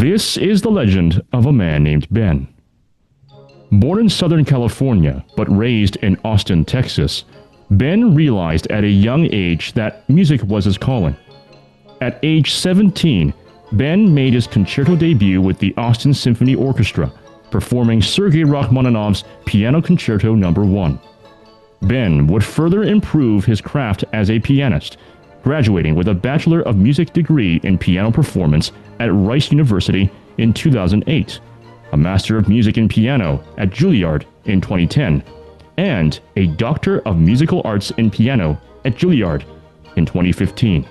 This is the legend of a man named Ben. Born in Southern California, but raised in Austin, Texas, Ben realized at a young age that music was his calling. At age 17, Ben made his concerto debut with the Austin Symphony Orchestra, performing Sergei Rachmaninoff's Piano Concerto No. 1. Ben would further improve his craft as a pianist, graduating with a Bachelor of Music degree in piano performance at Rice University in 2008, a Master of Music in Piano at Juilliard in 2010, and a Doctor of Musical Arts in Piano at Juilliard in 2015.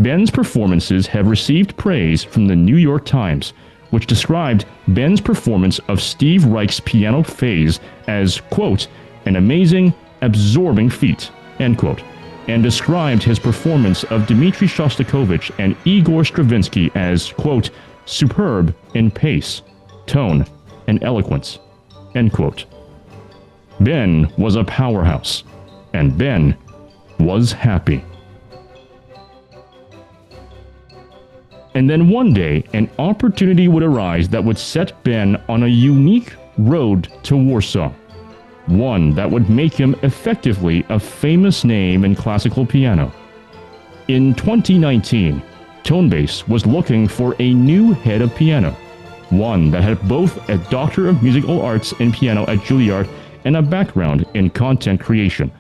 Ben's performances have received praise from the New York Times, which described Ben's performance of Steve Reich's piano phase as, quote, an amazing, absorbing feat, end quote, and described his performance of Dmitri Shostakovich and Igor Stravinsky as, quote, superb in pace, tone, and eloquence, end quote. Ben was a powerhouse, and Ben was happy. And then one day, an opportunity would arise that would set Ben on a unique road to Warsaw. One that would make him effectively a famous name in classical piano. In 2019, Tonebase was looking for a new head of piano, one that had both a Doctor of Musical Arts in Piano at Juilliard and a background in content creation.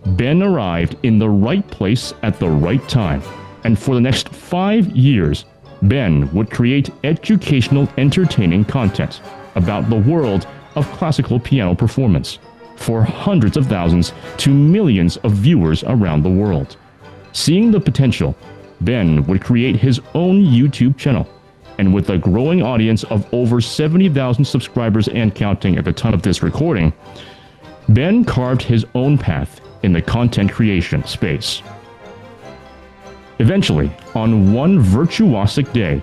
Ben arrived in the right place at the right time, and for the next 5 years, Ben would create educational, entertaining content about the world of classical piano performance for hundreds of thousands to millions of viewers around the world. Seeing the potential, Ben would create his own YouTube channel, and with a growing audience of over 70,000 subscribers and counting at the time of this recording, Ben carved his own path in the content creation space. Eventually, on one virtuosic day,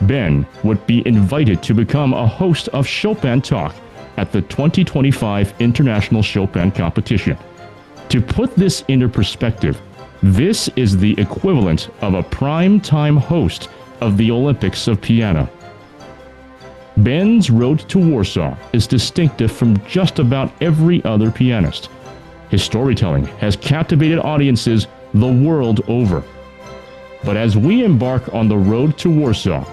Ben would be invited to become a host of Chopin Talk at the 2025 International Chopin Competition. To put this into perspective, this is the equivalent of a prime-time host of the Olympics of piano. Ben's road to Warsaw is distinctive from just about every other pianist. His storytelling has captivated audiences the world over. But as we embark on the road to Warsaw,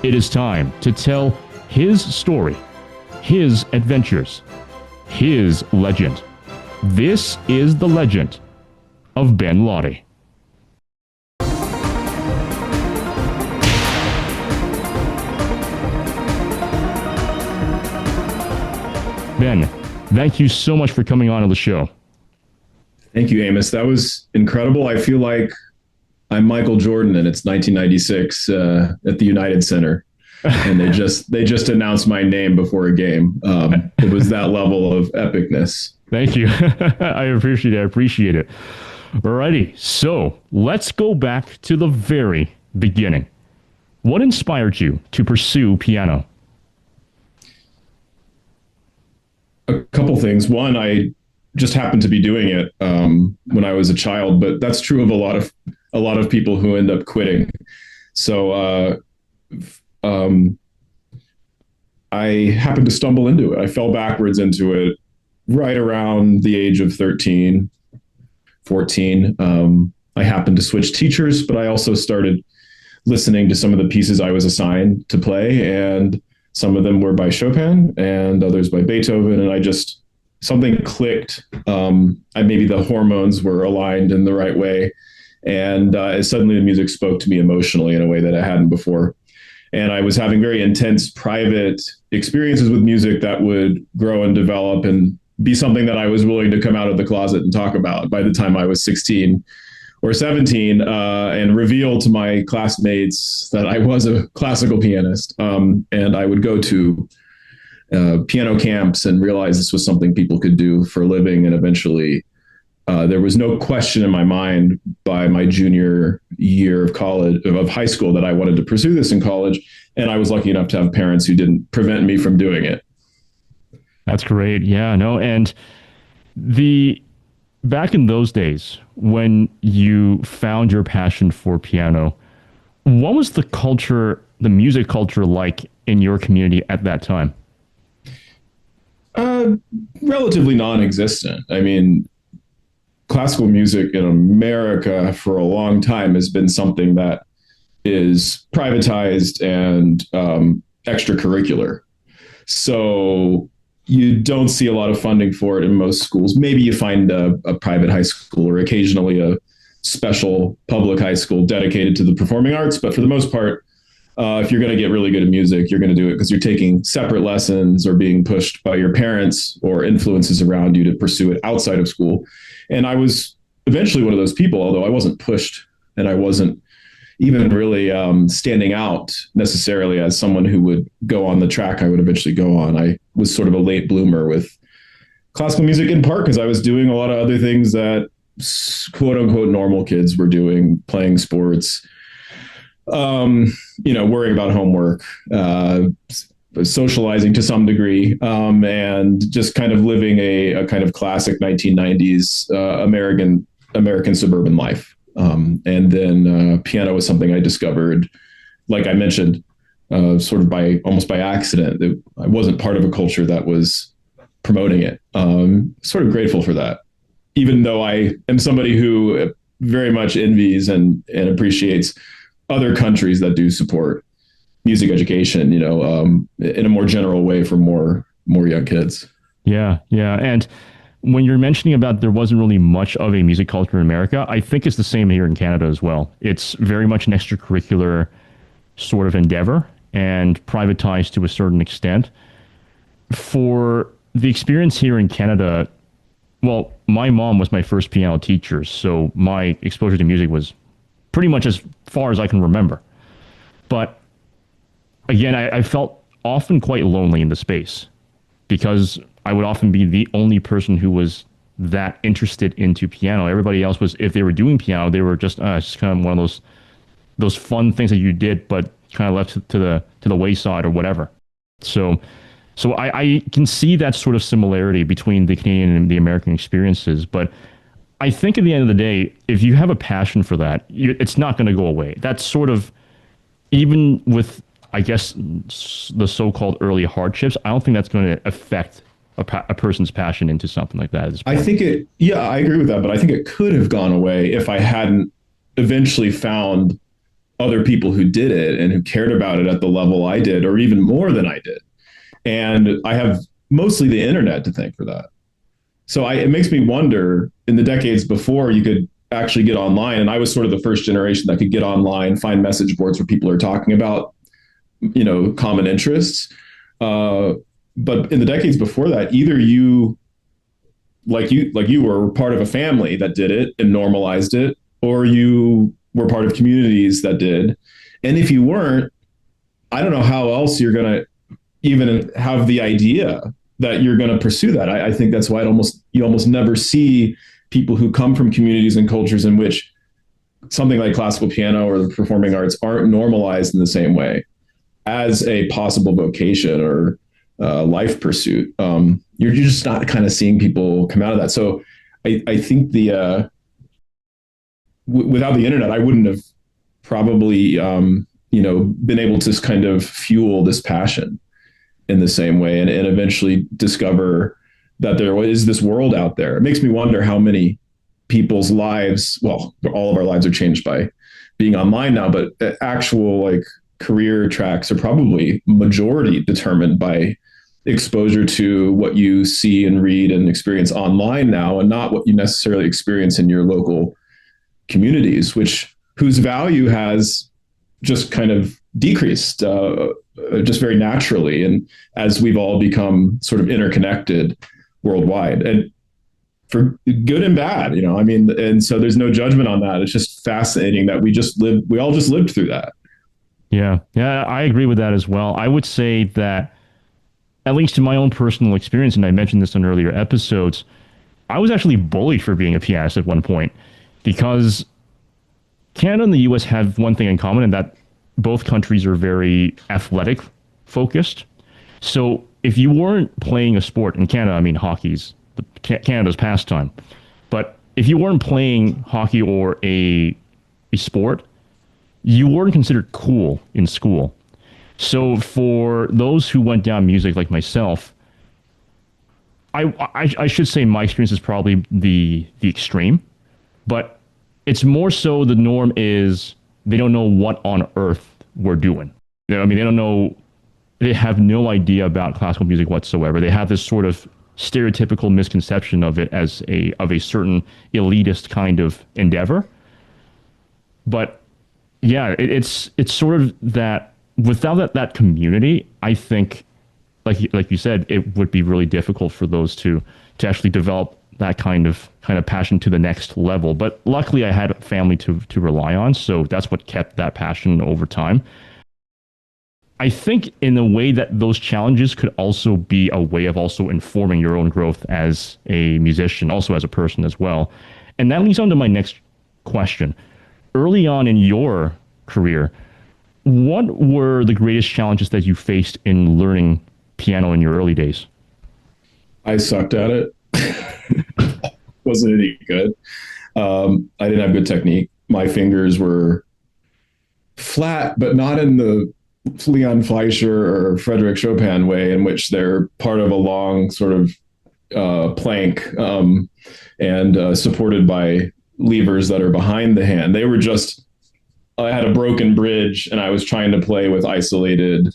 it is time to tell his story, his adventures, his legend. This is the legend of Ben Laude. Ben, thank you so much for coming on the show. Thank you, Amos. That was incredible. I feel like I'm Michael Jordan and it's 1996 at the United Center. And they just announced my name before a game. It was that level of epicness. Thank you. I appreciate it. Alrighty, so let's go back to the very beginning. What inspired you to pursue piano? A couple things. One, I just happened to be doing it when I was a child, but that's true of a lot of people who end up quitting. So I happened to stumble into it. I fell backwards into it right around the age of 13, 14. I happened to switch teachers, but I also started listening to some of the pieces I was assigned to play, and some of them were by Chopin and others by Beethoven. And something clicked. Maybe the hormones were aligned in the right way. And suddenly the music spoke to me emotionally in a way that I hadn't before. And I was having very intense private experiences with music that would grow and develop and be something that I was willing to come out of the closet and talk about by the time I was 16 or 17, and reveal to my classmates that I was a classical pianist. And I would go to piano camps and realize this was something people could do for a living. And eventually there was no question in my mind by my junior year of high school that I wanted to pursue this in college. And I was lucky enough to have parents who didn't prevent me from doing it. That's great. Yeah, no. And back in those days when you found your passion for piano, what was the culture the music culture like in your community at that time? Uh, Relatively non-existent. I mean, classical music in America for a long time has been something that is privatized and extracurricular. So you don't see a lot of funding for it in most schools. Maybe you find a private high school or occasionally a special public high school dedicated to the performing arts. But for the most part, if you're going to get really good at music, you're going to do it because you're taking separate lessons or being pushed by your parents or influences around you to pursue it outside of school. And I was eventually one of those people, although I wasn't pushed and I wasn't even really standing out necessarily as someone who would go on the track I would eventually go on. I was sort of a late bloomer with classical music, in part because I was doing a lot of other things that quote unquote normal kids were doing, playing sports, worrying about homework, socializing to some degree, and just kind of living a kind of classic 1990s American suburban life. And then piano was something I discovered, like I mentioned, sort of almost by accident. I wasn't part of a culture that was promoting it. Sort of grateful for that, even though I am somebody who very much envies and appreciates other countries that do support music education, in a more general way for more young kids. Yeah, yeah. And when you're mentioning about there wasn't really much of a music culture in America, I think it's the same here in Canada as well. It's very much an extracurricular sort of endeavor and privatized to a certain extent. For the experience here in Canada, well, my mom was my first piano teacher, so my exposure to music was pretty much as far as I can remember. But again, I felt often quite lonely in the space because I would often be the only person who was that interested into piano. Everybody else was, if they were doing piano, they were just kind of one of those fun things that you did, but kind of left to the wayside or whatever. So I can see that sort of similarity between the Canadian and the American experiences, but I think at the end of the day, if you have a passion for that, it's not going to go away. That's sort of, even with, I guess, the so-called early hardships, I don't think that's going to affect a person's passion into something like that at this point. I think I agree with that, but I think it could have gone away if I hadn't eventually found other people who did it and who cared about it at the level I did, or even more than I did. And I have mostly the internet to thank for that. So it makes me wonder, in the decades before you could actually get online, and I was sort of the first generation that could get online, find message boards where people are talking about, common interests. But in the decades before that, either you were part of a family that did it and normalized it, or you were part of communities that did. And if you weren't, I don't know how else you're going to even have the idea that you're going to pursue that. I think that's why you almost never see people who come from communities and cultures in which something like classical piano or the performing arts aren't normalized in the same way as a possible vocation or life pursuit. You're just not kind of seeing people come out of that. So I think without the internet, I wouldn't have probably been able to kind of fuel this passion in the same way and eventually discover that there is this world out there. It makes me wonder how many people's lives, well, all of our lives are changed by being online now, but actual career tracks are probably majority determined by exposure to what you see and read and experience online now, and not what you necessarily experience in your local communities, whose value has just kind of decreased just very naturally, and as we've all become sort of interconnected worldwide, and for good and bad, and so there's no judgment on that. It's just fascinating that we all just lived through that. Yeah, I agree with that as well. I would say that, at least in my own personal experience, and I mentioned this in earlier episodes, I was actually bullied for being a pianist at one point, because Canada and the US have one thing in common, and that both countries are very athletic focused. So if you weren't playing a sport in Canada, I mean, hockey's Canada's pastime, but if you weren't playing hockey or a sport, you weren't considered cool in school. So for those who went down music like myself, I should say my experience is probably the extreme, but it's more so the norm is they don't know what on earth we're doing. I mean, they don't know, they have no idea about classical music whatsoever. They have this sort of stereotypical misconception of it as a certain elitist kind of endeavor. But yeah, it's sort of that without that community, I think like you said, it would be really difficult for those to actually develop that kind of passion to the next level. But luckily, I had a family to rely on, so that's what kept that passion over time. I think in a way that those challenges could also be a way of also informing your own growth as a musician, also as a person as well. And that leads on to my next question. Early on in your career, what were the greatest challenges that you faced in learning piano in your early days? I sucked at it. Wasn't any good. I didn't have good technique. My fingers were flat, but not in the Leon Fleischer or Fryderyk Chopin way, in which they're part of a long sort of plank and supported by levers that are behind the hand. They were just, I had a broken bridge and I was trying to play with isolated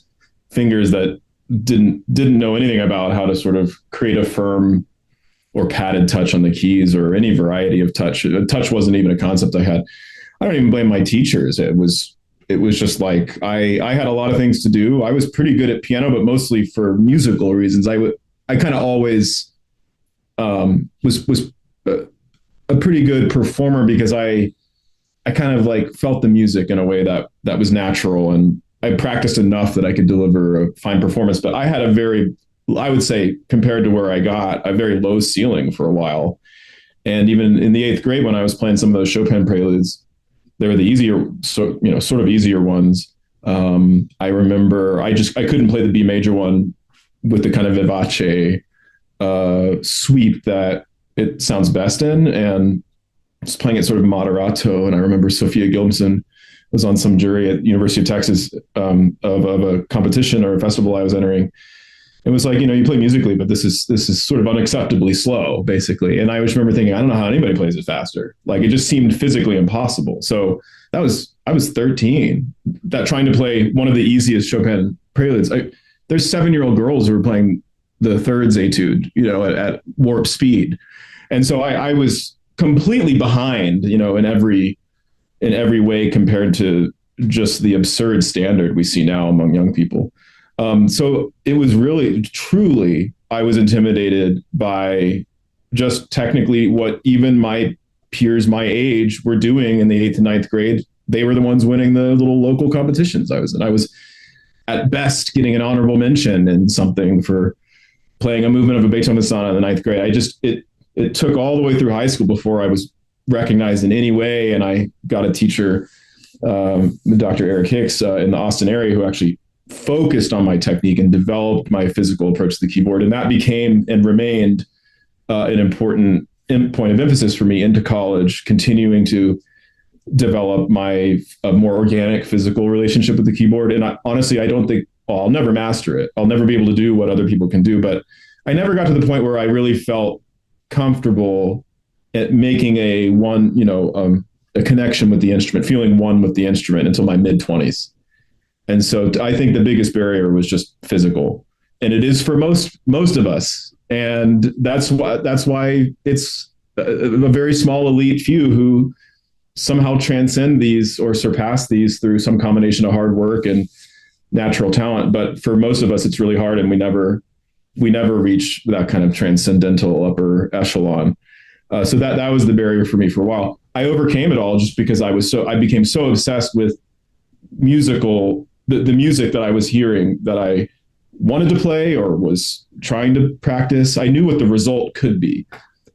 fingers that didn't know anything about how to sort of create a firm or padded touch on the keys or any variety of touch. Touch wasn't even a concept I had. I don't even blame my teachers. It was just I had a lot of things to do. I was pretty good at piano, but mostly for musical reasons. I kind of always was a pretty good performer because I kind of like felt the music in a way that was natural, and I practiced enough that I could deliver a fine performance. But I had I would say, compared to where I got, a very low ceiling for a while. And even in the 8th grade, when I was playing some of those Chopin preludes, they were the easier, sort of easier ones. I remember I couldn't play the B major one with the kind of vivace sweep that it sounds best in, and just playing it sort of moderato. And I remember Sophia Gilmson was on some jury at University of Texas of a competition or a festival I was entering. It was like, you play musically, but this is sort of unacceptably slow, basically. And I just remember thinking, I don't know how anybody plays it faster. Like, it just seemed physically impossible. So I was 13, that trying to play one of the easiest Chopin preludes. There's 7-year-old girls who are playing the thirds etude, at warp speed. And so I was completely behind, in every way compared to just the absurd standard we see now among young people. So it was really, truly, I was intimidated by just technically what even my peers my age were doing in the 8th and 9th grade. They were the ones winning the little local competitions I was in. I was at best getting an honorable mention in something for playing a movement of a Beethoven sonata in the 9th grade. It took all the way through high school before I was recognized in any way. And I got a teacher, Dr. Eric Hicks in the Austin area, who actually focused on my technique and developed my physical approach to the keyboard. And that became and remained an important point of emphasis for me into college, continuing to develop my more organic physical relationship with the keyboard. And honestly, I don't think, I'll never master it. I'll never be able to do what other people can do, but I never got to the point where I really felt comfortable at making a connection with the instrument, feeling one with the instrument until my mid-20s. And so I think the biggest barrier was just physical, and it is for most of us. And that's why it's a very small elite few who somehow transcend these or surpass these through some combination of hard work and natural talent. But for most of us, it's really hard, and we never reach that kind of transcendental upper echelon. So that was the barrier for me for a while. I overcame it all just because I became so obsessed with the music that I was hearing, that I wanted to play or was trying to practice. I knew what the result could be,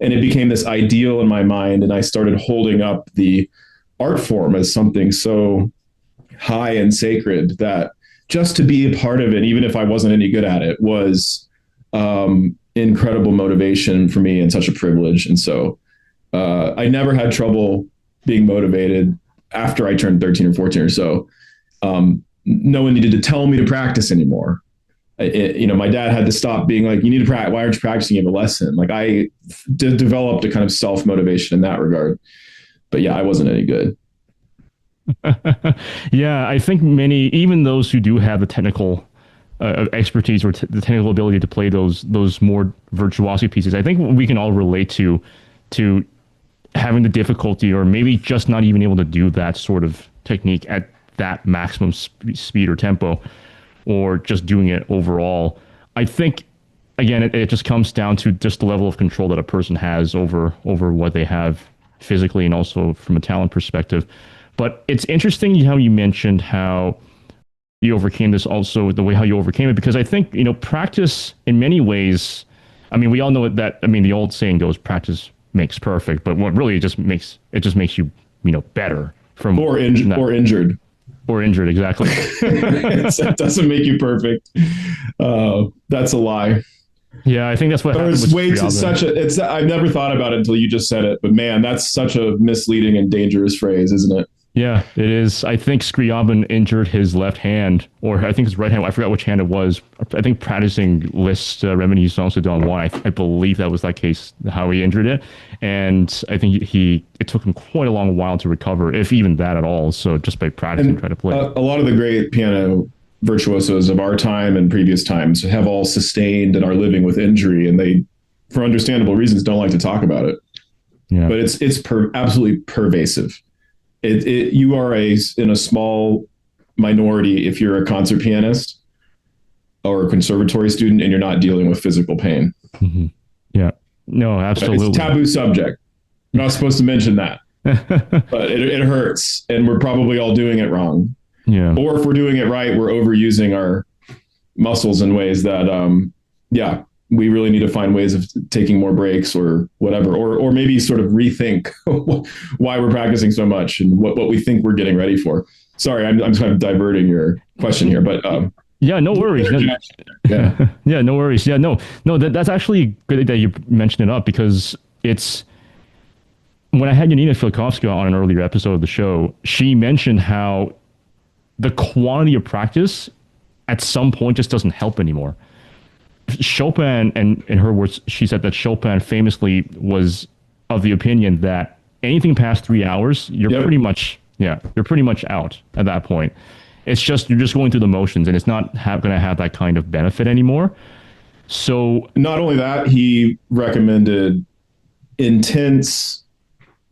and it became this ideal in my mind. And I started holding up the art form as something so high and sacred that just to be a part of it, even if I wasn't any good at it, was incredible motivation for me and such a privilege. And so I never had trouble being motivated after I turned 13 or 14 or so. no one needed to tell me to practice anymore. My dad had to stop being like, you need to practice. Why aren't you practicing? You have a lesson. Like I developed a kind of self-motivation in that regard. But yeah, I wasn't any good. Yeah, I think even those who do have the technical expertise or the technical ability to play those more virtuosic pieces, I think we can all relate to having the difficulty or maybe just not even able to do that sort of technique at that maximum speed or tempo, or just doing it overall. I think, again, it just comes down to just the level of control that a person has over what they have physically and also from a talent perspective. But it's interesting how you mentioned how you overcame this, also the way how you overcame it, because I think, practice in many ways, I mean, we all know that, I mean, the old saying goes, practice makes perfect, but what really it just makes you, better from or injured. Or injured, exactly. It doesn't make you perfect. That's a lie. Yeah, I think that's what happened with I've never thought about it until you just said it, but man, that's such a misleading and dangerous phrase, isn't it? Yeah, it is. I think Scriabin injured his left hand, or I think his right hand. I forgot which hand it was. I think practicing Liszt's Reminisce also done one. I believe that was that case, how he injured it. And I think it took him quite a long while to recover, if even that at all. So just by practicing, trying to play. A lot of the great piano virtuosos of our time and previous times have all sustained and are living with injury, and they, for understandable reasons, don't like to talk about it. Yeah. But it's absolutely pervasive. You are in a small minority if you're a concert pianist or a conservatory student and you're not dealing with physical pain. Mm-hmm. Yeah, no, absolutely. It's a taboo subject. You're not supposed to mention that, but it hurts, and we're probably all doing it wrong. Yeah. Or if we're doing it right, we're overusing our muscles in ways that, we really need to find ways of taking more breaks or whatever, or maybe sort of rethink why we're practicing so much and what we think we're getting ready for. Sorry, I'm kind of diverting your question here, but yeah, no worries. Yeah, yeah, no worries. Yeah, no, that's actually good that you mentioned it up, because it's when I had Janina Filkovska on an earlier episode of the show, she mentioned how the quantity of practice at some point just doesn't help anymore. Chopin, and in her words, she said that Chopin famously was of the opinion that anything past 3 hours, you're pretty much out at that point. It's just, you're just going through the motions, and it's not going to have that kind of benefit anymore. So not only that, he recommended intense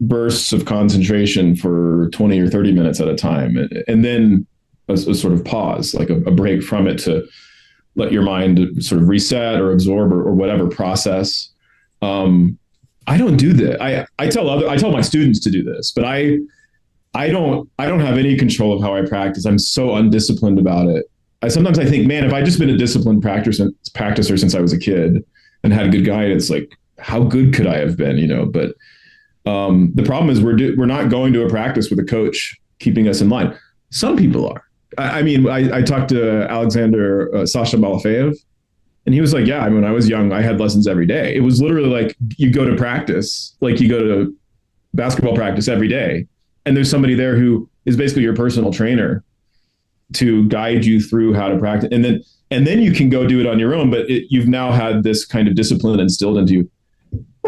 bursts of concentration for 20 or 30 minutes at a time, and then a sort of pause, like a break from it to let your mind sort of reset or absorb or whatever process. I don't do that. I tell my students to do this, but I don't have any control of how I practice. I'm so undisciplined about it. Sometimes I think, man, if I just been a disciplined practicer since I was a kid and had good guidance, like how good could I have been, But the problem is we're not going to a practice with a coach keeping us in line. Some people are. I talked to Alexander Sasha Malafeyev, and he was like, yeah, when I was young, I had lessons every day. It was literally like you go to practice, like you go to basketball practice every day, and there's somebody there who is basically your personal trainer to guide you through how to practice. And then you can go do it on your own, but you've now had this kind of discipline instilled into you.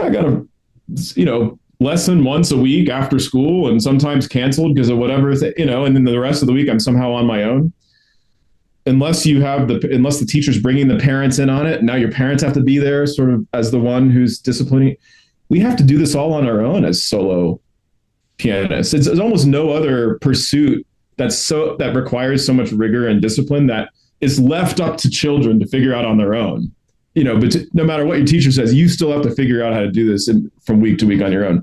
I got to, lesson once a week after school, and sometimes canceled because of whatever, and then the rest of the week I'm somehow on my own. Unless the teacher's bringing the parents in on it, now your parents have to be there sort of as the one who's disciplining. We have to do this all on our own as solo pianists. It's almost no other pursuit that requires so much rigor and discipline that is left up to children to figure out on their own. But no matter what your teacher says, you still have to figure out how to do this from week to week on your own.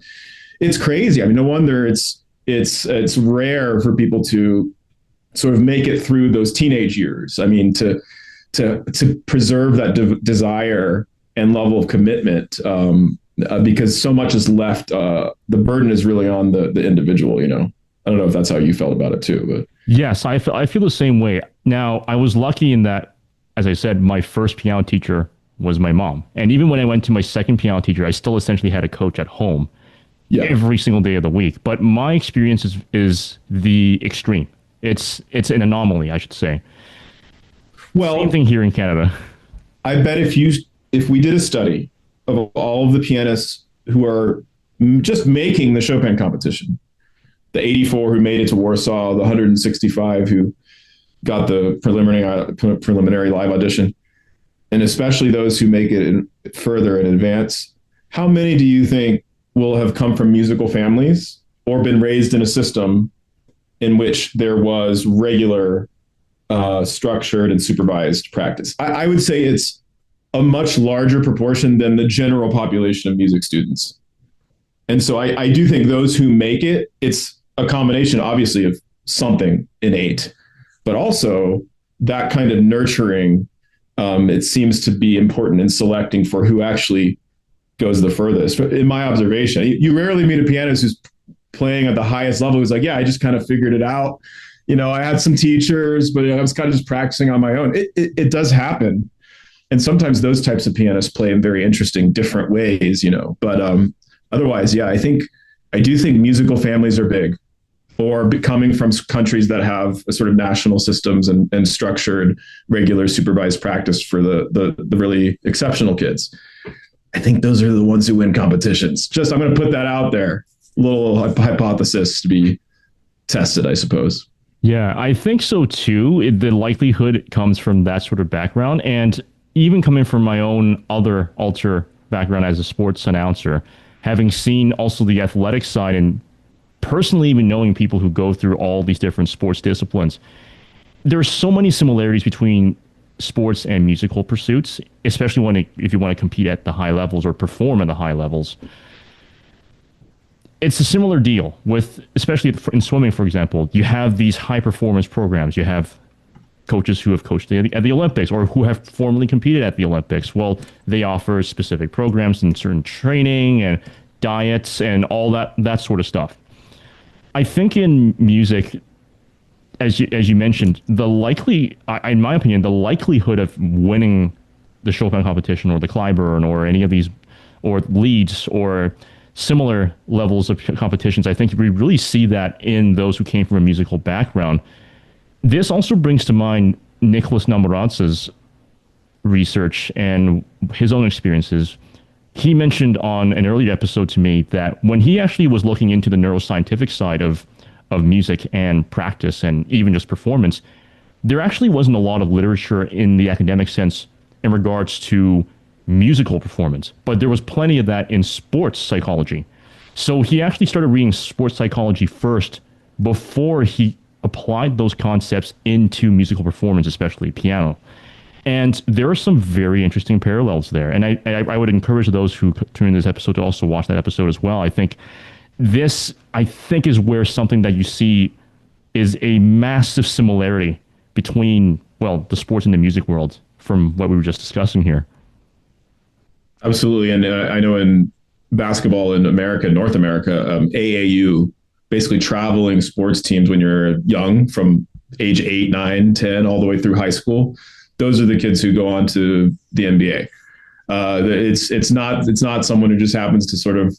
It's crazy. No wonder it's rare for people to sort of make it through those teenage years. To preserve that desire and level of commitment, because so much is left. The burden is really on the individual. I don't know if that's how you felt about it too, but yes, I feel the same way. Now, I was lucky in that, as I said, my first piano teacher was my mom. And even when I went to my second piano teacher, I still essentially had a coach at home every single day of the week. But my experience is the extreme. It's an anomaly, I should say. Well, Same thing here in Canada. I bet if we did a study of all of the pianists who are just making the Chopin competition, the 84 who made it to Warsaw, the 165 who got the preliminary live audition, and especially those who make it further in advance, how many do you think will have come from musical families or been raised in a system in which there was regular, structured and supervised practice? I would say it's a much larger proportion than the general population of music students. And so I do think those who make it, it's a combination, obviously, of something innate, but also that kind of nurturing, it seems to be important in selecting for who actually goes the furthest. In my observation, you rarely meet a pianist who's playing at the highest level who's like, yeah, I just kind of figured it out. I had some teachers, but I was kind of just practicing on my own. It does happen. And sometimes those types of pianists play in very interesting, different ways, but otherwise, yeah, I do think musical families are big, or coming from countries that have a sort of national systems and structured, regular, supervised practice for the really exceptional kids. I think those are the ones who win competitions. Just, I'm going to put that out there. A little hypothesis to be tested, I suppose. Yeah, I think so too. The likelihood comes from that sort of background. And even coming from my own other alter background as a sports announcer, having seen also the athletic side and personally even knowing people who go through all these different sports disciplines, there are so many similarities between sports and musical pursuits, especially if you want to compete at the high levels or perform at the high levels. It's a similar deal with, especially in swimming, for example, you have these high performance programs. You have coaches who have coached at the Olympics or who have formerly competed at the Olympics. Well, they offer specific programs and certain training and diets and all that sort of stuff. I think in music, as you mentioned, in my opinion, the likelihood of winning the Chopin competition or the Clyburn or any of these, or Leeds or similar levels of competitions, I think we really see that in those who came from a musical background. This also brings to mind Nicolas Namoradze's research and his own experiences. He mentioned on an earlier episode to me that when he actually was looking into the neuroscientific side of music and practice and even just performance, there actually wasn't a lot of literature in the academic sense in regards to musical performance, but there was plenty of that in sports psychology. So he actually started reading sports psychology first before he applied those concepts into musical performance, especially piano. And there are some very interesting parallels there. And I would encourage those who tune in this episode to also watch that episode as well. I think this is where something that you see is a massive similarity between, well, the sports and the music world from what we were just discussing here. Absolutely. And I know in basketball in America, North America, AAU, basically traveling sports teams when you're young, from age 8, 9, 10, all the way through high school, those are the kids who go on to the NBA. It's not someone who just happens to sort of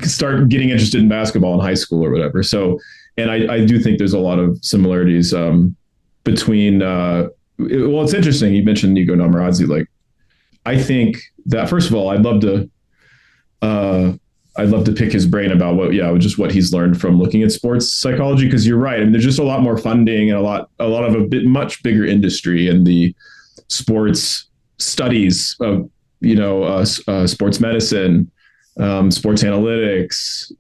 start getting interested in basketball in high school or whatever. So, and I do think there's a lot of similarities between. Well, it's interesting. You mentioned Nico Namoradze. Like, I think that, first of all, I'd love to pick his brain about what he's learned from looking at sports psychology. Because you're right. I mean, there's just a lot more funding and a lot of much bigger industry in the sports studies of, sports medicine, sports analytics.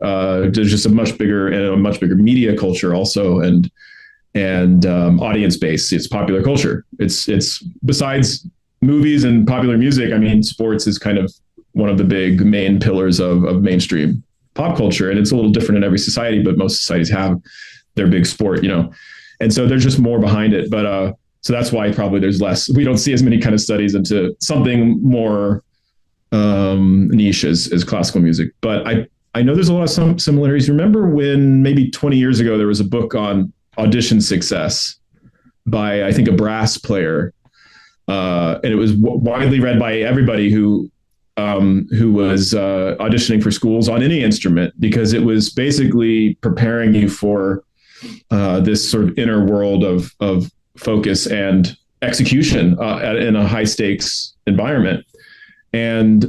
There's just a much bigger media culture also, and audience base. It's popular culture. It's besides movies and popular music. I mean, sports is kind of one of the big main pillars of mainstream pop culture. And it's a little different in every society, but most societies have their big sport, and so there's just more behind it. But so that's why probably there's less, we don't see as many kind of studies into something more niche as classical music. But I know there's a lot of similarities. Remember when maybe 20 years ago, there was a book on audition success by, I think, a brass player. And it was widely read by everybody who was auditioning for schools on any instrument, because it was basically preparing you for this sort of inner world of focus and execution in a high stakes environment. And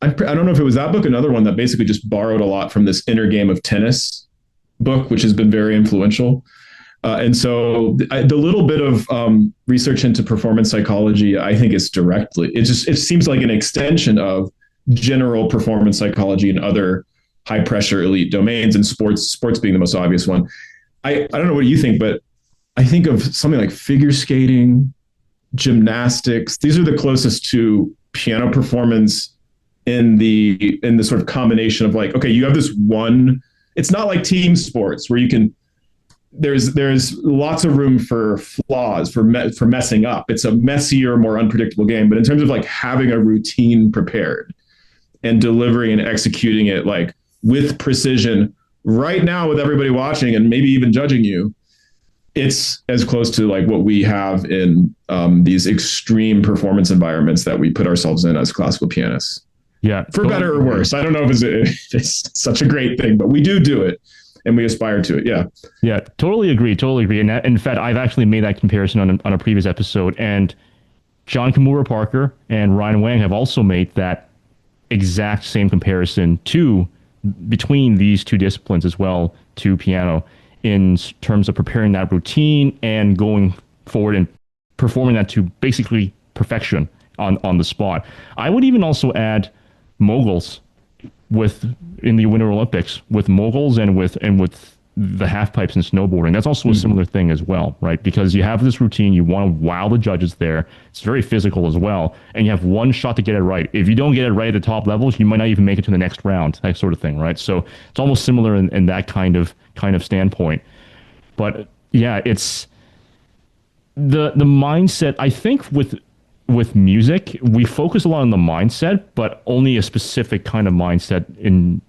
I don't know if it was that book, another one that basically just borrowed a lot from this Inner Game of Tennis book, which has been very influential. And so the little bit of research into performance psychology, I think it seems like an extension of general performance psychology and other high pressure elite domains, and sports being the most obvious one. I don't know what you think, but I think of something like figure skating, gymnastics. These are the closest to piano performance in the sort of combination of like, okay, you have this one, it's not like team sports where you can, there's lots of room for flaws, for messing up. It's a messier, more unpredictable game. But in terms of like having a routine prepared and delivering and executing it like with precision right now with everybody watching and maybe even judging you, it's as close to like what we have in these extreme performance environments that we put ourselves in as classical pianists. Yeah. For better or worse. I don't know if it's such a great thing, but we do it and we aspire to it. Yeah. Yeah. Totally agree. And in fact, I've actually made that comparison on a previous episode, and John Kimura Parker and Ryan Wang have also made that exact same comparison between these two disciplines as well, to piano, in terms of preparing that routine and going forward and performing that to basically perfection on the spot. I would even also add moguls in the Winter Olympics, with moguls and with the half pipes and snowboarding. That's also a similar thing as well, right? Because you have this routine, you want to wow the judges there. It's very physical as well, and you have one shot to get it right. If you don't get it right at the top levels, you might not even make it to the next round, that sort of thing, right? So it's almost similar in that kind of standpoint. But yeah, it's the mindset. I think with music, we focus a lot on the mindset, but only a specific kind of mindset in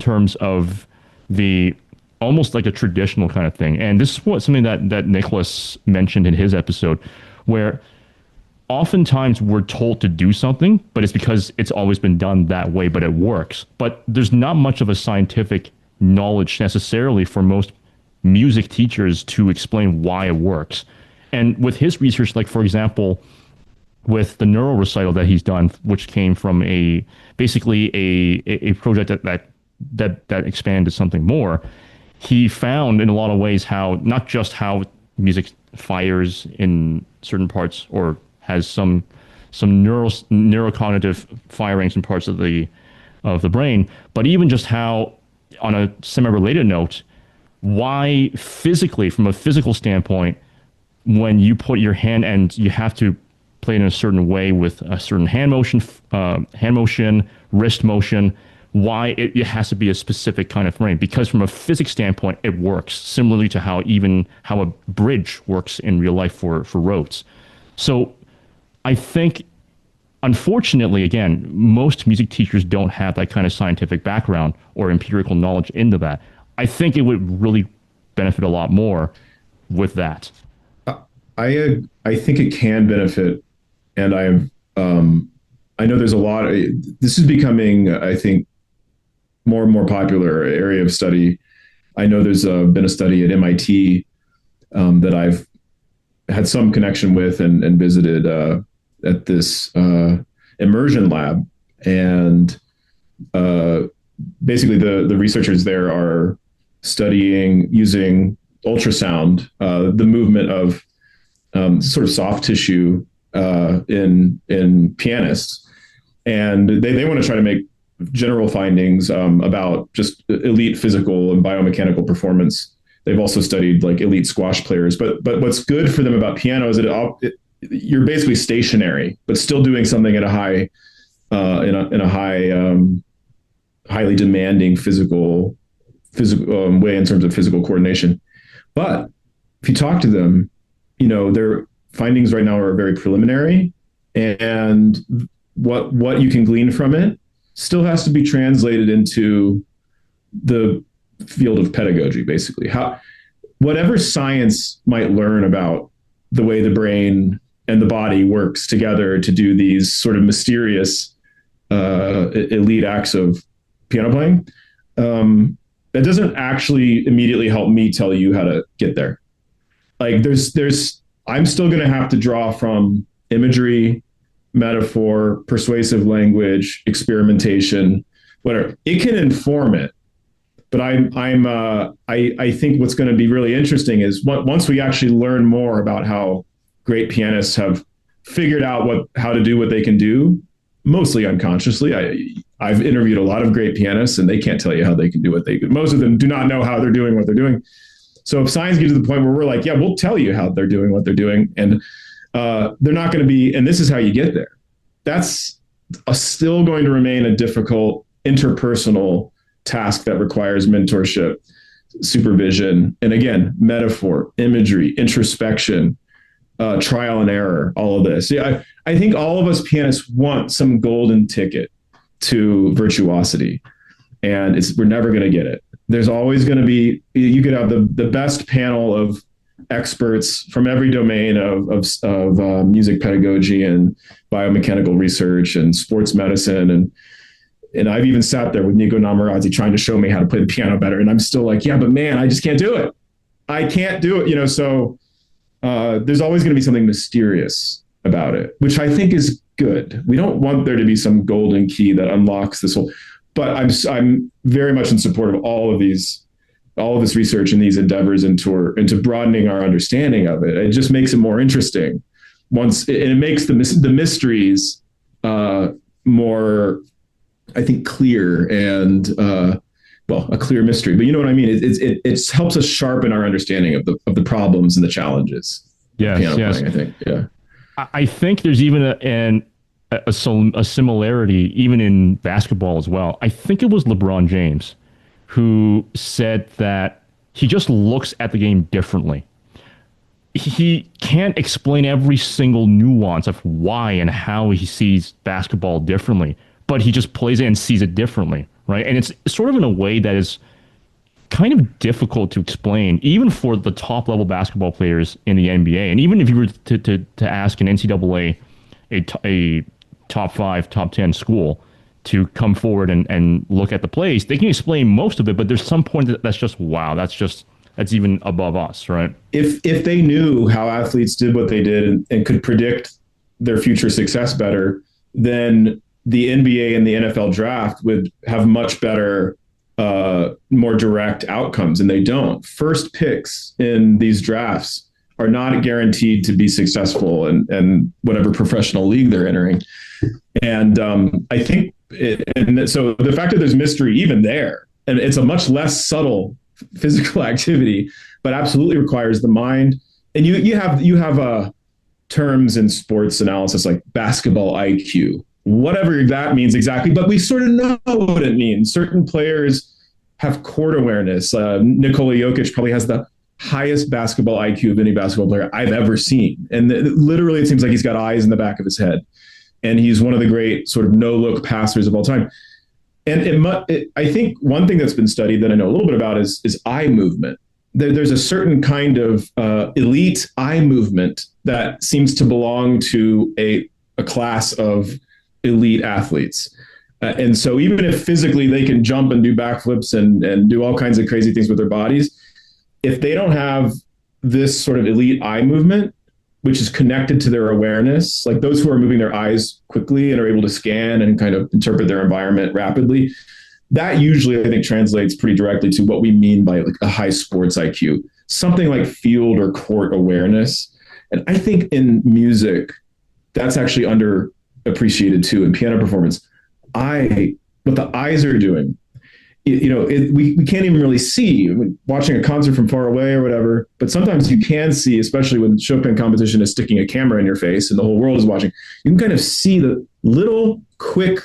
terms of the almost like a traditional kind of thing. And this is something that Nicolas mentioned in his episode, where oftentimes we're told to do something, but it's because it's always been done that way, but it works. But there's not much of a scientific knowledge necessarily for most music teachers to explain why it works. And with his research, like for example, with the neural recital that he's done, which came from basically a project that expanded something more, he found in a lot of ways how not just how music fires in certain parts or has some neurocognitive firings in parts of the brain, but even just how, on a semi-related note, why physically, from a physical standpoint, when you put your hand and you have to play in a certain way with a certain hand motion, wrist motion, why it has to be a specific kind of frame. Because from a physics standpoint, it works similarly to how a bridge works in real life for roads. So I think, unfortunately, again, most music teachers don't have that kind of scientific background or empirical knowledge into that. I think it would really benefit a lot more with that. I think it can benefit, and I know there's a lot. This is becoming, I think, more and more popular area of study. I know there's been a study at MIT that I've had some connection with and visited at this immersion lab, and basically the researchers there are studying using ultrasound the movement of sort of soft tissue in pianists, and they want to try to make general findings about just elite physical and biomechanical performance. They've also studied like elite squash players, but what's good for them about piano is that you're basically stationary, but still doing something at a high in a high highly demanding physical way in terms of physical coordination. But if you talk to them, their findings right now are very preliminary, and what you can glean from it still has to be translated into the field of pedagogy, basically. Whatever science might learn about the way the brain and the body works together to do these sort of mysterious elite acts of piano playing, that doesn't actually immediately help me tell you how to get there. Like I'm still going to have to draw from imagery, metaphor, persuasive language, experimentation, whatever. It can inform it. But I think what's going to be really interesting is once we actually learn more about how great pianists have figured out how to do what they can do, mostly unconsciously. I've interviewed a lot of great pianists, and they can't tell you how they can do what they do. Most of them do not know how they're doing what they're doing. So if science gets to the point where we're like, yeah, we'll tell you how they're doing what they're doing, and they're not going to be, and this is how you get there. That's still going to remain a difficult interpersonal task that requires mentorship, supervision, and again, metaphor, imagery, introspection, trial and error, all of this. Yeah, I think all of us pianists want some golden ticket to virtuosity, and we're never going to get it. There's always going to be, you could have the best panel of experts from every domain of music pedagogy and biomechanical research and sports medicine, and I've even sat there with Nicolas Namoradze trying to show me how to play the piano better. And I'm still like, yeah, but man, I just can't do it. I can't do it. So there's always going to be something mysterious about it, which I think is good. We don't want there to be some golden key that unlocks this whole, but I'm very much in support of all of this research and these endeavors into broadening our understanding of it. It just makes it more interesting and it makes the mysteries more, I think, clear and a clear mystery. But you know what I mean? It helps us sharpen our understanding of the problems and the challenges. Yes. Playing, I think. Yeah. I think there's even a similarity even in basketball as well. I think it was LeBron James who said that he just looks at the game differently. He can't explain every single nuance of why and how he sees basketball differently, but he just plays it and sees it differently, right? And it's sort of in a way that is kind of difficult to explain, even for the top level basketball players in the NBA. And even if you were to ask an NCAA, a top 5, top 10 school to come forward and look at the plays, they can explain most of it, but there's some point that's just, wow, that's even above us, right? If they knew how athletes did what they did and could predict their future success better, then the NBA and the NFL draft would have much better, more direct outcomes, and they don't. First picks in these drafts are not guaranteed to be successful in whatever professional league they're entering. And I think, so the fact that there's mystery even there, and it's a much less subtle physical activity, but absolutely requires the mind. And you have terms in sports analysis like basketball IQ, whatever that means exactly, but we sort of know what it means. Certain players have court awareness. Nikola Jokic probably has the highest basketball IQ of any basketball player I've ever seen. And literally it seems like he's got eyes in the back of his head. And he's one of the great sort of no-look passers of all time. And I think one thing that's been studied that I know a little bit about is eye movement. There's a certain kind of elite eye movement that seems to belong to a class of elite athletes. And so even if physically they can jump and do backflips and do all kinds of crazy things with their bodies, if they don't have this sort of elite eye movement, which is connected to their awareness, like those who are moving their eyes quickly and are able to scan and kind of interpret their environment rapidly, that usually I think translates pretty directly to what we mean by like a high sports IQ, something like field or court awareness. And I think in music, that's actually underappreciated too. In piano performance, what the eyes are doing, we can't even really see watching a concert from far away or whatever, but sometimes you can see, especially when Chopin competition is sticking a camera in your face and the whole world is watching, you can kind of see the little quick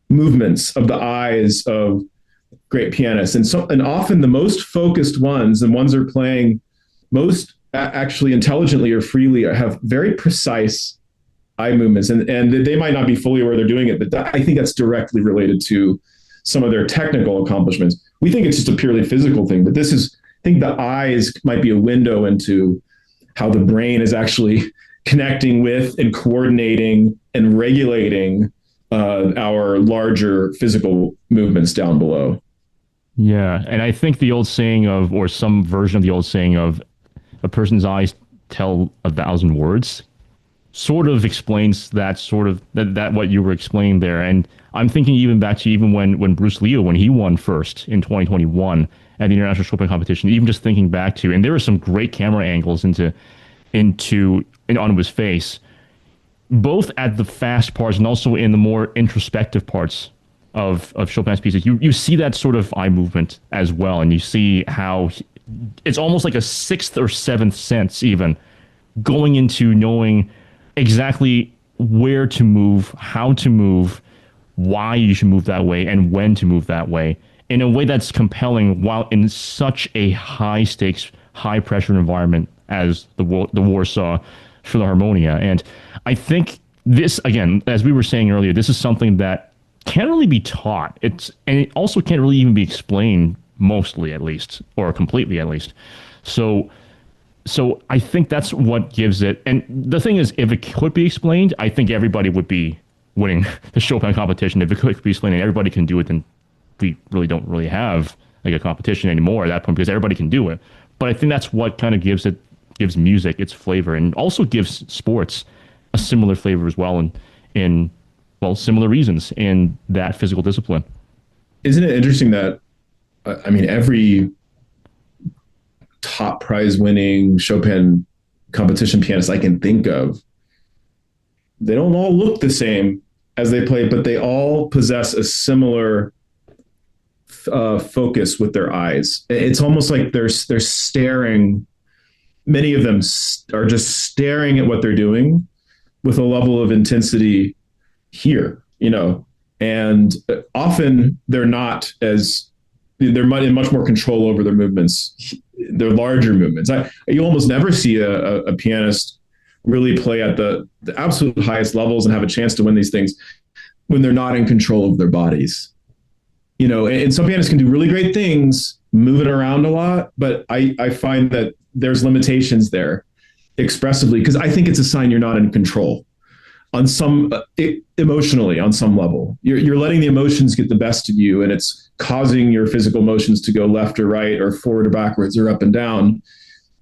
movements of the eyes of great pianists. And often the most focused ones, and ones are playing most actually intelligently or freely, have very precise eye movements. And they might not be fully aware they're doing it, but I think that's directly related to some of their technical accomplishments. We think it's just a purely physical thing, but I think the eyes might be a window into how the brain is actually connecting with and coordinating and regulating our larger physical movements down below. Yeah, and I think the old saying of, or some version of the old saying of, a person's eyes tell 1,000 words, sort of explains that what you were explaining there. And I'm thinking even back to even when Bruce Lee, when he won first in 2021 at the International Chopin Competition, even just thinking back to, and there were some great camera angles onto his face, both at the fast parts and also in the more introspective parts of Chopin's pieces. You see that sort of eye movement as well, and you see how it's almost like a sixth or seventh sense, even going into knowing exactly where to move, how to move, why you should move that way, and when to move that way in a way that's compelling while in such a high stakes, high pressure environment as the Warsaw Philharmonia. And I think this, again, as we were saying earlier, this is something that can't really be taught. And it also can't really even be explained, mostly at least, or completely at least. So I think that's what gives it. And the thing is, if it could be explained, I think everybody would be winning the Chopin competition. If it could be explained and everybody can do it, then we really don't really have like a competition anymore at that point, because everybody can do it. But I think that's what kind of gives music its flavor, and also gives sports a similar flavor as well, in similar reasons in that physical discipline. Isn't it interesting that I mean, every top prize winning Chopin competition pianist I can think of, they don't all look the same as they play, but they all possess a similar focus with their eyes. It's almost like they're staring. Many of them are just staring at what they're doing with a level of intensity here, and often they're in much more control over their movements, their larger movements. You almost never see a pianist really play at the absolute highest levels and have a chance to win these things when they're not in control of their bodies. And some pianists can do really great things, moving around a lot, but I find that there's limitations there expressively, because I think it's a sign you're not in control on some emotionally, on some level. You're letting the emotions get the best of you, and it's causing your physical motions to go left or right or forward or backwards or up and down.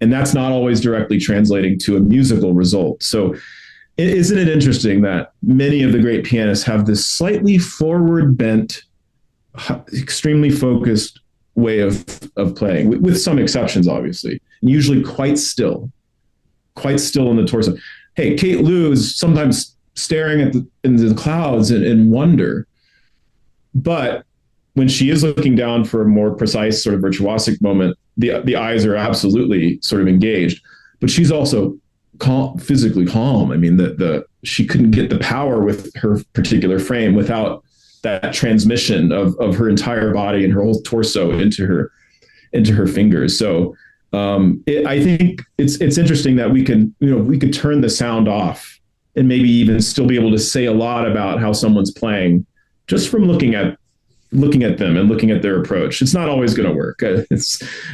And that's not always directly translating to a musical result. So isn't it interesting that many of the great pianists have this slightly forward bent, extremely focused way of playing, with some exceptions, obviously, and usually quite still in the torso. Hey, Kate Lou is sometimes staring into the clouds in wonder, but when she is looking down for a more precise sort of virtuosic moment, the eyes are absolutely sort of engaged, but she's also calm, physically calm. I mean, she couldn't get the power with her particular frame without that transmission of her entire body and her whole torso into her fingers. So I think it's interesting that we could turn the sound off and maybe even still be able to say a lot about how someone's playing just from looking at them and looking at their approach. It's not always going to work,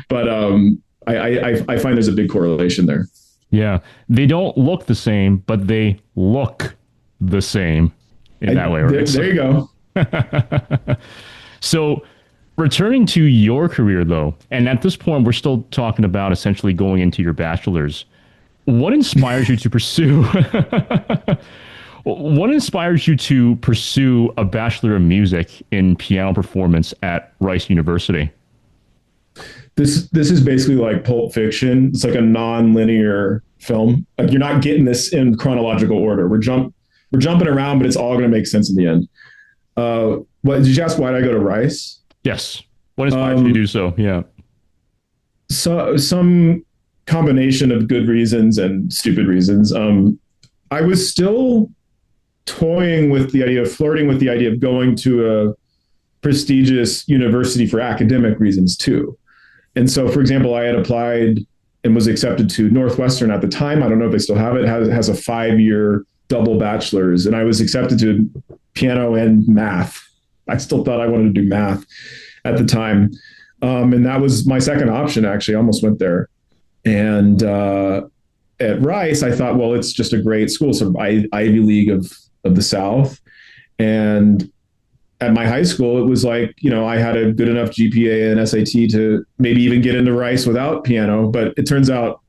but I find there's a big correlation there. Yeah, they don't look the same, but they look the same in that way. Right? There you go. So, returning to your career, though, and at this point, we're still talking about essentially going into your bachelor's. What inspires you to pursue? What inspires you to pursue a Bachelor of Music in piano performance at Rice University? This is basically like Pulp Fiction. It's like a non-linear film. Like, you're not getting this in chronological order. We're jumping around, but it's all going to make sense in the end. What did you ask? Why did I go to Rice? Yes. What inspired you to do so? Yeah. So some combination of good reasons and stupid reasons. I was still flirting with the idea of going to a prestigious university for academic reasons too. And so, for example, I had applied and was accepted to Northwestern at the time. I don't know if they still have it. Has a 5-year double bachelor's, and I was accepted to piano and math. I still thought I wanted to do math at the time. And that was my second option, actually. I almost went there. And at Rice, I thought, well, it's just a great school, sort of Ivy League of the South. And at my high school, it was like, I had a good enough GPA and SAT to maybe even get into Rice without piano. But it turns out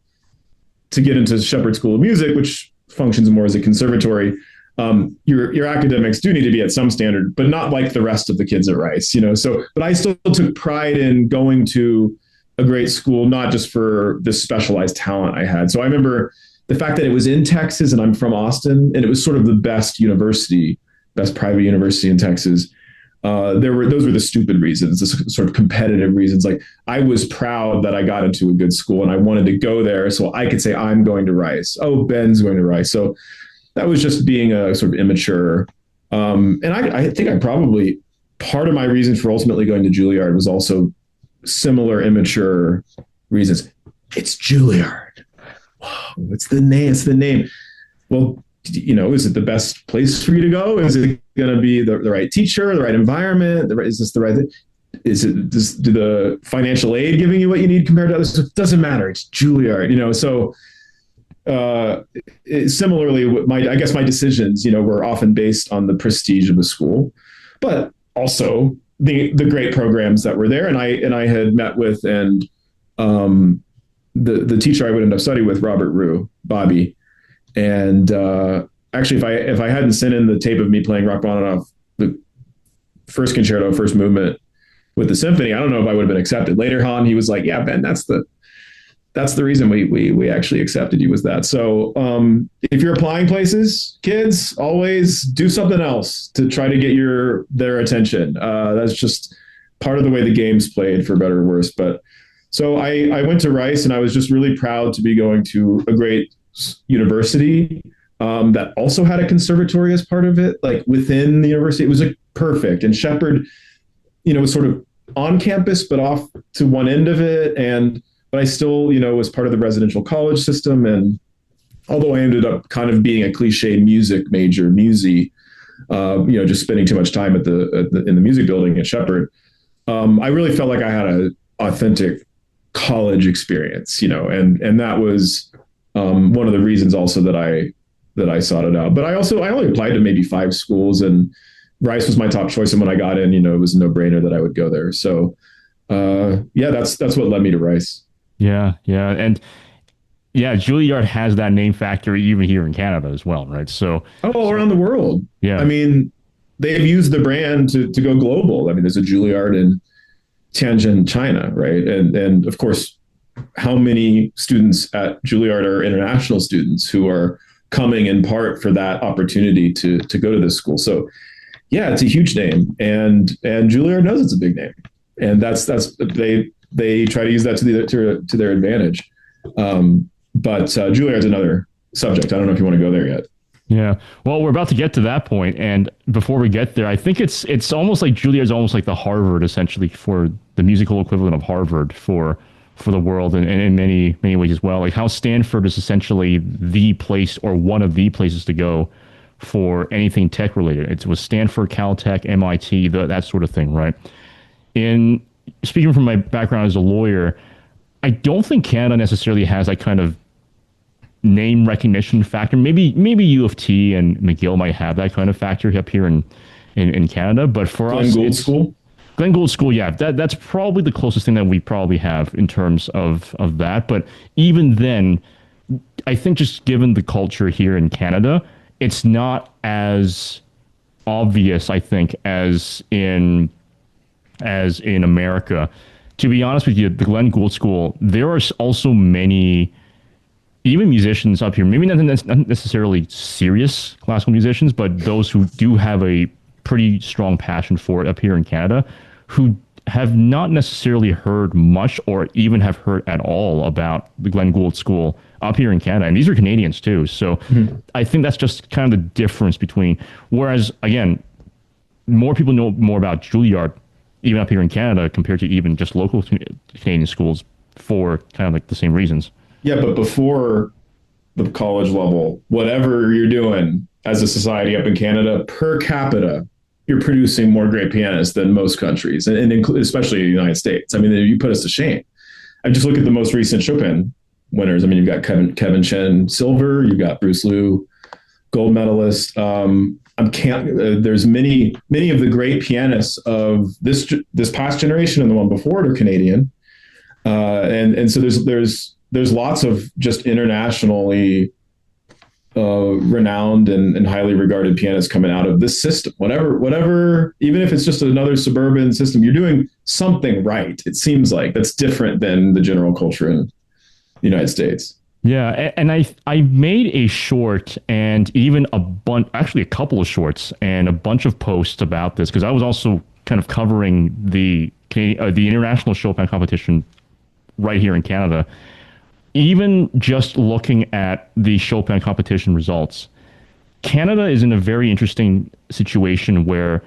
to get into Shepherd School of Music, which functions more as a conservatory, your academics do need to be at some standard, but not like the rest of the kids at Rice, So, but I still took pride in going to a great school, not just for this specialized talent I had. So I remember the fact that it was in Texas and I'm from Austin, and it was sort of the best private university in Texas. Those were the stupid reasons, the sort of competitive reasons. Like, I was proud that I got into a good school and I wanted to go there so I could say I'm going to Rice. Oh, Ben's going to Rice. So that was just being a sort of immature. And I think I probably, part of my reason for ultimately going to Juilliard was also similar immature reasons. It's Juilliard. Whoa, it's the name. It's the name. Well, is it the best place for you to go? Is it going to be the right teacher, the right environment? Is this the right thing? Do the financial aid giving you what you need compared to others? It doesn't matter. It's Juilliard, So similarly, I guess my decisions, were often based on the prestige of the school, but also the great programs that were there. And I had met with the teacher I would end up studying with, Robert Rue, Bobby. And actually, if I hadn't sent in the tape of me playing Rachmaninoff, the first concerto, first movement with the symphony, I don't know if I would have been accepted. Later on, he was like, "Yeah, Ben, that's the reason we actually accepted you, was that." So if you're applying places, kids, always do something else to try to get their attention. That's just part of the way the game's played, for better or worse. But so I went to Rice, and I was just really proud to be going to a great university that also had a conservatory as part of it, like within the university. It was like perfect. And Shepherd, was sort of on campus, but off to one end of it. But I still, was part of the residential college system. And although I ended up kind of being a cliche music major, just spending too much time in the music building at Shepherd, I really felt like I had an authentic college experience, and that was one of the reasons also that I sought it out. But I only applied to maybe 5 schools, and Rice was my top choice. And when I got in, it was a no-brainer that I would go there. So that's what led me to Rice. Yeah. And yeah, Juilliard has that name factor even here in Canada as well, right? So all around the world. Yeah. I mean, they've used the brand to go global. I mean, there's a Juilliard in Tianjin, China, right? And of course, how many students at Juilliard are international students who are coming in part for that opportunity to go to this school? So yeah, it's a huge name, and Juilliard knows it's a big name, and that's they try to use that to their advantage. But Juilliard's another subject. I don't know if you want to go there yet. Yeah. Well, we're about to get to that point, and before we get there, I think it's almost like Juilliard's almost like the Harvard, essentially, for the musical equivalent of Harvard for the world, and in many ways as well. Like how Stanford is essentially the place, or one of the places to go for anything tech related. It was Stanford, Caltech, MIT, that sort of thing, right? In speaking from my background as a lawyer, I don't think Canada necessarily has that kind of name recognition factor. Maybe U of T and McGill might have that kind of factor up here in Canada, but for Glenn us, Gould School. Glenn Gould School, yeah, that's probably the closest thing that we probably have in terms of that. But even then, I think just given the culture here in Canada, it's not as obvious, I think, as in America. To be honest with you, the Glenn Gould School, there are also many, even musicians up here, maybe not necessarily serious classical musicians, but those who do have a pretty strong passion for it up here in Canada, who have not necessarily heard much or even have heard at all about the Glenn Gould School up here in Canada. And these are Canadians too. So I think that's just kind of the difference between, whereas again, more people know more about Juilliard even up here in Canada compared to even just local Canadian schools for kind of like the same reasons. Yeah, but before the college level, whatever you're doing as a society up in Canada, per capita, you're producing more great pianists than most countries, and especially the United States. I mean, you put us to shame. I just look at the most recent Chopin winners. I mean, you've got Kevin Chen silver, you've got Bruce Liu gold medalist. There's many of the great pianists of this past generation and the one before it are Canadian, and so there's lots of just internationally renowned and highly regarded pianists coming out of this system. Whatever, even if it's just another suburban system, you're doing something right. It seems like that's different than the general culture in the United States. Yeah, and I made a short and even actually a couple of shorts and a bunch of posts about this because I was also kind of covering the International Chopin Competition right here in Canada. Even just looking at the Chopin competition results, Canada is in a very interesting situation where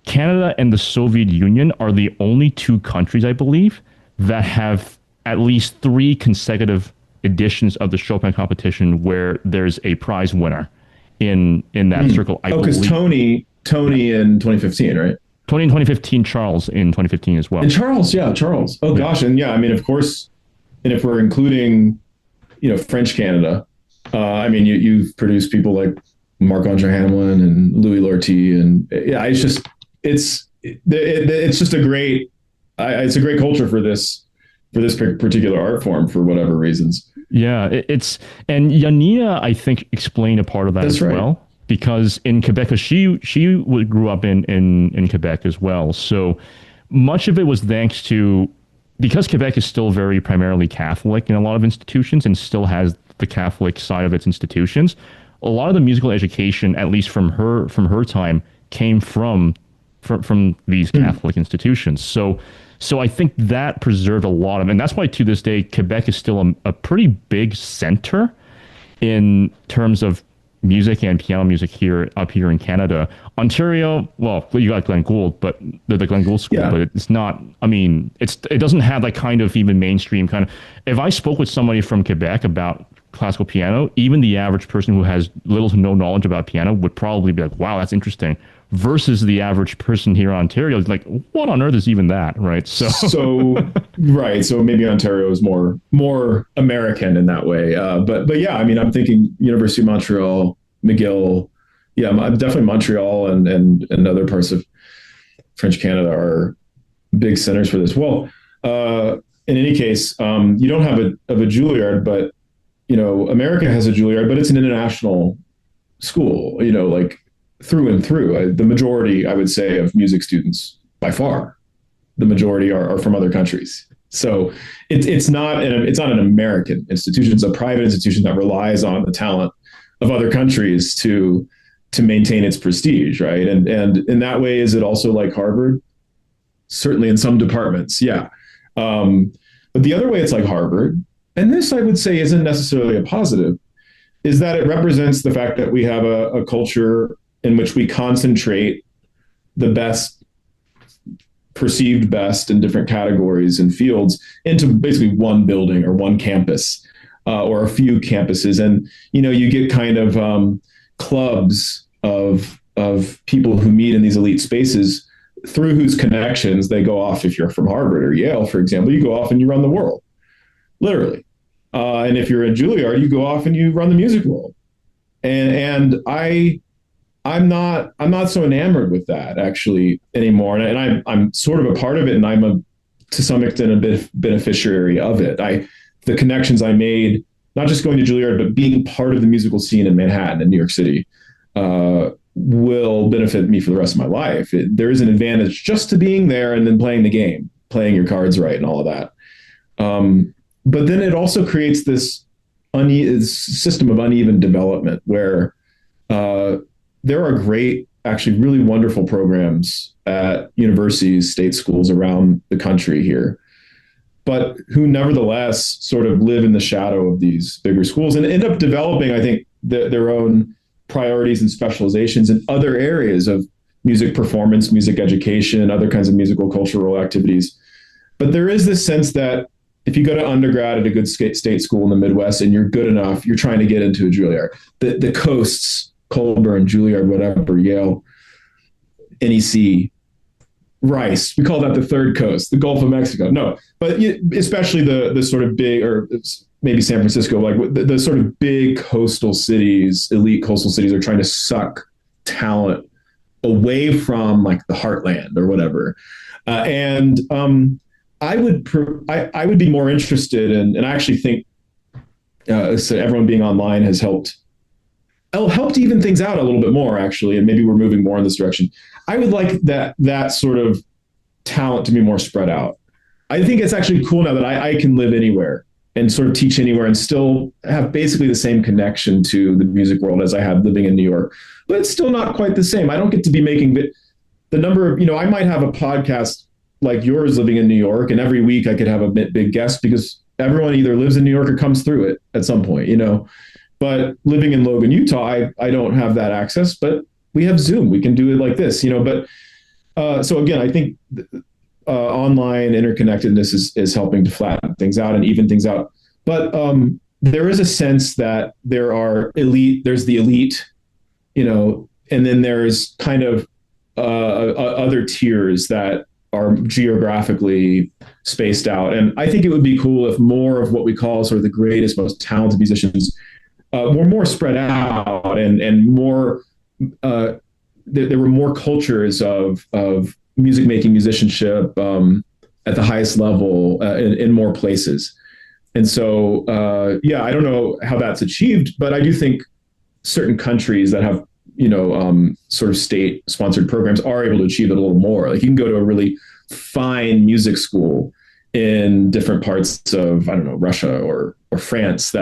Canada and the Soviet Union are the only two countries, I believe, that have at least 3 consecutive editions of the Chopin competition where there's a prize winner in that circle. Because Tony in 2015, right? Tony in 2015, Charles in 2015 as well. And Charles. Oh gosh, and yeah, I mean, of course, and if we're including, French Canada, I mean, you've produced people like Marc-Andre Hamelin and Louis Lortie, and yeah, it's just a great culture for this particular art form for whatever reasons. Yeah, and Yanina, I think, explained a part of that as well, because in Quebec, she grew up in Quebec as well. So much of it was thanks to, because Quebec is still very primarily Catholic in a lot of institutions and still has the Catholic side of its institutions. A lot of the musical education, at least from her time, came from these Catholic institutions. So I think that preserved a lot of, and that's why to this day, Quebec is still a pretty big center in terms of music and piano music up here in Canada. Ontario, well, you got Glenn Gould, but the Glenn Gould School, but it's not, I mean, it doesn't have that kind of even mainstream kind of, if I spoke with somebody from Quebec about classical piano, even the average person who has little to no knowledge about piano would probably be like, wow, that's interesting. Versus the average person here in Ontario is like, what on earth is even that, right? So right. So maybe Ontario is more American in that way. But yeah, I mean, I'm thinking University of Montreal, McGill. Yeah, I'm definitely Montreal and other parts of French Canada are big centers for this. Well, in any case, you don't have a Juilliard, but America has a Juilliard, but it's an international school. Like through and through. The majority, I would say, of music students, by far, the majority are from other countries. So it's not an American institution. It's a private institution that relies on the talent of other countries to maintain its prestige, right? And in that way, is it also like Harvard? Certainly in some departments, yeah. But the other way it's like Harvard, and this I would say isn't necessarily a positive, is that it represents the fact that we have a culture in which we concentrate the best, perceived best in different categories and fields into basically one building or one campus, or a few campuses. And, you get kind of clubs of people who meet in these elite spaces through whose connections they go off. If you're from Harvard or Yale, for example, you go off and you run the world, literally. And if you're in Juilliard, you go off and you run the music world. And I'm not so enamored with that actually anymore. And I'm sort of a part of it, and I'm to some extent a bit beneficiary of it. The connections I made, not just going to Juilliard, but being part of the musical scene in Manhattan and New York City, will benefit me for the rest of my life. There is an advantage just to being there and then playing the game, playing your cards right and all of that. But then it also creates this system of uneven development where there are great, actually really wonderful programs at universities, state schools around the country here, but who nevertheless sort of live in the shadow of these bigger schools and end up developing, I think, their own priorities and specializations in other areas of music performance, music education, other kinds of musical cultural activities. But there is this sense that if you go to undergrad at a good state school in the Midwest and you're good enough, you're trying to get into a Juilliard. The coasts, Colburn, Juilliard, whatever, Yale, NEC, Rice. We call that the third coast, the Gulf of Mexico. No, but especially the sort of big or maybe San Francisco, like the sort of big coastal cities, elite coastal cities, are trying to suck talent away from like the heartland or whatever. And I would be more interested in, and I actually think so everyone being online has helped even things out a little bit more, actually, and maybe we're moving more in this direction. I would like that sort of talent to be more spread out. I think it's actually cool now that I can live anywhere and sort of teach anywhere and still have basically the same connection to the music world as I had living in New York, but it's still not quite the same. I don't get to be making the number of, I might have a podcast like yours living in New York, and every week I could have a big guest because everyone either lives in New York or comes through it at some point, But living in Logan, Utah, I don't have that access, but we have Zoom. We can do it like this, But so again, I think online interconnectedness is helping to flatten things out and even things out. But there is a sense that there's the elite, and then there's kind of other tiers that are geographically spaced out. And I think it would be cool if more of what we call sort of the greatest, most talented musicians were more spread out and more, there were more cultures of music making, musicianship at the highest level in more places. And so, I don't know how that's achieved, but I do think certain countries that have, sort of state sponsored programs are able to achieve it a little more. Like you can go to a really fine music school in different parts of, I don't know, Russia or France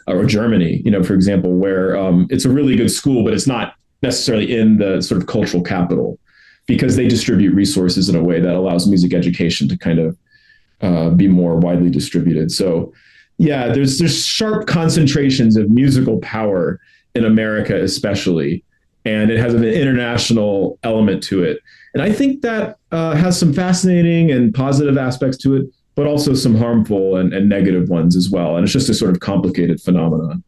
or Germany, for example, where it's a really good school, but it's not necessarily in the sort of cultural capital because they distribute resources in a way that allows music education to kind of be more widely distributed. So there's sharp concentrations of musical power in America, especially, and it has an international element to it. And I think that has some fascinating and positive aspects to it, but also some harmful and negative ones as well. And it's just a sort of complicated phenomenon.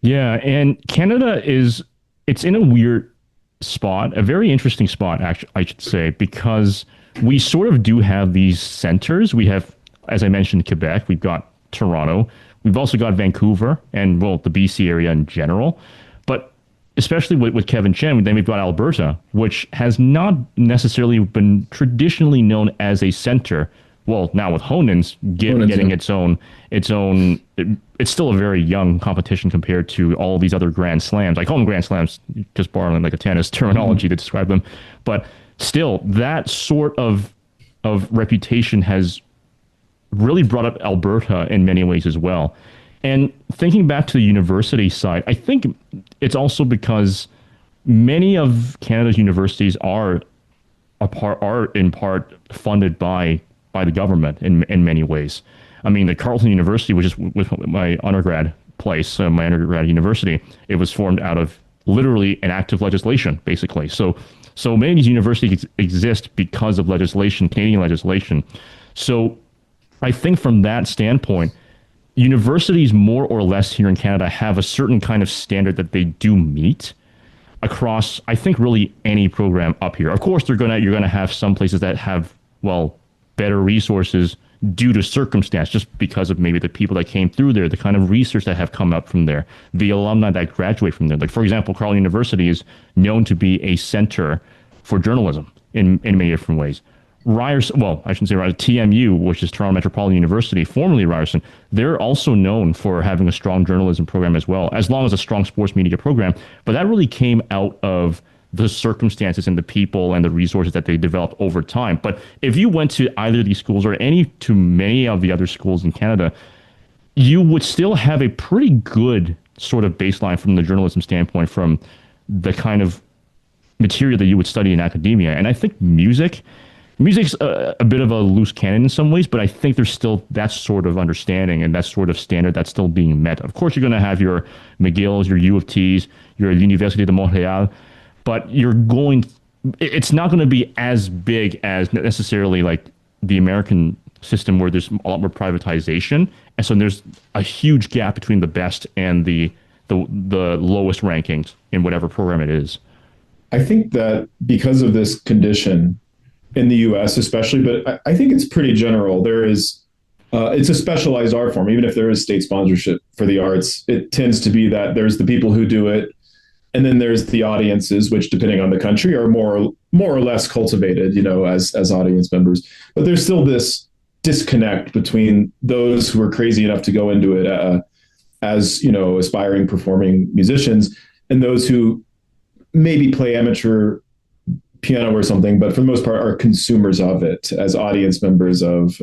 Yeah, and Canada it's in a weird spot, a very interesting spot, actually, I should say, because we sort of do have these centers. We have, as I mentioned, Quebec, we've got Toronto, we've also got Vancouver and, well, the BC area in general. But especially with Kevin Chen, then we've got Alberta, which has not necessarily been traditionally known as a center. Well, now with Honen's getting its own, it's still a very young competition compared to all these other Grand Slams. I call them Grand Slams, just borrowing like a tennis terminology to describe them. But still, that sort of reputation has really brought up Alberta in many ways as well. And thinking back to the university side, I think it's also because many of Canada's universities are in part funded by the government in many ways. I mean, the Carleton University, which is with my undergrad place, my undergrad university, it was formed out of literally an act of legislation, basically. So many of these universities exist because of legislation, Canadian legislation. So I think from that standpoint, universities more or less here in Canada have a certain kind of standard that they do meet across, I think, really any program up here. Of course, you're gonna have some places that have, well, better resources due to circumstance, just because of maybe the people that came through there, the kind of research that have come up from there, the alumni that graduate from there. Like, for example, Carleton University is known to be a center for journalism in many different ways. Ryerson, well, I shouldn't say Ryerson, TMU, which is Toronto Metropolitan University, formerly Ryerson, they're also known for having a strong journalism program as well, as long as a strong sports media program. But that really came out of the circumstances and the people and the resources that they developed over time. But if you went to either of these schools or to many of the other schools in Canada, you would still have a pretty good sort of baseline from the journalism standpoint, from the kind of material that you would study in academia. And I think music's a bit of a loose cannon in some ways, but I think there's still that sort of understanding and that sort of standard that's still being met. Of course, you're going to have your McGill's, your U of T's, your Université de Montréal, but it's not going to be as big as necessarily like the American system, where there's a lot more privatization. And so there's a huge gap between the best and the lowest rankings in whatever program it is. I think that because of this condition in the US especially, but I think it's pretty general, there is it's a specialized art form. Even if there is state sponsorship for the arts, it tends to be that there's the people who do it, and then there's the audiences, which, depending on the country, are more or less cultivated, as audience members. But there's still this disconnect between those who are crazy enough to go into it as aspiring performing musicians, and those who maybe play amateur piano or something, but for the most part are consumers of it as audience members of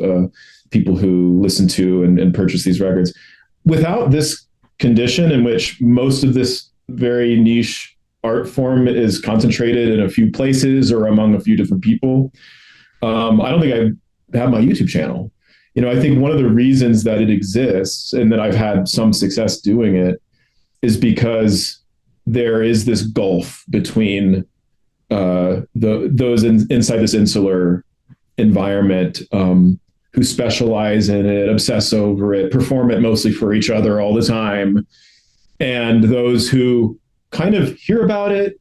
people who listen to and purchase these records. Without this condition in which most of this very niche art form is concentrated in a few places or among a few different people, I don't think I have my YouTube channel. I think one of the reasons that it exists and that I've had some success doing it is because there is this gulf between those inside this insular environment who specialize in it, obsess over it, perform it mostly for each other all the time, and those who kind of hear about it,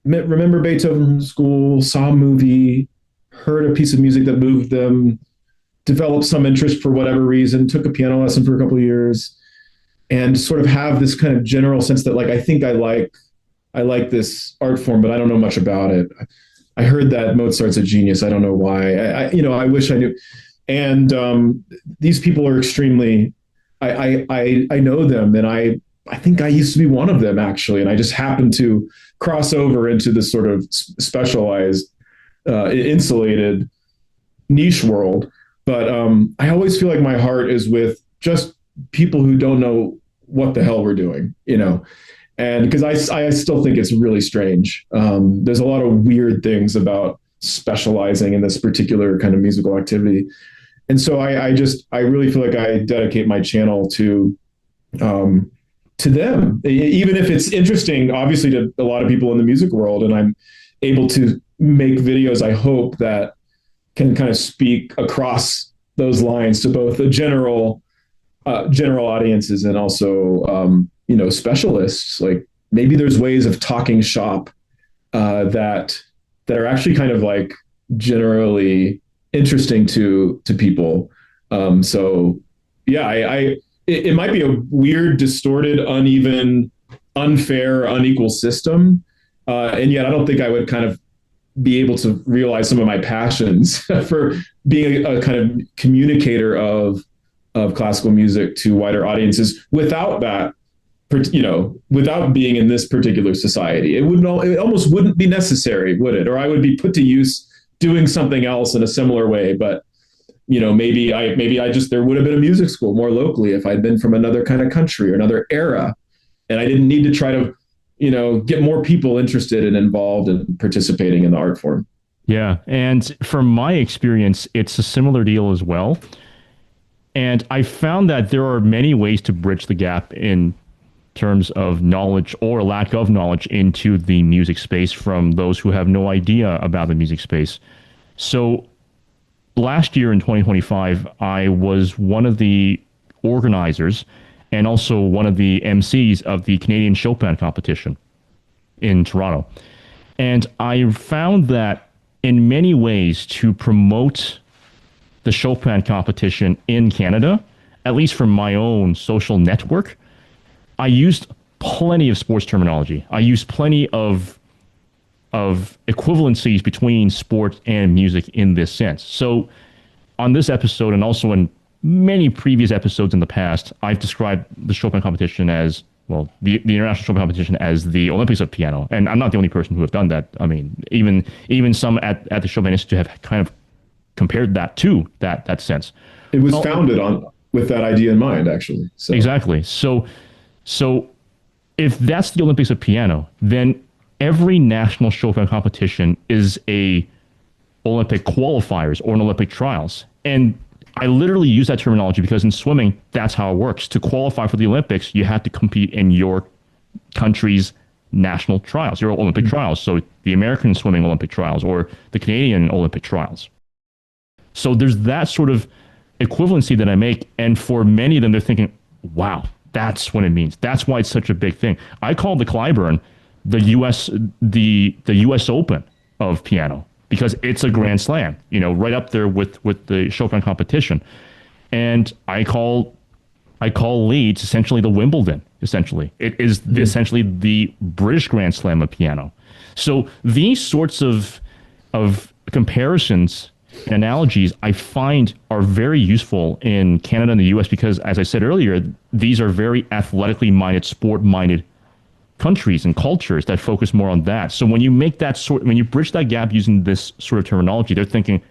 remember Beethoven from school, saw a movie, heard a piece of music that moved them, developed some interest for whatever reason, took a piano lesson for a couple of years, and sort of have this kind of general sense that, like, I think I like this art form, but I don't know much about it. I heard that Mozart's a genius. I don't know why. I wish I knew. And these people are extremely. I know them, and I think I used to be one of them, actually, and I just happened to cross over into this sort of specialized, insulated niche world. But I always feel like my heart is with just people who don't know what the hell we're doing, and because I still think it's really strange. There's a lot of weird things about specializing in this particular kind of musical activity. And so I really feel like I dedicate my channel to them, even if it's interesting, obviously, to a lot of people in the music world, and I'm able to make videos, I hope, that can kind of speak across those lines to both the general audiences and also specialists. Like, maybe there's ways of talking shop that are actually kind of like generally interesting to people. So yeah, it might be a weird, distorted, uneven, unfair, unequal system, and yet I don't think I would kind of be able to realize some of my passions for being a kind of communicator of classical music to wider audiences without that, without being in this particular society. It almost wouldn't be necessary, would it? Or I would be put to use doing something else in a similar way. But maybe I just, there would have been a music school more locally if I'd been from another kind of country or another era, and I didn't need to try to get more people interested and involved and participating in the art form. Yeah, and from my experience, it's a similar deal as well. And I found that there are many ways to bridge the gap in terms of knowledge or lack of knowledge into the music space from those who have no idea about the music space. So last year in 2025, I was one of the organizers and also one of the MCs of the Canadian Chopin Competition in Toronto. And I found that in many ways to promote the Chopin competition in Canada, at least from my own social network, I used plenty of sports terminology. I used plenty of equivalencies between sport and music in this sense. So on this episode, and also in many previous episodes in the past, I've described the Chopin competition as, well, the International Chopin Competition as the Olympics of piano. And I'm not the only person who have done that. I mean, even some at the Chopin Institute have kind of compared that to that sense. It was founded with that idea in mind, actually. So. Exactly. So if that's the Olympics of piano, then every national Chopin competition is a Olympic qualifiers or an Olympic trials. And I literally use that terminology because in swimming, that's how it works. To qualify for the Olympics, you have to compete in your country's national trials, your Olympic trials. So the American swimming Olympic trials or the Canadian Olympic trials. So there's that sort of equivalency that I make. And for many of them, they're thinking, wow, that's what it means. That's why it's such a big thing. I call the Clyburn the US Open of piano because it's a grand slam, right up there with the Chopin competition. And I call Leeds essentially the Wimbledon. Essentially, it is essentially the British Grand Slam of piano. So these sorts of comparisons and analogies I find are very useful in Canada and the US because, as I said earlier, these are very athletically minded, sport minded countries and cultures that focus more on that. So when you make that when you bridge that gap using this sort of terminology, they're thinking,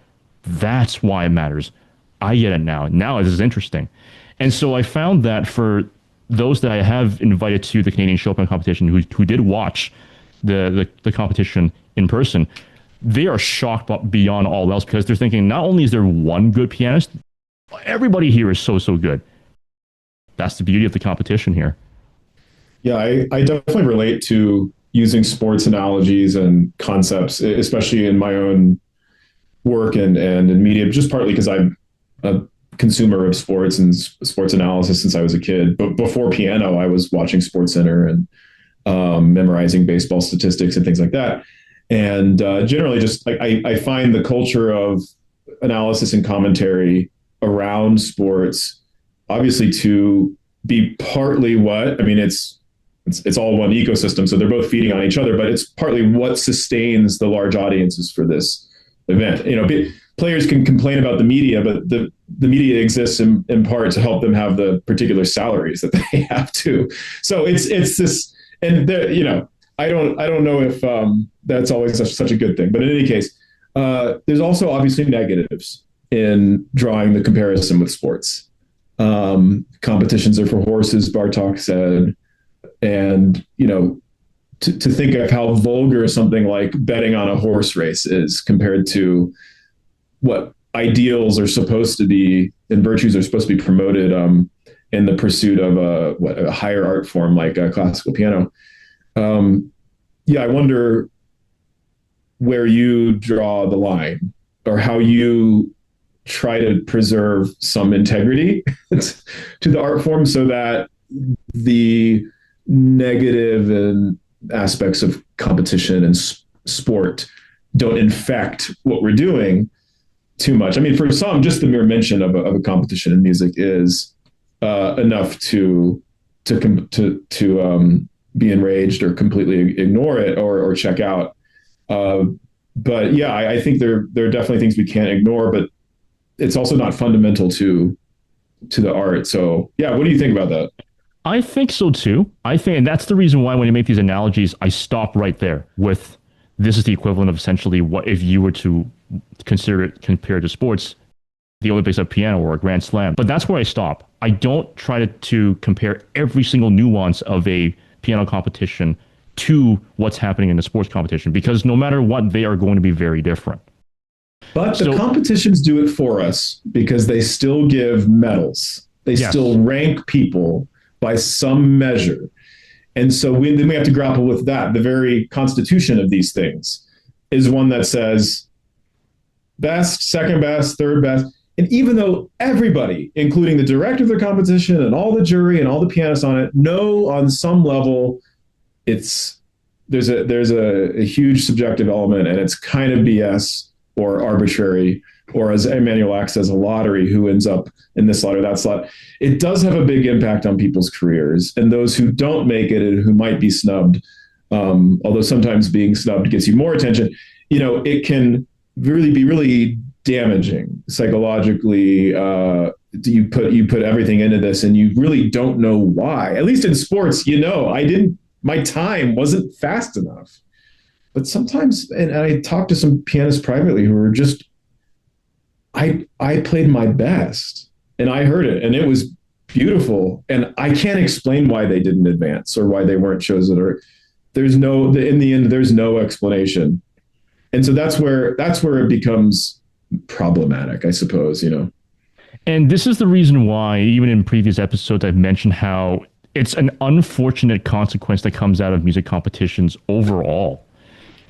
that's why it matters. I get it now. Now this is interesting. And so I found that for those that I have invited to the Canadian Chopin competition who did watch the competition in person, they are shocked beyond all else because they're thinking not only is there one good pianist, everybody here is so good. That's the beauty of the competition here. Yeah, I definitely relate to using sports analogies and concepts, especially in my own work and in media, just partly because I'm a consumer of sports and sports analysis since I was a kid. But before piano, I was watching SportsCenter and memorizing baseball statistics and things like that. And generally, just I find the culture of analysis and commentary around sports, obviously, to be partly what I mean. It's all one ecosystem, so they're both feeding on each other. But it's partly what sustains the large audiences for this event. Players can complain about the media, but the media exists in part to help them have the particular salaries that they have to. So it's this, and I don't know if that's always such a good thing, but in any case, there's also obviously negatives in drawing the comparison with sports. Competitions are for horses, Bartok said, and to think of how vulgar something like betting on a horse race is compared to what ideals are supposed to be and virtues are supposed to be promoted in the pursuit of a higher art form like classical piano. I wonder where you draw the line or how you try to preserve some integrity to the art form so that the negative and aspects of competition and sport don't infect what we're doing too much. I mean, for some, just the mere mention of a competition in music is enough to be enraged or completely ignore it or check out. But yeah, I think there are definitely things we can't ignore, but it's also not fundamental to the art. So yeah, what do you think about that? I think so too. And that's the reason why when you make these analogies, I stop right there with this is the equivalent of essentially what if you were to consider it compared to sports, the Olympics of piano or a Grand Slam. But that's where I stop. I don't try to compare every single nuance of a piano competition to what's happening in the sports competition because no matter what, they are going to be very different. But the competitions do it for us because they still give medals. They still rank people by some measure. And so then we have to grapple with that. The very constitution of these things is one that says best, second best, third best. And even though everybody, including the director of the competition and all the jury and all the pianists on it, know on some level there's a huge subjective element and it's kind of BS or arbitrary, or as Emmanuel Ax says, a lottery, who ends up in this slot or that slot. It does have a big impact on people's careers and those who don't make it and who might be snubbed. Although sometimes being snubbed gets you more attention, it can really be really damaging psychologically. You put everything into this and you really don't know why. At least in sports, my time wasn't fast enough. But sometimes, and I talked to some pianists privately who were just, I played my best and I heard it and it was beautiful. And I can't explain why they didn't advance or why they weren't chosen, or in the end, there's no explanation. And so that's where it becomes problematic, I suppose, And this is the reason why, even in previous episodes, I've mentioned how it's an unfortunate consequence that comes out of music competitions overall.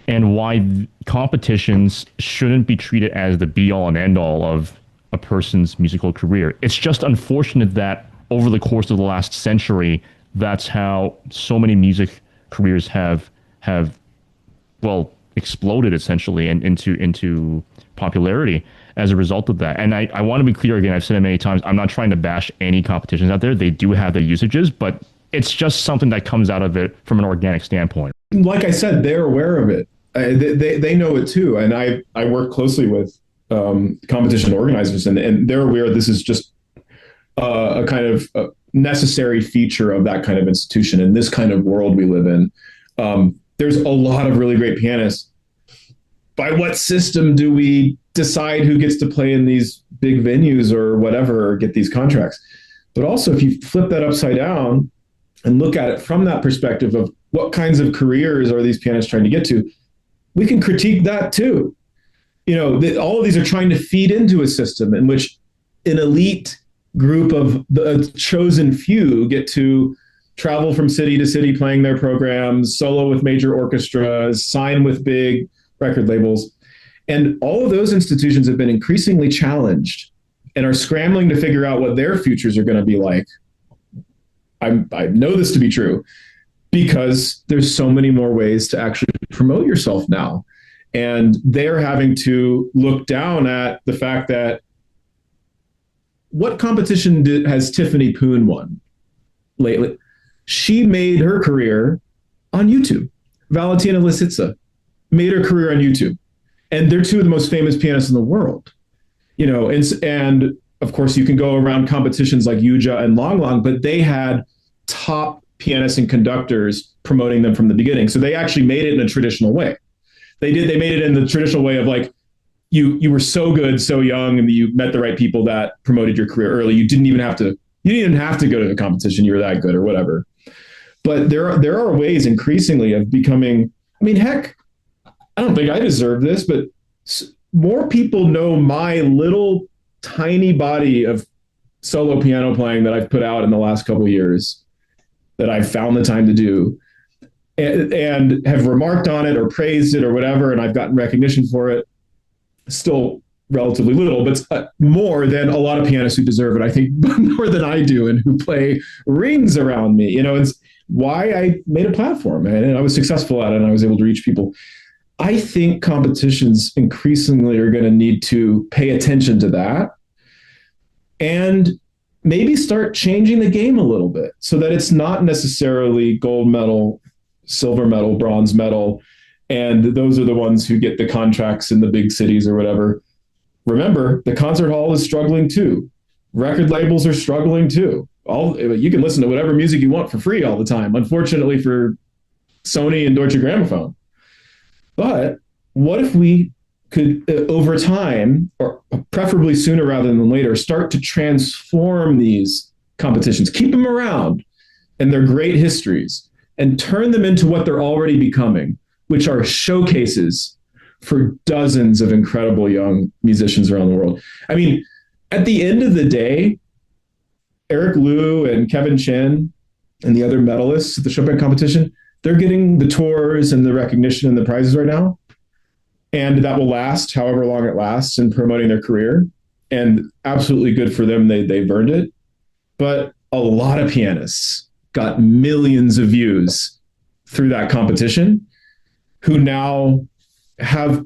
And why competitions shouldn't be treated as the be-all and end-all of a person's musical career. It's just unfortunate that over the course of the last century, that's how so many music careers have exploded essentially and into popularity as a result of that. And I want to be clear again, I've said it many times, I'm not trying to bash any competitions out there. They do have their usages, but it's just something that comes out of it from an organic standpoint. Like I said, they're aware of it. They know it too. And I work closely with competition organizers, and they're aware this is just a kind of necessary feature of that kind of institution in this kind of world we live in. There's a lot of really great pianists. By what system do we decide who gets to play in these big venues or whatever, or get these contracts? But also, if you flip that upside down and look at it from that perspective of what kinds of careers are these pianists trying to get to, we can critique that too. All of these are trying to feed into a system in which an elite group of the chosen few get to travel from city to city playing their programs, solo with major orchestras, sign with big record labels. And all of those institutions have been increasingly challenged and are scrambling to figure out what their futures are going to be like. I know this to be true because there's so many more ways to actually promote yourself now. And they're having to look down at the fact that what competition has Tiffany Poon won lately? She made her career on YouTube. Valentina Lisitsa made her career on YouTube. And they're two of the most famous pianists in the world. And of course, you can go around competitions like Yuja and Long Long, but they had top pianists and conductors promoting them from the beginning. So they actually made it in a traditional way. They made it in the traditional way of like, you were so good, so young, and you met the right people that promoted your career early. You didn't even have to go to the competition. You were that good or whatever. But there are ways increasingly of becoming, heck, I don't think I deserve this, but more people know my little tiny body of solo piano playing that I've put out in the last couple of years that I've found the time to do and have remarked on it or praised it or whatever. And I've gotten recognition for it. Still relatively little, but more than a lot of pianists who deserve it. I think more than I do and who play rings around me. It's why I made a platform and I was successful at it and I was able to reach people. I think competitions increasingly are going to need to pay attention to that and maybe start changing the game a little bit so that it's not necessarily gold medal, silver medal, bronze medal, and those are the ones who get the contracts in the big cities or whatever. Remember, the concert hall is struggling too. Record labels are struggling too. You can listen to whatever music you want for free all the time, unfortunately for Sony and Deutsche Grammophon. But what if we could, over time, or preferably sooner rather than later, start to transform these competitions, keep them around and their great histories, and turn them into what they're already becoming, which are showcases for dozens of incredible young musicians around the world. At the end of the day, Eric Liu and Kevin Chen and the other medalists at the Chopin competition, they're getting the tours and the recognition and the prizes right now. And that will last however long it lasts in promoting their career. And absolutely good for them. They've earned it. But a lot of pianists got millions of views through that competition who now have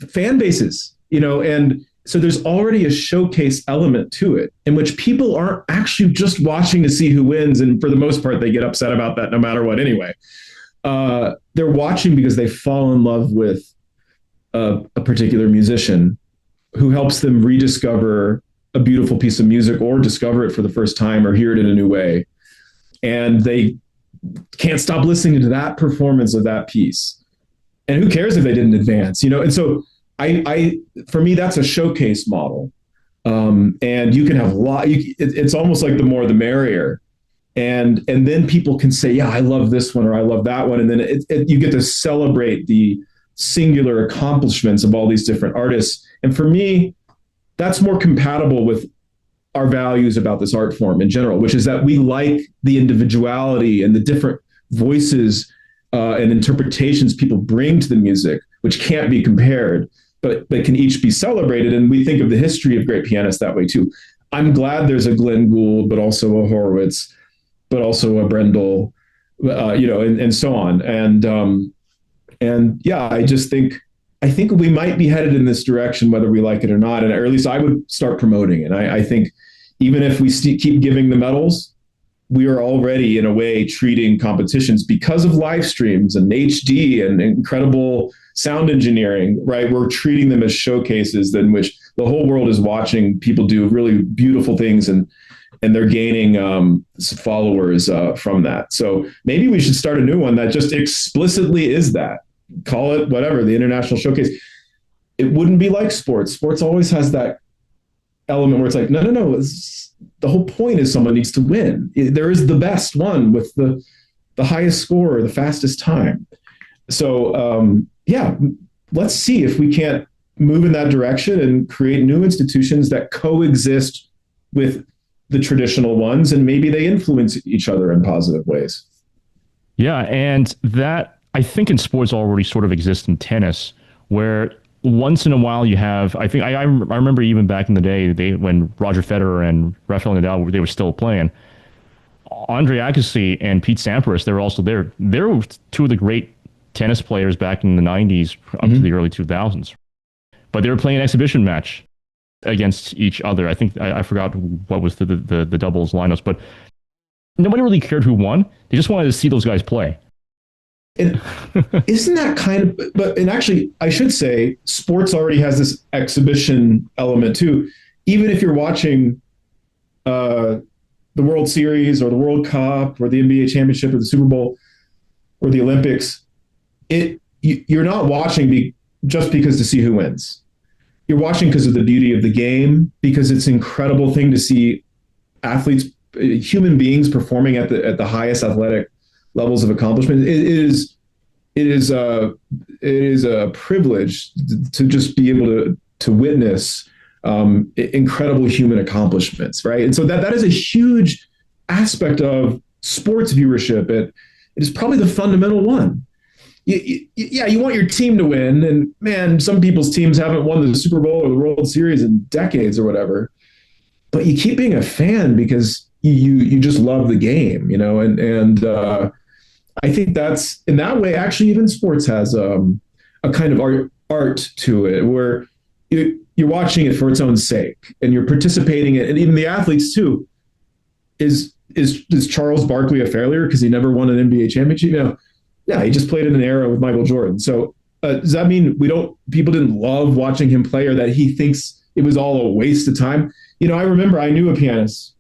fan bases, and so there's already a showcase element to it in which people aren't actually just watching to see who wins. And for the most part, they get upset about that no matter what anyway. They're watching because they fall in love with a particular musician who helps them rediscover a beautiful piece of music or discover it for the first time or hear it in a new way. And they can't stop listening to that performance of that piece. And who cares if they didn't advance, And so for me, that's a showcase model. And you can have it's almost like the more the merrier. And then people can say, yeah, I love this one or I love that one. And then you get to celebrate the singular accomplishments of all these different artists. And for me, that's more compatible with our values about this art form in general, which is that we like the individuality and the different voices and interpretations people bring to the music, which can't be compared, but can each be celebrated. And we think of the history of great pianists that way too. I'm glad there's a Glenn Gould, but also a Horowitz, but also a Brendel, and so on. And And yeah, I think we might be headed in this direction, whether we like it or not. And or at least I would start promoting it. I think even if we keep giving the medals, we are already in a way treating competitions because of live streams and HD and incredible sound engineering, right? We're treating them as showcases in which the whole world is watching people do really beautiful things, and they're gaining followers from that. So maybe we should start a new one that just explicitly is that. Call it whatever, the International Showcase. It wouldn't be like sports. Sports always has that element where it's like, no. The whole point is someone needs to win. There is the best one with the highest score, the fastest time. So yeah, let's see if we can't move in that direction and create new institutions that coexist with the traditional ones, and maybe they influence each other in positive ways. Yeah, and that, I think, in sports already sort of exists in tennis, where once in a while you have, I think, I remember even back in the day, when Roger Federer and Rafael Nadal, they were still playing, Andre Agassi and Pete Sampras, they were also there. They were two of the great tennis players back in the 90s up to the early 2000s. But they were playing an exhibition match against each other. I think, I forgot what was the doubles lineups, but nobody really cared who won. They just wanted to see those guys play. And isn't that kind of, and actually, I should say, sports already has this exhibition element too. Even if you're watching the World Series or the World Cup or the NBA Championship or the Super Bowl or the Olympics, you're not watching just because to see who wins. You're watching because of the beauty of the game, because it's an incredible thing to see athletes, human beings performing at the highest athletic levels of accomplishment. It is a privilege to just be able to witness incredible human accomplishments, right? And so that is a huge aspect of sports viewership. It is probably the fundamental one. You want your team to win, and man, some people's teams haven't won the Super Bowl or the World Series in decades or whatever. But you keep being a fan because you just love the game, and I think that's, in that way, actually, even sports has a kind of art to it, where you're watching it for its own sake, and you're participating in it, and even the athletes too. Is Charles Barkley a failure because he never won an NBA championship? Yeah, he just played in an era with Michael Jordan. So does that mean people didn't love watching him play, or that he thinks it was all a waste of time? I remember I knew a pianist.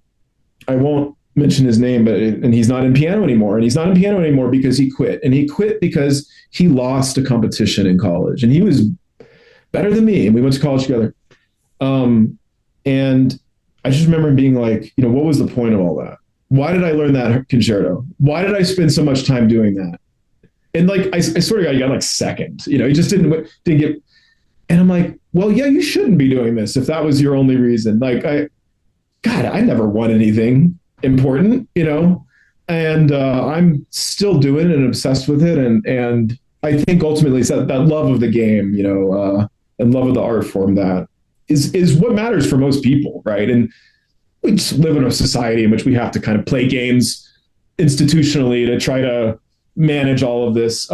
I won't mention his name, and he's not in piano anymore. And he's not in piano anymore because he quit. And he quit because he lost a competition in college. And he was better than me. And we went to college together. And I just remember him being like, what was the point of all that? Why did I learn that concerto? Why did I spend so much time doing that? And like, I sort of got like second. He just didn't get. And I'm like, well, yeah, you shouldn't be doing this if that was your only reason. Like, I never won anything important, and I'm still doing it and obsessed with it. And I think ultimately it's that love of the game, and love of the art form that is what matters for most people, right? And we just live in a society in which we have to kind of play games institutionally to try to manage all of this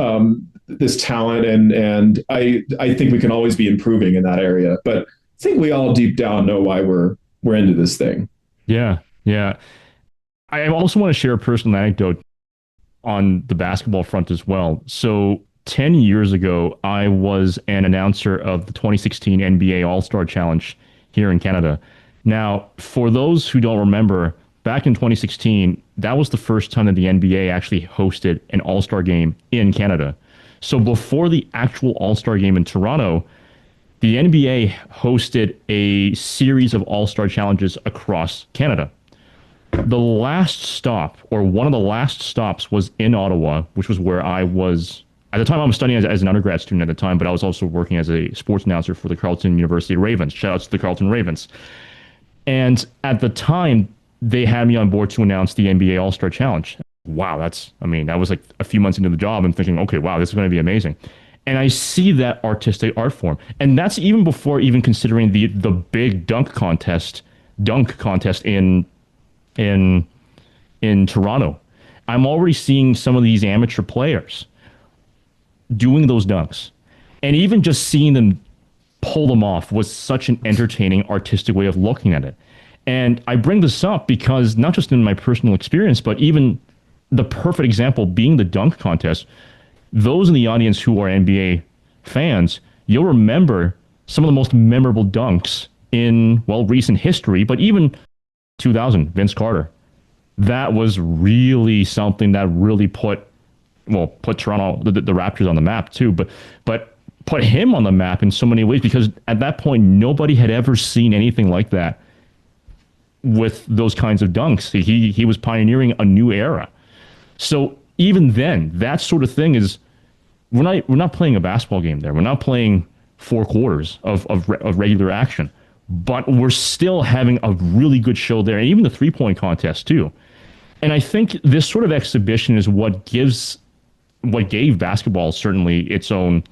talent, and I think we can always be improving in that area. But I think we all deep down know why we're into this thing. Yeah. I also want to share a personal anecdote on the basketball front as well. So 10 years ago, I was an announcer of the 2016 NBA All-Star Challenge here in Canada. Now, for those who don't remember, back in 2016, that was the first time that the NBA actually hosted an All-Star game in Canada. So before the actual All-Star game in Toronto, the NBA hosted a series of All-Star challenges across Canada. The last stop, or one of the last stops, was in Ottawa, which was where I was. At the time, I was studying as an undergrad student at the time, but I was also working as a sports announcer for the Carleton University Ravens. Shout out to the Carleton Ravens. And at the time, they had me on board to announce the NBA All-Star Challenge. Wow, that was like a few months into the job and thinking, okay, wow, this is going to be amazing. And I see that artistic art form. And that's even before even considering the big dunk contest in Toronto. I'm already seeing some of these amateur players doing those dunks. And even just seeing them pull them off was such an entertaining, artistic way of looking at it. And I bring this up because not just in my personal experience, but even the perfect example being the dunk contest. Those in the audience who are NBA fans, you'll remember some of the most memorable dunks in, well, recent history, but even 2000, Vince Carter. That was really something that really put Toronto, the Raptors on the map too, but put him on the map in so many ways, because at that point, nobody had ever seen anything like that with those kinds of dunks. He was pioneering a new era. So even then, that sort of thing is, we're not playing a basketball game there. We're not playing 4 quarters of regular action, but we're still having a really good show there, and even the 3-point contest too. And I think this sort of exhibition is what gave basketball certainly its own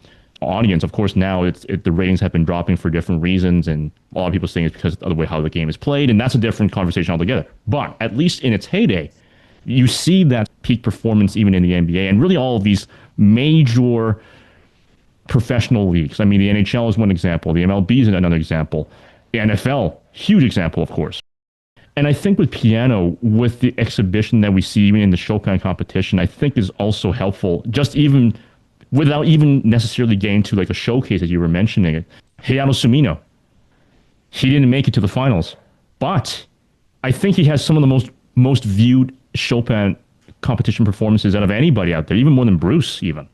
audience. Of course, now the ratings have been dropping for different reasons, and a lot of people saying it's because of the way how the game is played, and that's a different conversation altogether. But at least in its heyday, you see that peak performance even in the NBA, and really all of these major professional leagues. I mean, the NHL is one example. The MLB is another example. The NFL, huge example, of course. And I think with piano, with the exhibition that we see even in the Chopin competition, I think is also helpful, just even without even necessarily getting to like a showcase, as you were mentioning it. Hayato Sumino, he didn't make it to the finals, but I think he has some of the most viewed Chopin competition performances out of anybody out there, even more than Bruce even.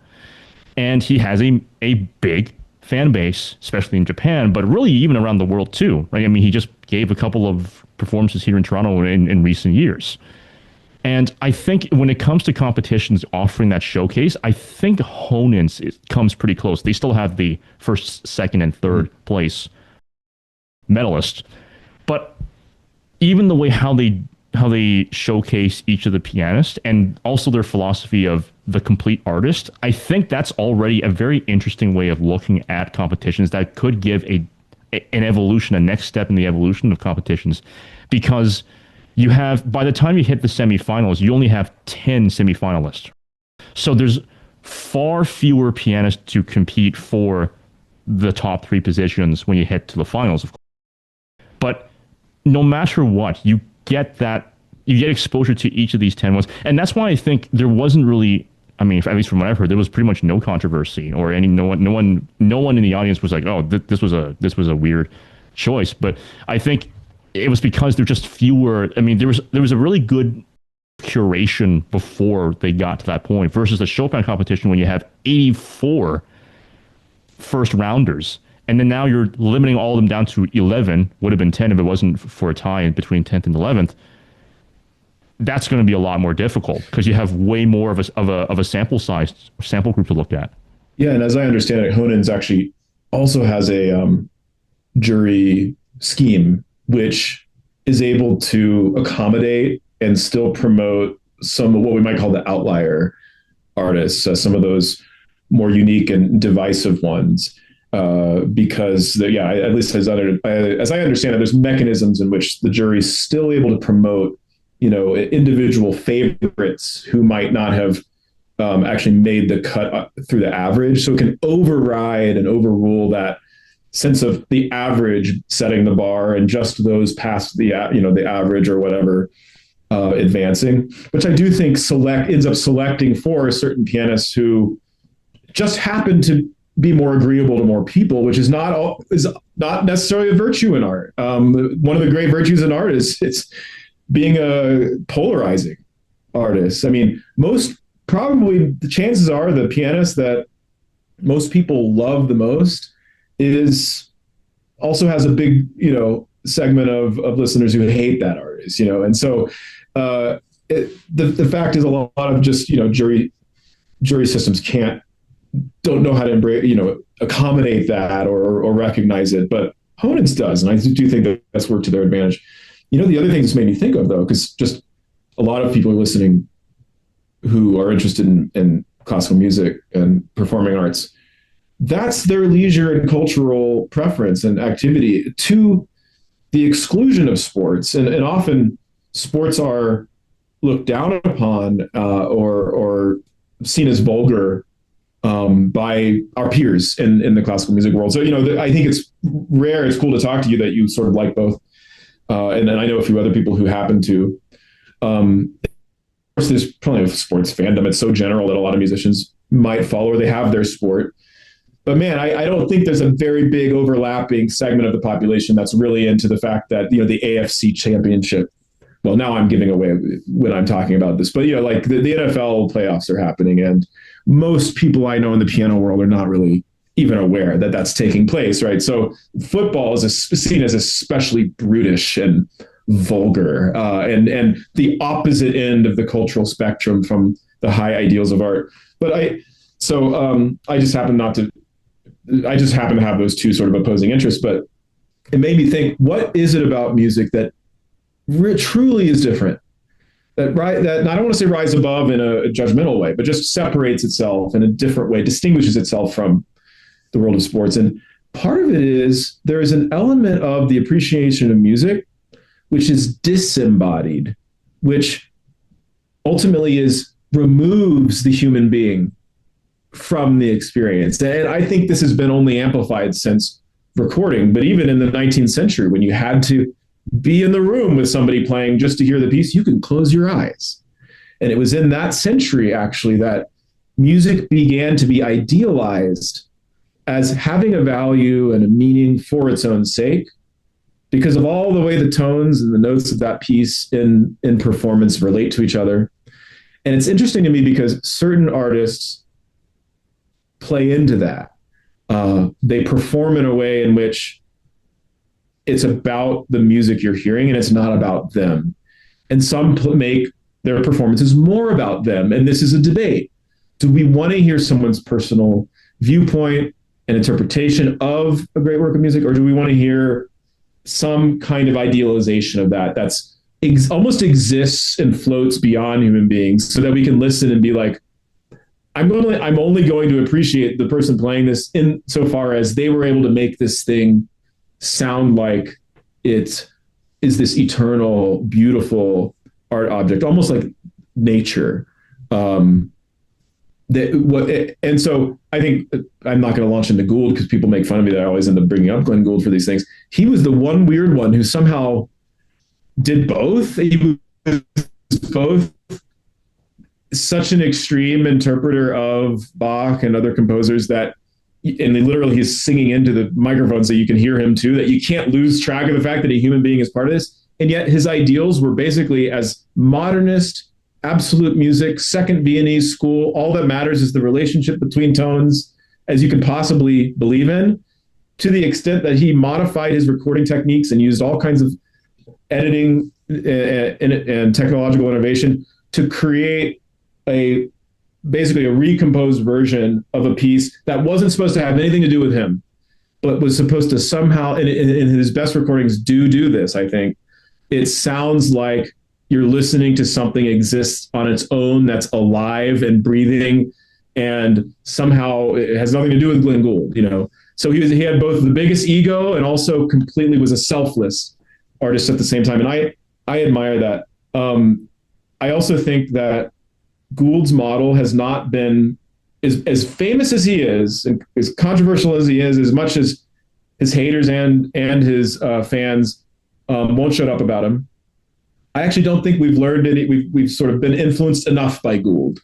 And he has a big fan base, especially in Japan, but really even around the world too, right? I mean, he just gave a couple of performances here in Toronto in recent years. And I think when it comes to competitions offering that showcase, I think Honen's comes pretty close. They still have the first, second, and third place medalists. But even the way how they showcase each of the pianists, and also their philosophy of the complete artist, I think that's already a very interesting way of looking at competitions that could give an evolution, a next step in the evolution of competitions. Because you have, by the time you hit the semifinals, you only have 10 semifinalists. So there's far fewer pianists to compete for the top 3 positions when you hit to the finals, of course. But no matter what, you get exposure to each of these 10 ones. And that's why I think there wasn't really, I mean, at least from what I've heard, there was pretty much no controversy, or no one in the audience was like, oh, this was a weird choice. But I think it was because there were just fewer. I mean, there was a really good curation before they got to that point, versus the Chopin competition when you have 84 first rounders, and then now you're limiting all of them down to 11. Would have been 10 if it wasn't for a tie between 10th and 11th. That's going to be a lot more difficult because you have way more of a sample group to look at. Yeah, and as I understand it, Honen's actually also has a jury scheme which is able to accommodate and still promote some of what we might call the outlier artists, some of those more unique and divisive ones, because at least as I understand it, there's mechanisms in which the jury is still able to promote, individual favorites who might not have actually made the cut through the average. So it can override and overrule that sense of the average setting the bar and just those past the average or whatever advancing, which I do think ends up selecting for certain pianists who just happen to be more agreeable to more people, which is not necessarily a virtue in art. One of the great virtues in art is it's being a polarizing artist. I mean, probably the chances are the pianist that most people love the most also has a big, segment of listeners who hate that artist, and so the fact is a lot of just, jury systems don't know how to embrace, accommodate that or recognize it, but Honen's does. And I do think that that's worked to their advantage. The other thing this made me think of, though, because just a lot of people are listening who are interested in classical music and performing arts, that's their leisure and cultural preference and activity to the exclusion of sports. And often sports are looked down upon or seen as vulgar by our peers in the classical music world. So, I think it's rare. It's cool to talk to you that you sort of like both. And then I know a few other people who happen to. Of course, there's plenty of sports fandom. It's so general that a lot of musicians might follow or they have their sport. But man, I don't think there's a very big overlapping segment of the population that's really into the fact that, the AFC championship. Well, now I'm giving away when I'm talking about this, but like the NFL playoffs are happening, and most people I know in the piano world are not really even aware that that's taking place, right? So football is seen as especially brutish and vulgar, and the opposite end of the cultural spectrum from the high ideals of art. But I just happen to have those two sort of opposing interests. But it made me think, what is it about music that truly is different? That I don't want to say rise above in a judgmental way, but just separates itself in a different way, distinguishes itself from the world of sports. And part of it is there is an element of the appreciation of music which is disembodied, which ultimately removes the human being from the experience. And I think this has been only amplified since recording, but even in the 19th century, when you had to be in the room with somebody playing just to hear the piece, you can close your eyes. And it was in that century, actually, that music began to be idealized as having a value and a meaning for its own sake, because of all the way the tones and the notes of that piece in performance relate to each other. And it's interesting to me because certain artists play into that. They perform in a way in which it's about the music you're hearing and it's not about them. And some make their performances more about them. And this is a debate. Do we want to hear someone's personal viewpoint and interpretation of a great work of music, or do we want to hear some kind of idealization of that's almost exists and floats beyond human beings, so that we can listen and be like, I'm only going to appreciate the person playing this in so far as they were able to make this thing sound like it is this eternal, beautiful art object, almost like nature. And so I think I'm not going to launch into Gould because people make fun of me that I always end up bringing up Glenn Gould for these things. He was the one weird one who somehow did both. He was both such an extreme interpreter of Bach and other composers that, and he's singing into the microphone so you can hear him too, that you can't lose track of the fact that a human being is part of this. And yet his ideals were basically as modernist, absolute music, second Viennese school. All that matters is the relationship between tones as you can possibly believe in, to the extent that he modified his recording techniques and used all kinds of editing and technological innovation to create basically a recomposed version of a piece that wasn't supposed to have anything to do with him, but was supposed to somehow, and his best recordings do this, I think. It sounds like you're listening to something exists on its own that's alive and breathing, and somehow it has nothing to do with Glenn Gould, So he had both the biggest ego and also completely was a selfless artist at the same time. And I admire that. I also think that Gould's model has not been as famous as he is, and as controversial as he is, as much as his haters and his fans won't shut up about him. I actually don't think we've learned any. We've sort of been influenced enough by Gould,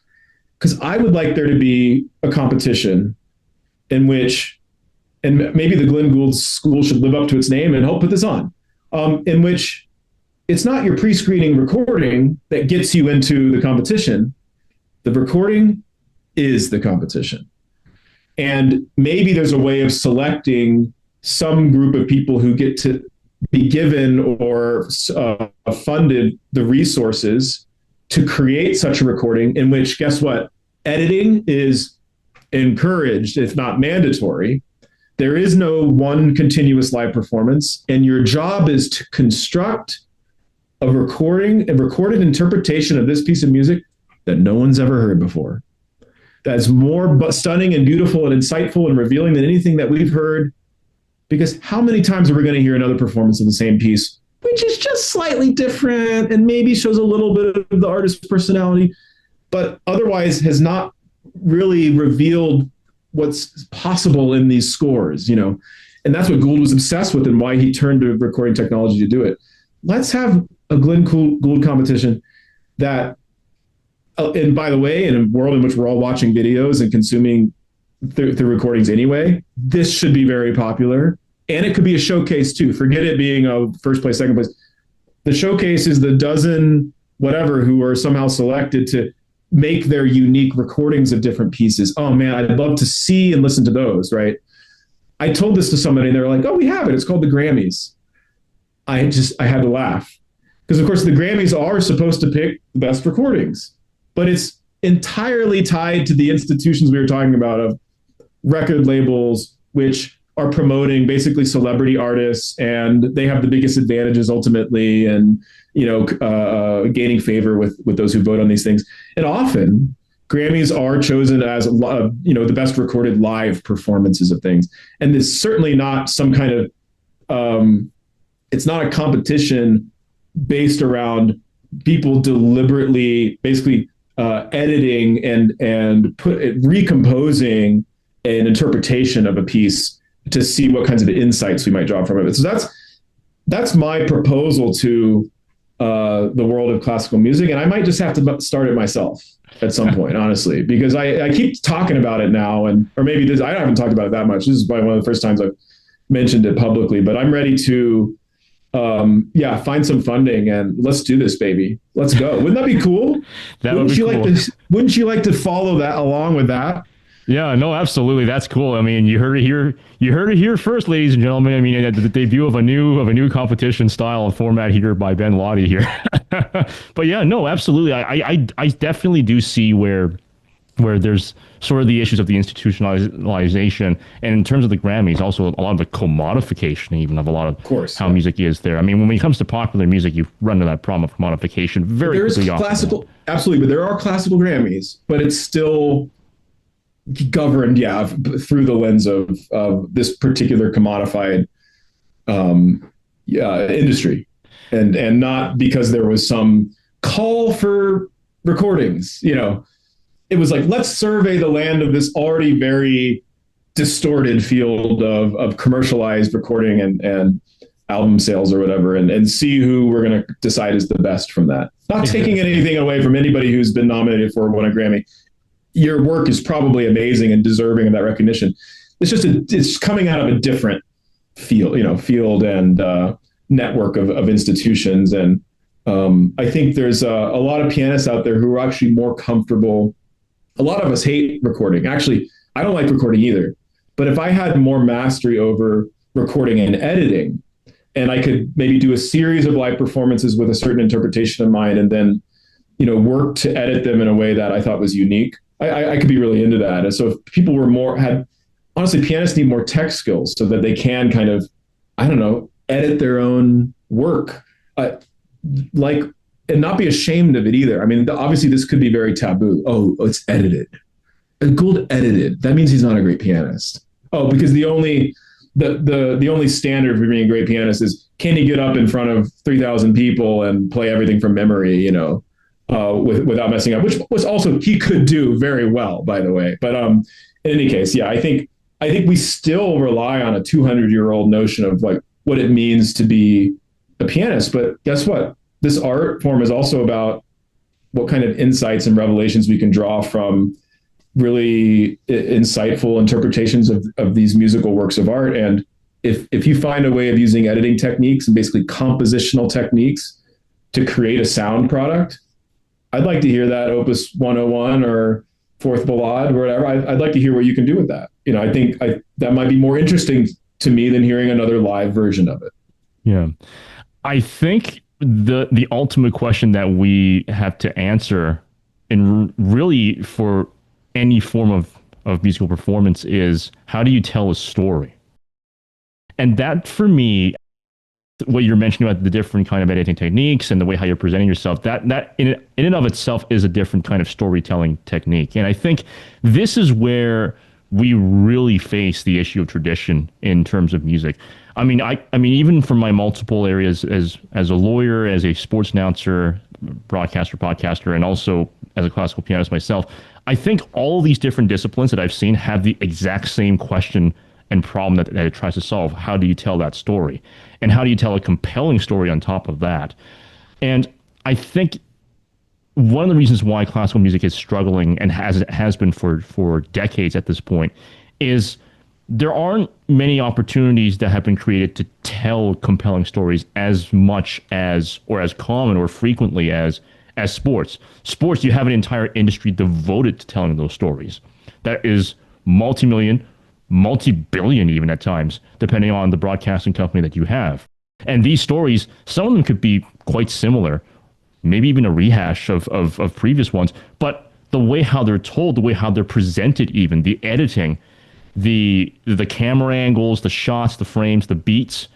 because I would like there to be a competition in which, and maybe the Glenn Gould School should live up to its name, and help put this on, in which it's not your pre-screening recording that gets you into the competition. The recording is the competition. And maybe there's a way of selecting some group of people who get to be given or funded the resources to create such a recording, in which, guess what? Editing is encouraged, if not mandatory. There is no one continuous live performance, and your job is to construct a recorded interpretation of this piece of music that no one's ever heard before. That's more stunning and beautiful and insightful and revealing than anything that we've heard. Because how many times are we going to hear another performance of the same piece, which is just slightly different and maybe shows a little bit of the artist's personality, but otherwise has not really revealed what's possible in these scores, and that's what Gould was obsessed with and why he turned to recording technology to do it. Let's have a Glenn Gould competition that, and by the way, in a world in which we're all watching videos and consuming through recordings anyway, this should be very popular. And it could be a showcase too. Forget it being a first place, second place. The showcase is the dozen whatever who are somehow selected to make their unique recordings of different pieces. Oh man, I'd love to see and listen to those, right? I told this to somebody and they're like, oh, we have it. It's called the Grammys. I had to laugh because of course the Grammys are supposed to pick the best recordings, but it's entirely tied to the institutions we were talking about of record labels, which are promoting basically celebrity artists, and they have the biggest advantages ultimately, and gaining favor with those who vote on these things. And often Grammys are chosen as the best recorded live performances of things, and it's certainly not some kind of it's not a competition based around people deliberately basically editing and recomposing an interpretation of a piece to see what kinds of insights we might draw from it. So that's my proposal to the world of classical music, and I might just have to start it myself at some point, honestly, because I keep talking about it now, or maybe I haven't talked about it that much. This is probably one of the first times I've mentioned it publicly, but I'm ready to find some funding and let's do this, baby. Let's go. Wouldn't that be cool? Wouldn't you like to follow that along with that? Yeah, no, absolutely. That's cool. I mean, you heard it here first, ladies and gentlemen. I mean, the debut of a new competition style and format here by Ben Laude here. But yeah, no, absolutely. I definitely do see where there's sort of the issues of the institutionalization, and in terms of the Grammys, also a lot of the commodification, even of a lot of how music is there. I mean, when it comes to popular music, you run into that problem of commodification very quickly. There's classical, absolutely, but there are classical Grammys, but it's still governed, through the lens of this particular commodified industry, and not because there was some call for recordings. It was like, let's survey the land of this already very distorted field of commercialized recording and album sales or whatever, and see who we're going to decide is the best from that. Not taking anything away from anybody who's been nominated for won a Grammy. Your work is probably amazing and deserving of that recognition. It's just it's coming out of a different field and network of institutions. And I think there's a lot of pianists out there who are actually more comfortable. A lot of us hate recording. Actually, I don't like recording either. But if I had more mastery over recording and editing, and I could maybe do a series of live performances with a certain interpretation in mind, and then work to edit them in a way that I thought was unique, I could be really into that. And so if people honestly, pianists need more tech skills so that they can kind of, edit their own work, and not be ashamed of it either. I mean, obviously this could be very taboo. Oh, it's edited. And Gould edited. That means he's not a great pianist. Oh, because the only standard for being a great pianist is, can he get up in front of 3,000 people and play everything from memory, without messing up, which was also he could do very well, by the way. But in any case, I think we still rely on a 200-year-old notion of like what it means to be a pianist. But guess what? This art form is also about what kind of insights and revelations we can draw from really insightful interpretations of these musical works of art. And if you find a way of using editing techniques and basically compositional techniques to create a sound product, I'd like to hear that Opus 101 or Fourth Ballade or whatever. I'd like to hear what you can do with that. I think that might be more interesting to me than hearing another live version of it. Yeah. I think the ultimate question that we have to answer, and really for any form of musical performance, is how do you tell a story? And that, for me, what you're mentioning about the different kind of editing techniques and the way how you're presenting yourself, that in and of itself is a different kind of storytelling technique. And I think this is where we really face the issue of tradition in terms of music. I mean, even from my multiple areas as a lawyer, as a sports announcer, broadcaster, podcaster, and also as a classical pianist myself, I think all these different disciplines that I've seen have the exact same question and problem that it tries to solve. How do you tell that story? And how do you tell a compelling story on top of that? And I think one of the reasons why classical music is struggling and has been for decades at this point is there aren't many opportunities that have been created to tell compelling stories as much as or as common or frequently as sports. Sports, you have an entire industry devoted to telling those stories. That is multi-million, multi-billion even at times, depending on the broadcasting company that you have. And these stories, some of them could be quite similar, maybe even a rehash of previous ones, but the way how they're told, the way how they're presented even, the editing, the camera angles, the shots, the frames, the beats,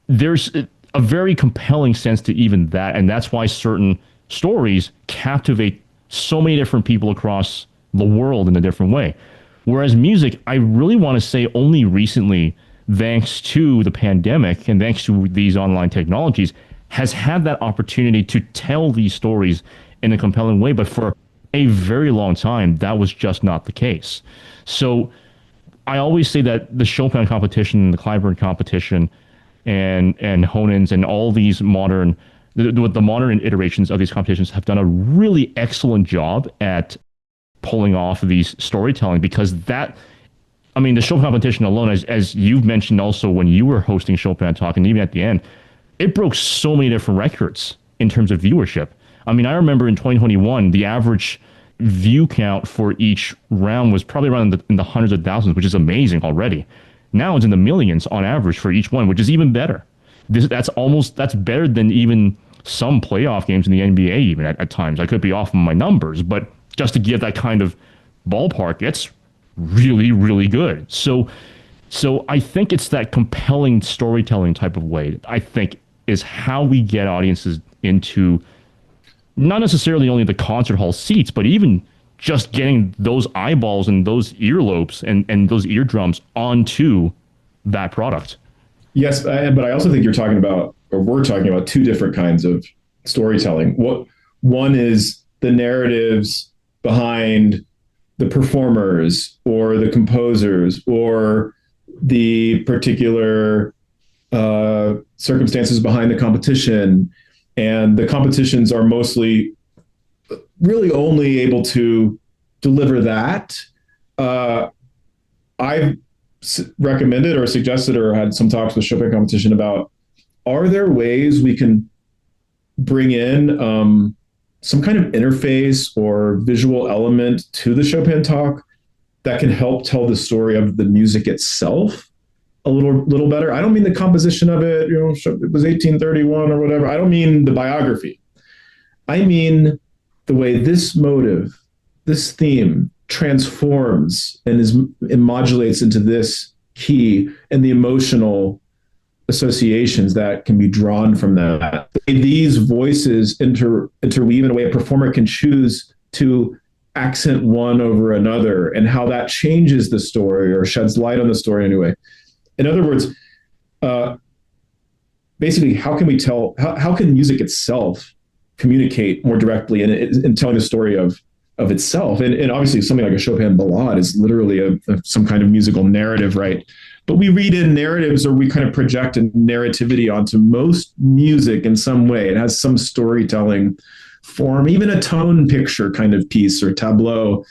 there's a very compelling sense to even that, and that's why certain stories captivate so many different people across the world in a different way. Whereas music, I really want to say only recently, thanks to the pandemic and thanks to these online technologies, has had that opportunity to tell these stories in a compelling way. But for a very long time, that was just not the case. So I always say that the Chopin competition, the Clyburn competition, and Honens and all these modern, the modern iterations of these competitions have done a really excellent job at pulling off these storytelling, because that, I mean, the Chopin competition alone, as you've mentioned also when you were hosting Chopin Talk, and even at the end, it broke so many different records in terms of viewership. I mean, I remember in 2021, the average view count for each round was probably around in the hundreds of thousands, which is amazing already. Now it's in the millions on average for each one, which is even better. That's better than even some playoff games in the NBA even at times. I could be off on my numbers, but just to give that kind of ballpark, it's really, really good. So I think it's that compelling storytelling type of way that I think is how we get audiences into not necessarily only the concert hall seats, but even just getting those eyeballs and those earlobes and those eardrums onto that product. Yes, but I also think you're talking about, or we're talking about, two different kinds of storytelling. One is the narratives behind the performers or the composers or the particular circumstances behind the competition. And the competitions are mostly really only able to deliver that. I've recommended or suggested or had some talks with Chopin Competition about, are there ways we can bring in some kind of interface or visual element to the Chopin Talk that can help tell the story of the music itself a little better? I don't mean the composition of it, it was 1831 or whatever. I don't mean the biography. I mean the way this motive, this theme transforms and modulates into this key, and the emotional associations that can be drawn from that. These voices interweave in a way a performer can choose to accent one over another, and how that changes the story or sheds light on the story anyway. In other words, basically, how can music itself communicate more directly in telling the story of itself? And obviously, something like a Chopin ballade is literally some kind of musical narrative, right? But we read in narratives, or we kind of project a narrativity onto most music in some way. It has some storytelling form, even a tone picture kind of piece or tableau.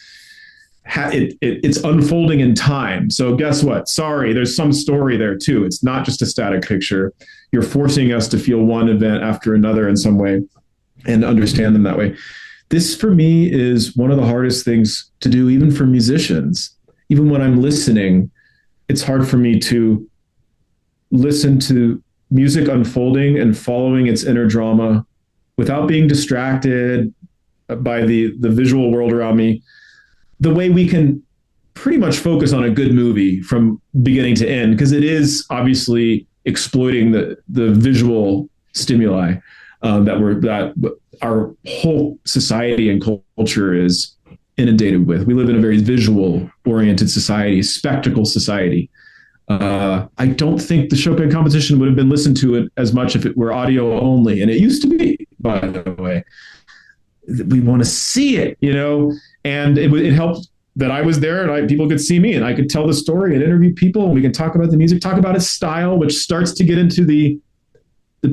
It's unfolding in time. So guess what? Sorry, there's some story there too. It's not just a static picture. You're forcing us to feel one event after another in some way and understand them that way. This, for me, is one of the hardest things to do, even for musicians. Even when I'm listening, it's hard for me to listen to music unfolding and following its inner drama without being distracted by the visual world around me, the way we can pretty much focus on a good movie from beginning to end, because it is obviously exploiting the visual stimuli that our whole society and culture is inundated with. We live in a very visual-oriented society, spectacle society. I don't think the Chopin competition would have been listened to as much if it were audio only, and it used to be, by the way. We want to see it, And it helped that I was there and people could see me and I could tell the story and interview people and we can talk about the music, talk about its style, which starts to get into the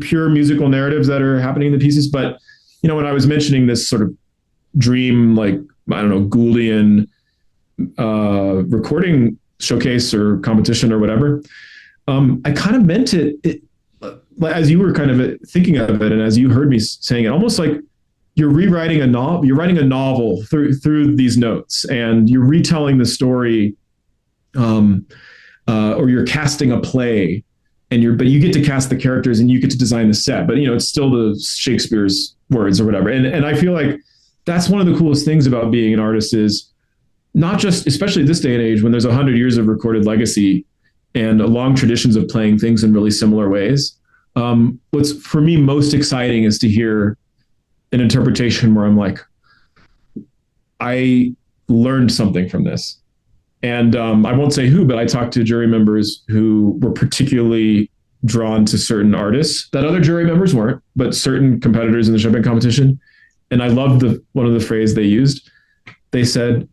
pure musical narratives that are happening in the pieces. But, when I was mentioning this sort of dream, like, I don't know, Gouldian recording showcase or competition or whatever, I kind of meant it, as you were kind of thinking of it and as you heard me saying it, almost like you're rewriting a novel. You're writing a novel through these notes, and you're retelling the story, or you're casting a play, but you get to cast the characters and you get to design the set. But it's still the Shakespeare's words or whatever. And I feel like that's one of the coolest things about being an artist is not just, especially this day and age, when there's 100 years of recorded legacy and long traditions of playing things in really similar ways. What's for me most exciting is to hear an interpretation where I'm like, I learned something from this. And I won't say who, but I talked to jury members who were particularly drawn to certain artists that other jury members weren't, but certain competitors in the Chopin competition. And I loved one of the phrase they used. They said,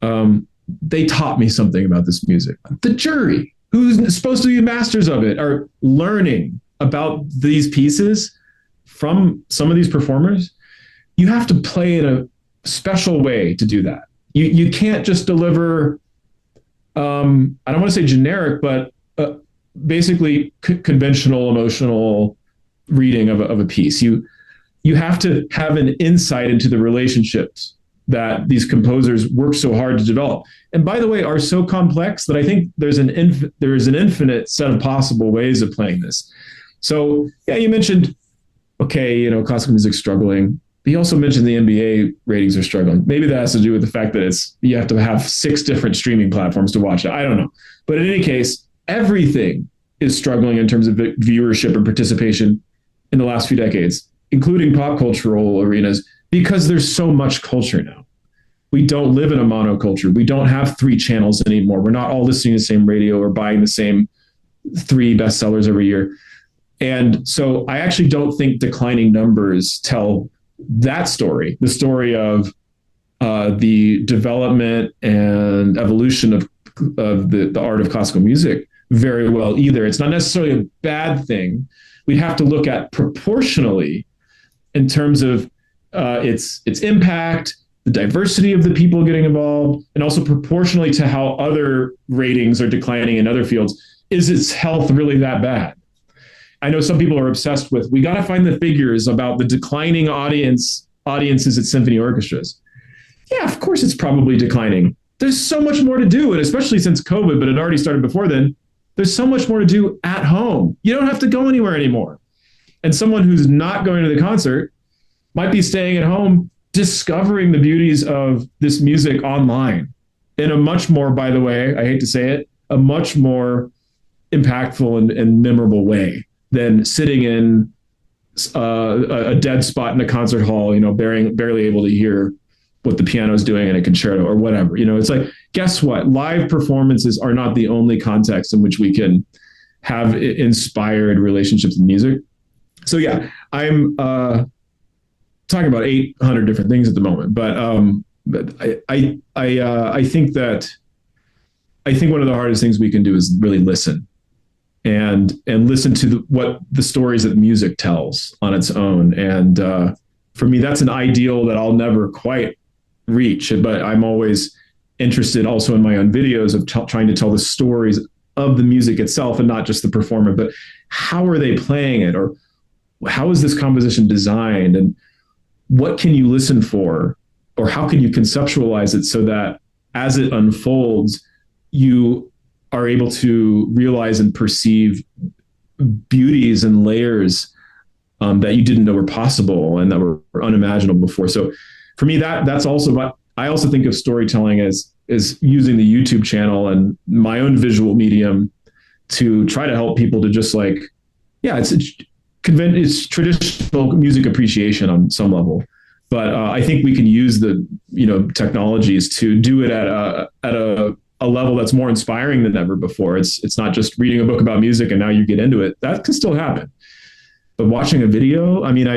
they taught me something about this music. The jury, who's supposed to be masters of it, are learning about these pieces from some of these performers. You have to play in a special way to do that. You can't just deliver, I don't want to say generic, but basically conventional emotional reading of a piece. You have to have an insight into the relationships that these composers work so hard to develop. And by the way, are so complex that I think there's an infinite set of possible ways of playing this. So yeah, you mentioned, okay, classical music's struggling. He also mentioned the NBA ratings are struggling. Maybe that has to do with the fact that you have to have 6 different streaming platforms to watch it. I don't know. But in any case, everything is struggling in terms of viewership and participation in the last few decades, including pop cultural arenas, because there's so much culture now. We don't live in a monoculture. We don't have 3 channels anymore. We're not all listening to the same radio or buying the same 3 bestsellers every year. And so I actually don't think declining numbers tell that story, the story of the development and evolution of the art of classical music very well either. It's not necessarily a bad thing. We have to look at proportionally in terms of its impact, the diversity of the people getting involved, and also proportionally to how other ratings are declining in other fields. Is its health really that bad? I know some people are obsessed with, we got to find the figures about the declining audiences at symphony orchestras. Yeah, of course it's probably declining. There's so much more to do, and especially since COVID, but it already started before then, there's so much more to do at home. You don't have to go anywhere anymore. And someone who's not going to the concert might be staying at home discovering the beauties of this music online in a much more, by the way, I hate to say it, a much more impactful and memorable way than sitting in a dead spot in a concert hall, barely able to hear what the piano is doing in a concerto or whatever. It's like, guess what? Live performances are not the only context in which we can have inspired relationships in music. So yeah, I'm talking about 800 different things at the moment, but I think one of the hardest things we can do is really listen and listen to what the stories that music tells on its own. And for me, that's an ideal that I'll never quite reach, but I'm always interested also in my own videos of trying to tell the stories of the music itself and not just the performer, but how are they playing it, or how is this composition designed, and what can you listen for, or how can you conceptualize it so that as it unfolds, you are able to realize and perceive beauties and layers that you didn't know were possible and that were unimaginable before. So for me, that's also what I also think of storytelling as using the YouTube channel and my own visual medium to try to help people to just like, yeah, it's traditional music appreciation on some level, but I think we can use the technologies to do it at a level that's more inspiring than ever before. It's not just reading a book about music and now you get into it. That can still happen, but watching a video, I mean,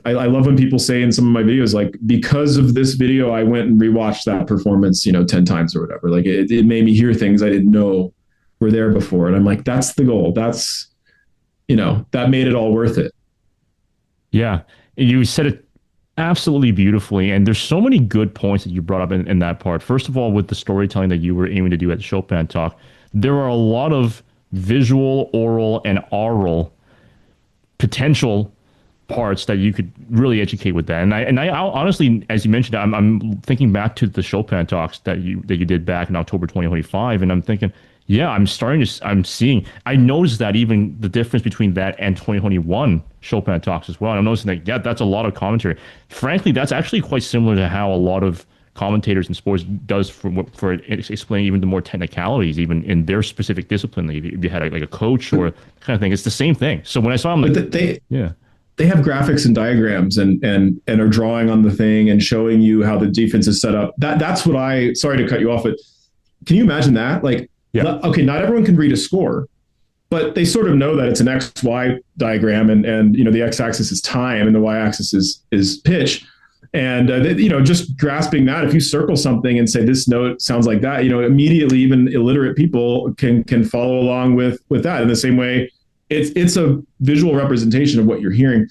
I I love when people say in some of my videos, like, because of this video, I went and rewatched that performance, 10 times or whatever. Like it made me hear things I didn't know were there before. And I'm like, that's the goal. That's, that made it all worth it. Yeah. You said it absolutely beautifully. And there's so many good points that you brought up in that part. First of all, with the storytelling that you were aiming to do at Chopin Talk, there are a lot of visual, oral, and aural potential parts that you could really educate with that. And I honestly, as you mentioned, I'm thinking back to the Chopin talks that you did back in October 2025, and I'm thinking, yeah, I'm seeing, I noticed that even the difference between that and 2021 Chopin talks as well. And I'm noticing that, yeah, that's a lot of commentary. Frankly, that's actually quite similar to how a lot of commentators in sports does for explaining even the more technicalities, even in their specific discipline. Like if you had like a coach or kind of thing, it's the same thing. So when I saw them, like, they have graphics and diagrams and are drawing on the thing and showing you how the defense is set up. That's what sorry to cut you off, but can you imagine that? Like, okay, not everyone can read a score, but they sort of know that it's an XY diagram and the X-axis is time and the Y-axis is pitch. And, just grasping that, if you circle something and say, this note sounds like that, immediately even illiterate people can follow along with that. In the same way, it's a visual representation of what you're hearing.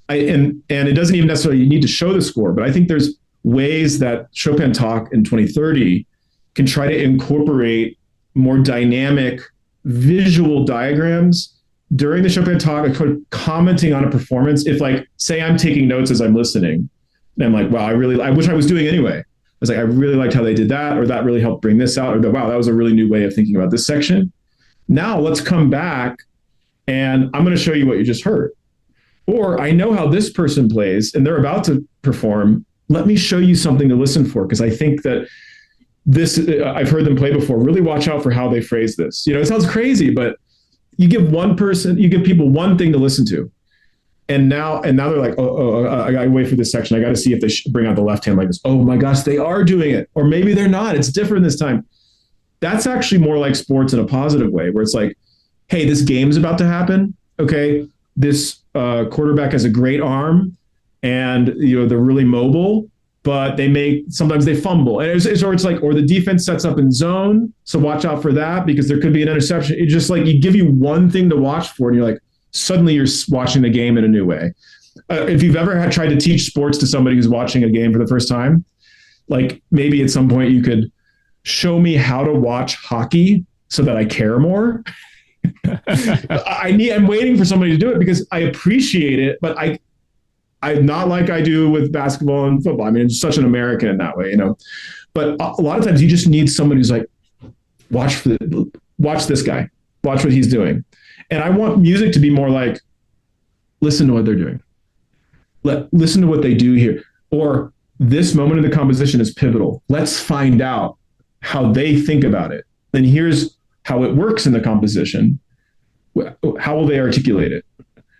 And it doesn't even necessarily need to show the score, but I think there's ways that Chopin Talk in 2030 can try to incorporate more dynamic visual diagrams during the Chopin Talk, commenting on a performance. If, like, say I'm taking notes as I'm listening, and I'm like, wow, I wish I was doing anyway. I was like, I really liked how they did that, or that really helped bring this out, or wow, that was a really new way of thinking about this section. Now let's come back and I'm going to show you what you just heard. Or I know how this person plays and they're about to perform. Let me show you something to listen for, because I think that this, I've heard them play before. Really watch out for how they phrase this. It sounds crazy, but you give people one thing to listen to. And now they're like, I got to wait for this section. I got to see if they bring out the left hand like this. Oh my gosh, they are doing it. Or maybe they're not. It's different this time. That's actually more like sports in a positive way, where it's like, hey, this game's about to happen. Okay, this quarterback has a great arm, and they're really mobile, but sometimes they fumble, and or the defense sets up in zone, so watch out for that because there could be an interception. It's just like you give you one thing to watch for, and you're like, suddenly you're watching the game in a new way. If you've ever tried to teach sports to somebody who's watching a game for the first time, like maybe at some point you could show me how to watch hockey so that I care more. I'm waiting for somebody to do it because I appreciate it, but I'm not like I do with basketball and football. I mean, I'm such an American in that way, But a lot of times you just need somebody who's like, watch this guy, watch what he's doing. And I want music to be more like, listen to what they're doing. Listen to what they do here. Or this moment in the composition is pivotal. Let's find out how they think about it. And here's how it works in the composition. How will they articulate it?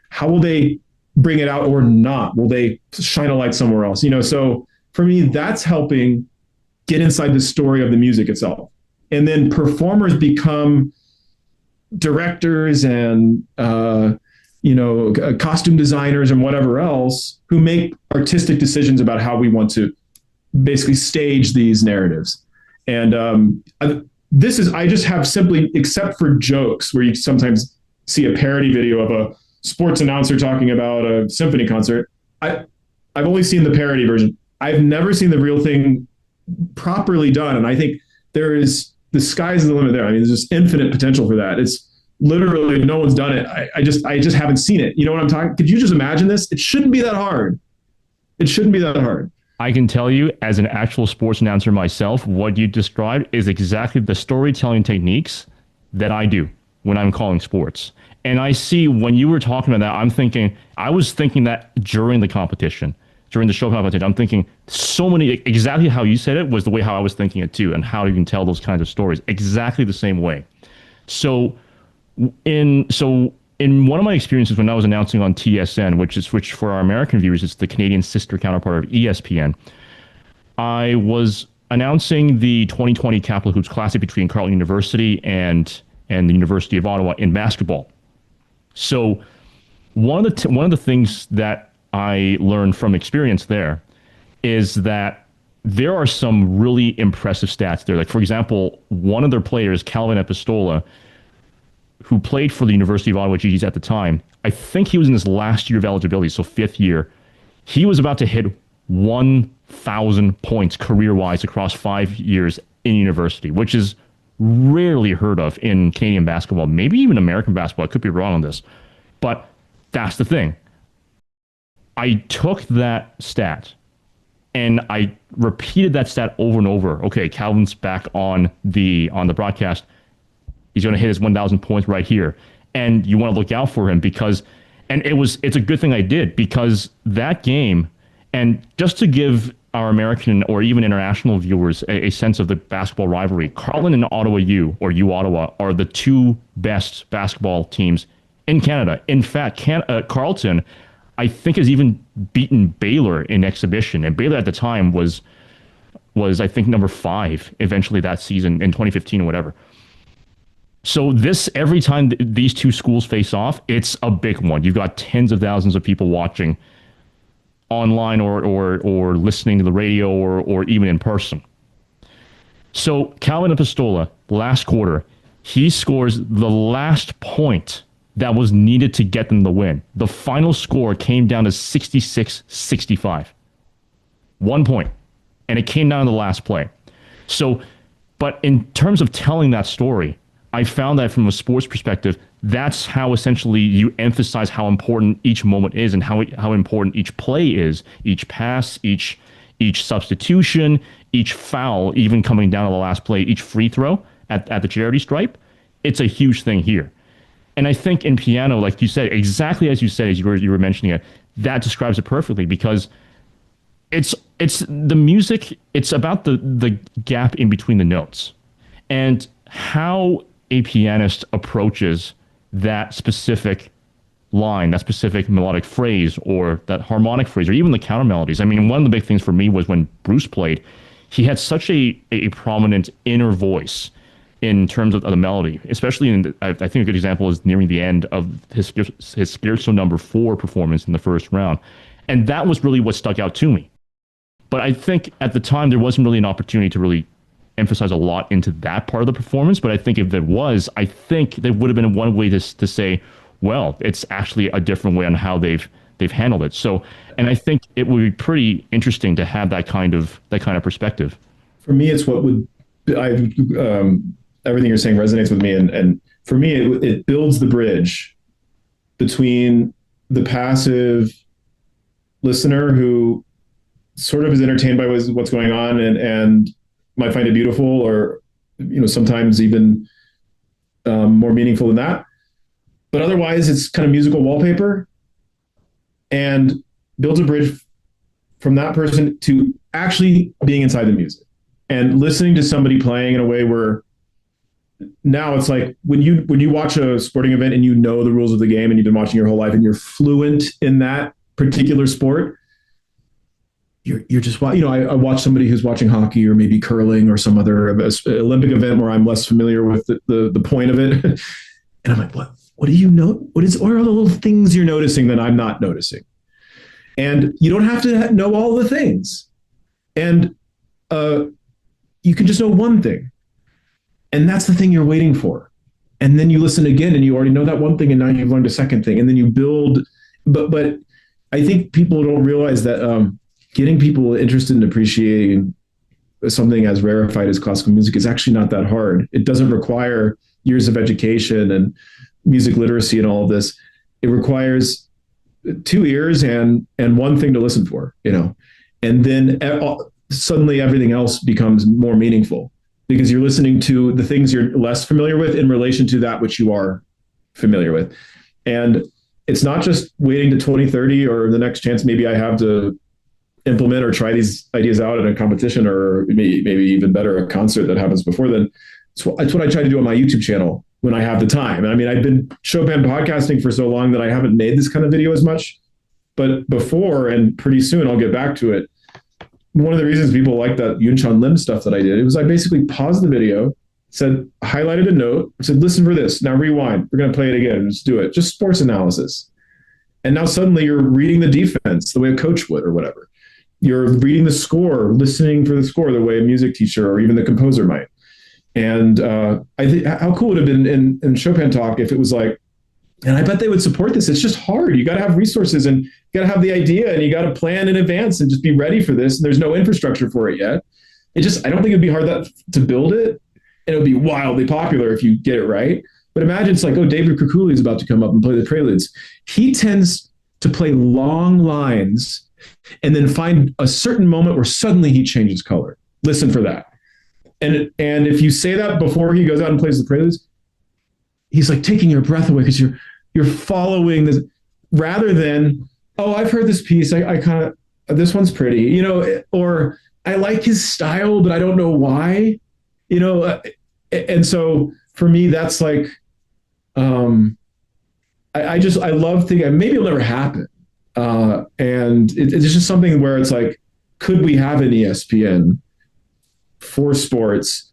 How will they bring it out or not? Will they shine a light somewhere else? So for me, that's helping get inside the story of the music itself. And then performers become directors and, costume designers and whatever else who make artistic decisions about how we want to basically stage these narratives. And I just have simply, except for jokes where you sometimes see a parody video of a sports announcer talking about a symphony concert. I've only seen the parody version. I've never seen the real thing properly done. And I think the sky's the limit there. I mean, there's just infinite potential for that. It's literally no one's done it. I just haven't seen it. You know what I'm talking? Could you just imagine this? It shouldn't be that hard. It shouldn't be that hard. I can tell you, as an actual sports announcer myself, what you described is exactly the storytelling techniques that I do when I'm calling sports. And I see when you were talking about that, I was thinking that during the competition, during the Chopin competition, I'm thinking so many, exactly how you said it was the way how I was thinking it too, and how you can tell those kinds of stories exactly the same way. So in one of my experiences when I was announcing on TSN, which for our American viewers is the Canadian sister counterpart of ESPN, I was announcing the 2020 Capital Hoops Classic between Carleton University and the University of Ottawa in basketball. So one of the things that I learned from experience there is that there are some really impressive stats there. Like, for example, one of their players, Calvin Epistola, who played for the University of Ottawa GGs at the time, I think he was in his last year of eligibility, so fifth year. He was about to hit 1,000 points career-wise across 5 years in university, which is rarely heard of in Canadian basketball, maybe even American basketball. I could be wrong on this. But that's the thing. I took that stat and I repeated that stat over and over. Okay, Calvin's back on the broadcast. He's going to hit his 1,000 points right here. And you want to look out for him because, and it's a good thing I did because that game, and just to give our American or even international viewers a sense of the basketball rivalry, Carleton and Ottawa U, or U Ottawa, are the two best basketball teams in Canada. In fact, Carleton, I think, has even beaten Baylor in exhibition. And Baylor at the time was I think, number 5 eventually that season in 2015 or whatever. So every time these two schools face off, it's a big one. You've got tens of thousands of people watching online or listening to the radio or even in person. So Calvin Epistola, last quarter, he scores the last point that was needed to get them the win. The final score came down to 66-65. 1 point. And it came down to the last play. So, but in terms of telling that story, I found that from a sports perspective, that's how essentially you emphasize how important each moment is and how important each play is, each pass, each substitution, each foul, even coming down to the last play, each free throw at the charity stripe. It's a huge thing here. And I think in piano, like you said, exactly as you said, as you were mentioning it, that describes it perfectly because it's the music, it's about the gap in between the notes and how a pianist approaches that specific line, that specific melodic phrase, or that harmonic phrase, or even the counter melodies. I mean, one of the big things for me was when Bruce played, he had such a prominent inner voice in terms of the melody, especially I think a good example is nearing the end of his Scherzo number 4 performance in the first round. And that was really what stuck out to me. But I think at the time, there wasn't really an opportunity to really emphasize a lot into that part of the performance. But I think if there was, I think there would have been one way to say, well, it's actually a different way on how they've handled it. So, and I think it would be pretty interesting to have that kind of perspective. For me, it's everything you're saying resonates with me. And for me, it builds the bridge between the passive listener who sort of is entertained by what's going on and might find it beautiful, or sometimes even more meaningful than that. But otherwise, it's kind of musical wallpaper, and builds a bridge from that person to actually being inside the music and listening to somebody playing in a way where now it's like when you watch a sporting event and the rules of the game and you've been watching your whole life and you're fluent in that particular sport. You're just, I watch somebody who's watching hockey or maybe curling or some other Olympic event where I'm less familiar with the point of it. And I'm like, what do you know? What are the little things you're noticing that I'm not noticing? And you don't have to know all the things. And you can just know one thing. And that's the thing you're waiting for. And then you listen again and you already know that one thing and now you've learned a second thing. And then you build, but I think people don't realize that getting people interested in appreciating something as rarefied as classical music is actually not that hard. It doesn't require years of education and music literacy and all of this. It requires 2 ears and one thing to listen for, and then suddenly everything else becomes more meaningful because you're listening to the things you're less familiar with in relation to that which you are familiar with. And it's not just waiting to 2030 or the next chance maybe I have to implement or try these ideas out at a competition or maybe even better, a concert that happens before then. So that's what I try to do on my YouTube channel when I have the time. I mean, I've been Chopin podcasting for so long that I haven't made this kind of video as much, but before, and pretty soon I'll get back to it. One of the reasons people like that Yunchun Lim stuff that I did, it was I basically paused the video, highlighted a note, said, listen for this, now rewind. We're going to play it again. Just do it. Just sports analysis. And now suddenly you're reading the defense the way a coach would or whatever. You're reading the score, listening for the score the way a music teacher or even the composer might. And I think how cool would it have been in Chopin Talk if it was like, and I bet they would support this. It's just hard. You got to have resources and you got to have the idea and you got to plan in advance and just be ready for this. And there's no infrastructure for it yet. I don't think it'd be hard to build it. And it would be wildly popular if you get it right. But imagine it's like, oh, David Kukuli is about to come up and play the preludes. He tends to play long lines and then find a certain moment where suddenly he changes color. Listen for that. And if you say that before he goes out and plays the preludes, he's like taking your breath away because you're following this rather than, oh, I've heard this piece. I kind of, this one's pretty, you know, or I like his style, but I don't know why, you know. And so for me, that's like, I love thinking maybe it'll never happen. And it's just something where it's like, could we have an ESPN for sports?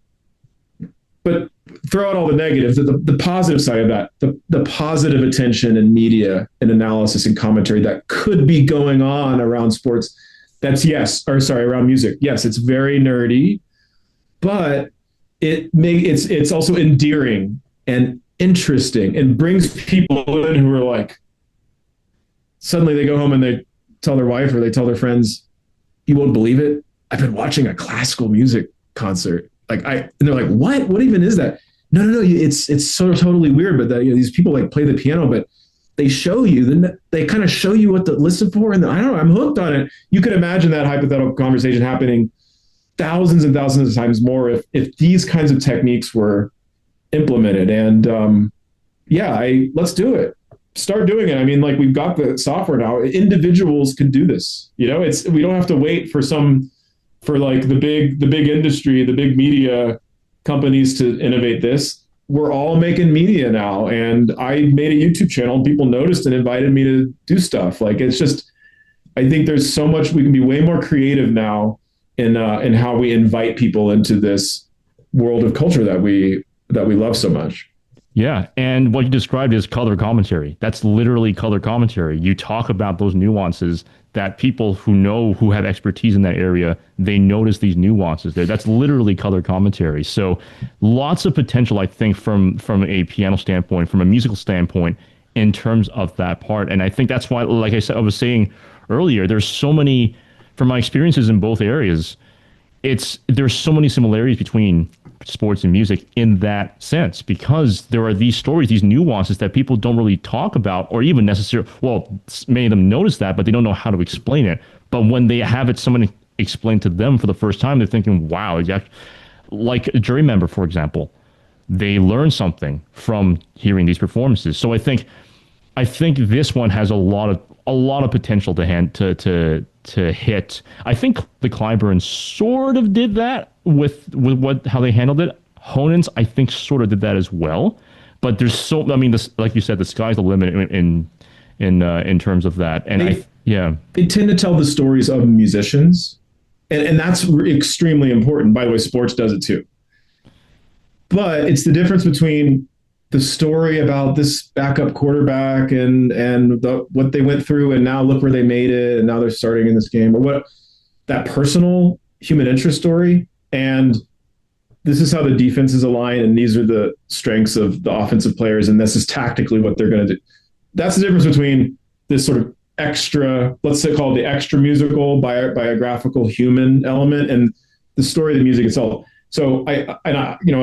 But throw out all the negatives, the positive side of that, the positive attention and media and analysis and commentary that could be going on around sports. That's around music. Yes, it's very nerdy, but it's also endearing and interesting and brings people in who are like, suddenly they go home and they tell their wife or they tell their friends, you won't believe it, I've been watching a classical music concert. And they're like, what even is that? No, it's so totally weird, but that, you know, these people like play the piano, but they show you, then they kind of show you what to listen for, and I don't know, I'm hooked on it. You could imagine that hypothetical conversation happening thousands and thousands of times more if these kinds of techniques were implemented. And let's do it. Start doing it. I mean, like, we've got the software now. Individuals can do this. You know, we don't have to wait for like the big industry, the big media companies to innovate this. We're all making media now. And I made a YouTube channel and people noticed and invited me to do stuff. Like, it's just, I think there's so much, we can be way more creative now in how we invite people into this world of culture that we love so much. Yeah, and what you described is color commentary. That's literally color commentary. You talk about those nuances that people who have expertise in that area, they notice these nuances there. That's literally color commentary. So lots of potential, I think, from a piano standpoint, from a musical standpoint, in terms of that part. And I think that's why, like I was saying earlier, there's so many, from my experiences in both areas, there's so many similarities between sports and music in that sense, because there are these stories, these nuances that people don't really talk about, or even necessarily, well, many of them notice that, but they don't know how to explain it. But when they have it, someone explain to them for the first time, they're thinking, wow, like a jury member, for example, they learn something from hearing these performances. So I think this one has a lot of potential to hit. I think the Clyburn sort of did that with how they handled it. Honen's, I think, sort of did that as well. But there's like you said, the sky's the limit in terms of that. And they tend to tell the stories of musicians, and that's extremely important. By the way, sports does it too. But it's the difference between the story about this backup quarterback and what they went through, and now look where they made it, and now they're starting in this game, or what that personal human interest story. And this is how the defenses align, and these are the strengths of the offensive players, and this is tactically what they're going to do. That's the difference between this sort of extra, let's say, called the extra musical, biographical human element, and the story of the music itself. So I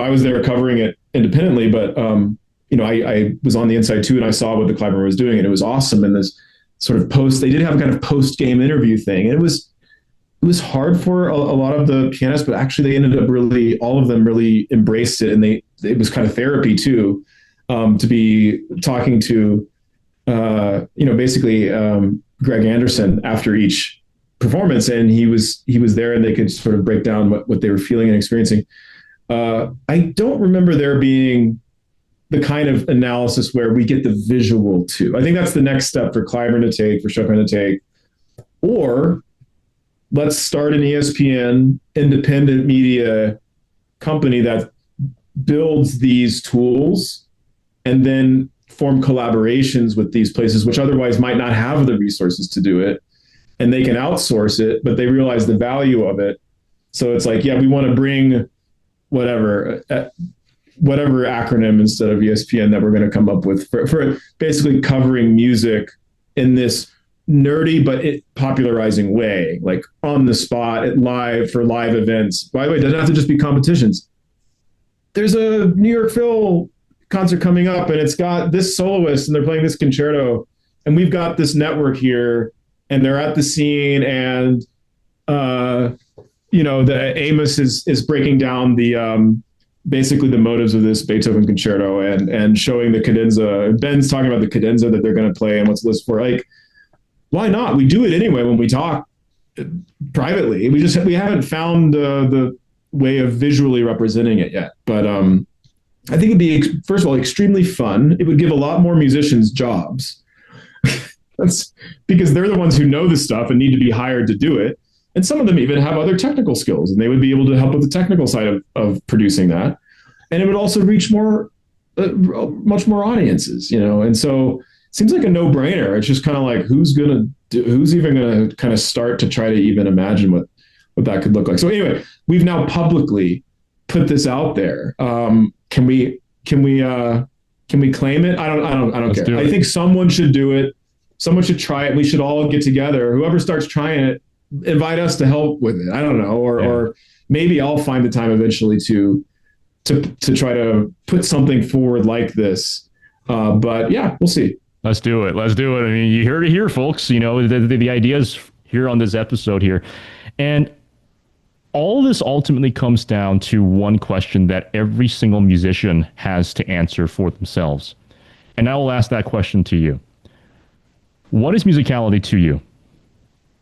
was there covering it independently, but I was on the inside too, and I saw what the Clyburn was doing, and it was awesome. And this sort of they did have a kind of post-game interview thing, and it was hard for a lot of the pianists, but actually they ended up all of them really embraced it, and it was kind of therapy too, to be talking to basically Greg Anderson after each performance, and he was there, and they could sort of break down what they were feeling and experiencing. I don't remember there being the kind of analysis where we get the visual too. I think that's the next step for Clyburn to take, for Chopin to take. Or let's start an ESPN independent media company that builds these tools and then form collaborations with these places, which otherwise might not have the resources to do it, and they can outsource it, but they realize the value of it. So it's like, yeah, we want to bring whatever acronym instead of ESPN that we're going to come up with for basically covering music in this nerdy but popularizing way, like on the spot, for live events. By the way, it doesn't have to just be competitions. There's a New York Phil concert coming up, and it's got this soloist, and they're playing this concerto, and we've got this network here, and they're at the scene, and the Amos is breaking down the basically the motives of this Beethoven concerto and showing the cadenza. Ben's talking about the cadenza that they're going to play and what's the list for. Like, why not? We do it anyway when we talk privately. We haven't found the way of visually representing it yet. But I think it'd be, first of all, extremely fun. It would give a lot more musicians jobs. That's because they're the ones who know this stuff and need to be hired to do it. And some of them even have other technical skills, and they would be able to help with the technical side of producing that. And it would also reach much more audiences, And so it seems like a no-brainer. It's just kind of like, who's even going to kind of start to try to even imagine what that could look like. So anyway, we've now publicly put this out there. Can we claim it? I don't care. I think someone should do it. Someone should try it. We should all get together. Whoever starts trying it, invite us to help with it. I don't know, or maybe I'll find the time eventually to try to put something forward like this. But yeah, we'll see. Let's do it. I mean, you heard it here, folks. The ideas here on this episode here, and all this ultimately comes down to one question that every single musician has to answer for themselves. And I will ask that question to you. What is musicality to you?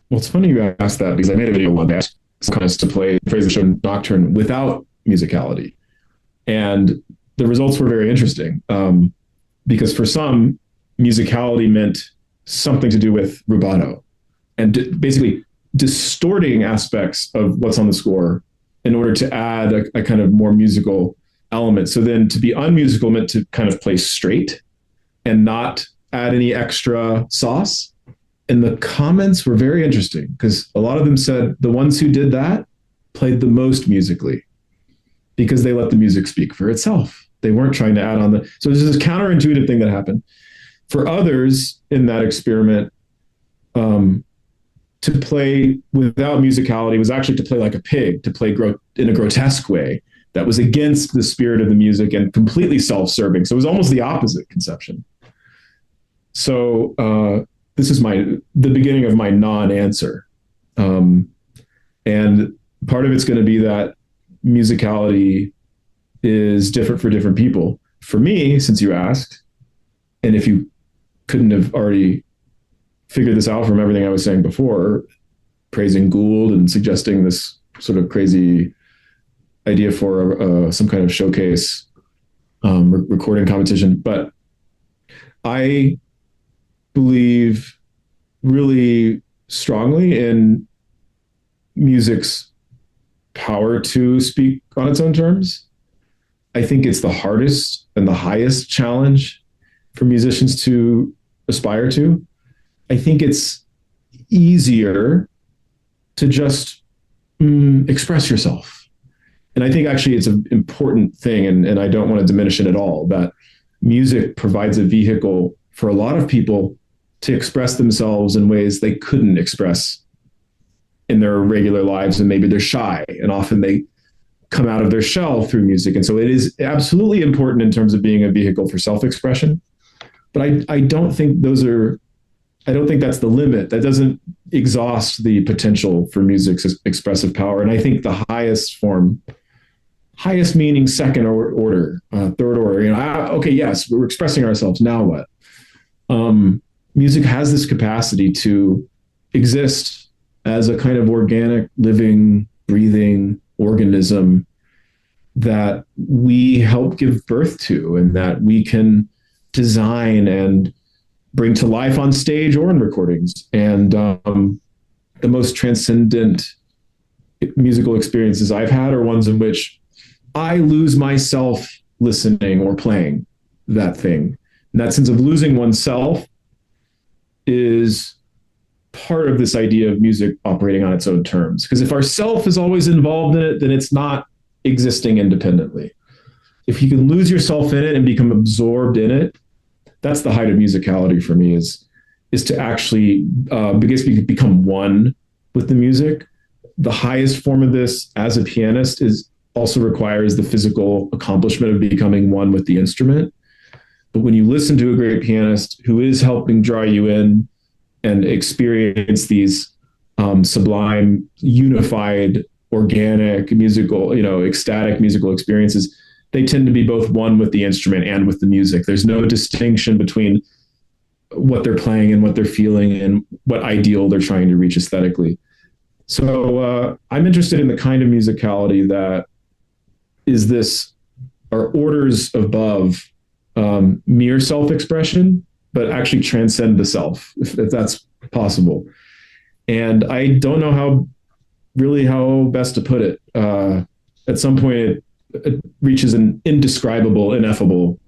Well, it's funny you asked that, because I made a video one day to play Fraser Show Nocturne without musicality. And the results were very interesting, because for some, musicality meant something to do with rubato and basically distorting aspects of what's on the score in order to add a kind of more musical element. So then to be unmusical meant to kind of play straight and not add any extra sauce. And the comments were very interesting, because a lot of them said the ones who did that played the most musically because they let the music speak for itself. They weren't trying to add on so there's this counterintuitive thing that happened. For others in that experiment, to play without musicality was actually to play like a pig, to play in a grotesque way that was against the spirit of the music and completely self-serving. So it was almost the opposite conception. So this is the beginning of my non-answer. And part of it's going to be that musicality is different for different people. For me, since you asked, and if you couldn't have already figured this out from everything I was saying before, praising Gould and suggesting this sort of crazy idea for some kind of showcase recording competition. But I believe really strongly in music's power to speak on its own terms. I think it's the hardest and the highest challenge for musicians to aspire to. I think it's easier to just express yourself. And I think actually it's an important thing, and I don't want to diminish it at all, that music provides a vehicle for a lot of people to express themselves in ways they couldn't express in their regular lives, and maybe they're shy, and often they come out of their shell through music. And so it is absolutely important in terms of being a vehicle for self-expression. But I don't think that's the limit. That doesn't exhaust the potential for music's expressive power. And I think the highest meaning second order, third order, okay, yes, we're expressing ourselves. Now what? Music has this capacity to exist as a kind of organic, living, breathing organism that we help give birth to, and that we can design and bring to life on stage or in recordings. And the most transcendent musical experiences I've had are ones in which I lose myself listening or playing that thing, And that sense of losing oneself is part of this idea of music operating on its own terms. Because if our self is always involved in it, then it's not existing independently. If you can lose yourself in it and become absorbed in it, that's the height of musicality for me, is to actually become one with the music. The highest form of this as a pianist is also requires the physical accomplishment of becoming one with the instrument. But when you listen to a great pianist who is helping draw you in and experience these sublime, unified, organic, musical, ecstatic musical experiences, they tend to be both one with the instrument and with the music. There's no distinction between what they're playing and what they're feeling and what ideal they're trying to reach aesthetically. So I'm interested in the kind of musicality that is this, are orders above mere self-expression, but actually transcend the self, if that's possible. And I don't know how best to put it. At some point, it reaches an indescribable, ineffable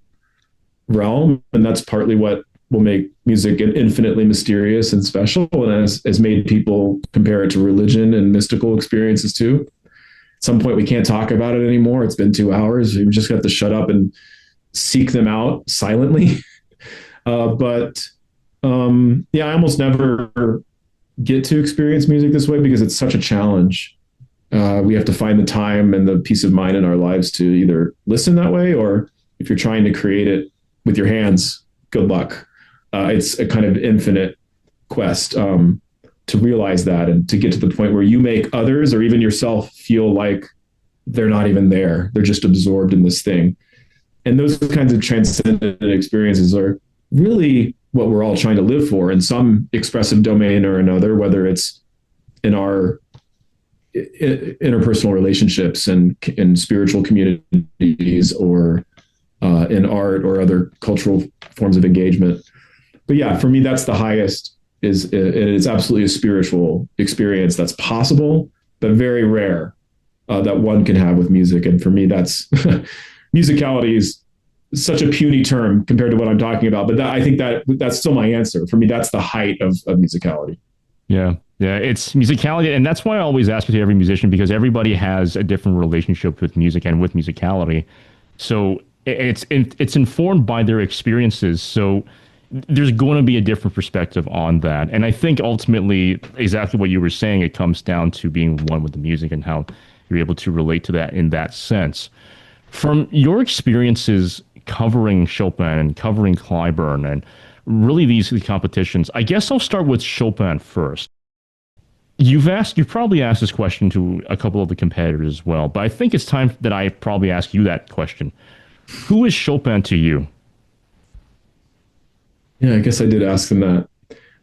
realm, and that's partly what will make music infinitely mysterious and special, and has made people compare it to religion and mystical experiences too. At some point, we can't talk about it anymore. It's been 2 hours. We just have to shut up and seek them out silently. But I almost never get to experience music this way because it's such a challenge. We have to find the time and the peace of mind in our lives to either listen that way, or if you're trying to create it with your hands, good luck. It's a kind of infinite quest to realize that and to get to the point where you make others or even yourself feel like they're not even there. They're just absorbed in this thing. And those kinds of transcendent experiences are really what we're all trying to live for in some expressive domain or another, whether it's in our interpersonal relationships and in spiritual communities or in art or other cultural forms of engagement. But yeah, for me, that's the highest. It's absolutely a spiritual experience that's possible, but very rare that one can have with music. And for me, that's musicality is such a puny term compared to what I'm talking about. But I think that's still my answer. For me, that's the height of musicality. Yeah. Yeah, it's musicality. And that's why I always ask it to every musician, because everybody has a different relationship with music and with musicality. So it's informed by their experiences. So there's going to be a different perspective on that. And I think ultimately, exactly what you were saying, it comes down to being one with the music and how you're able to relate to that in that sense. From your experiences covering Chopin and covering Clyburn and really these competitions, I guess I'll start with Chopin first. You've probably asked this question to a couple of the competitors as well, but I think it's time that I probably ask you that question. Who is Chopin to you? Yeah, I guess I did ask them that.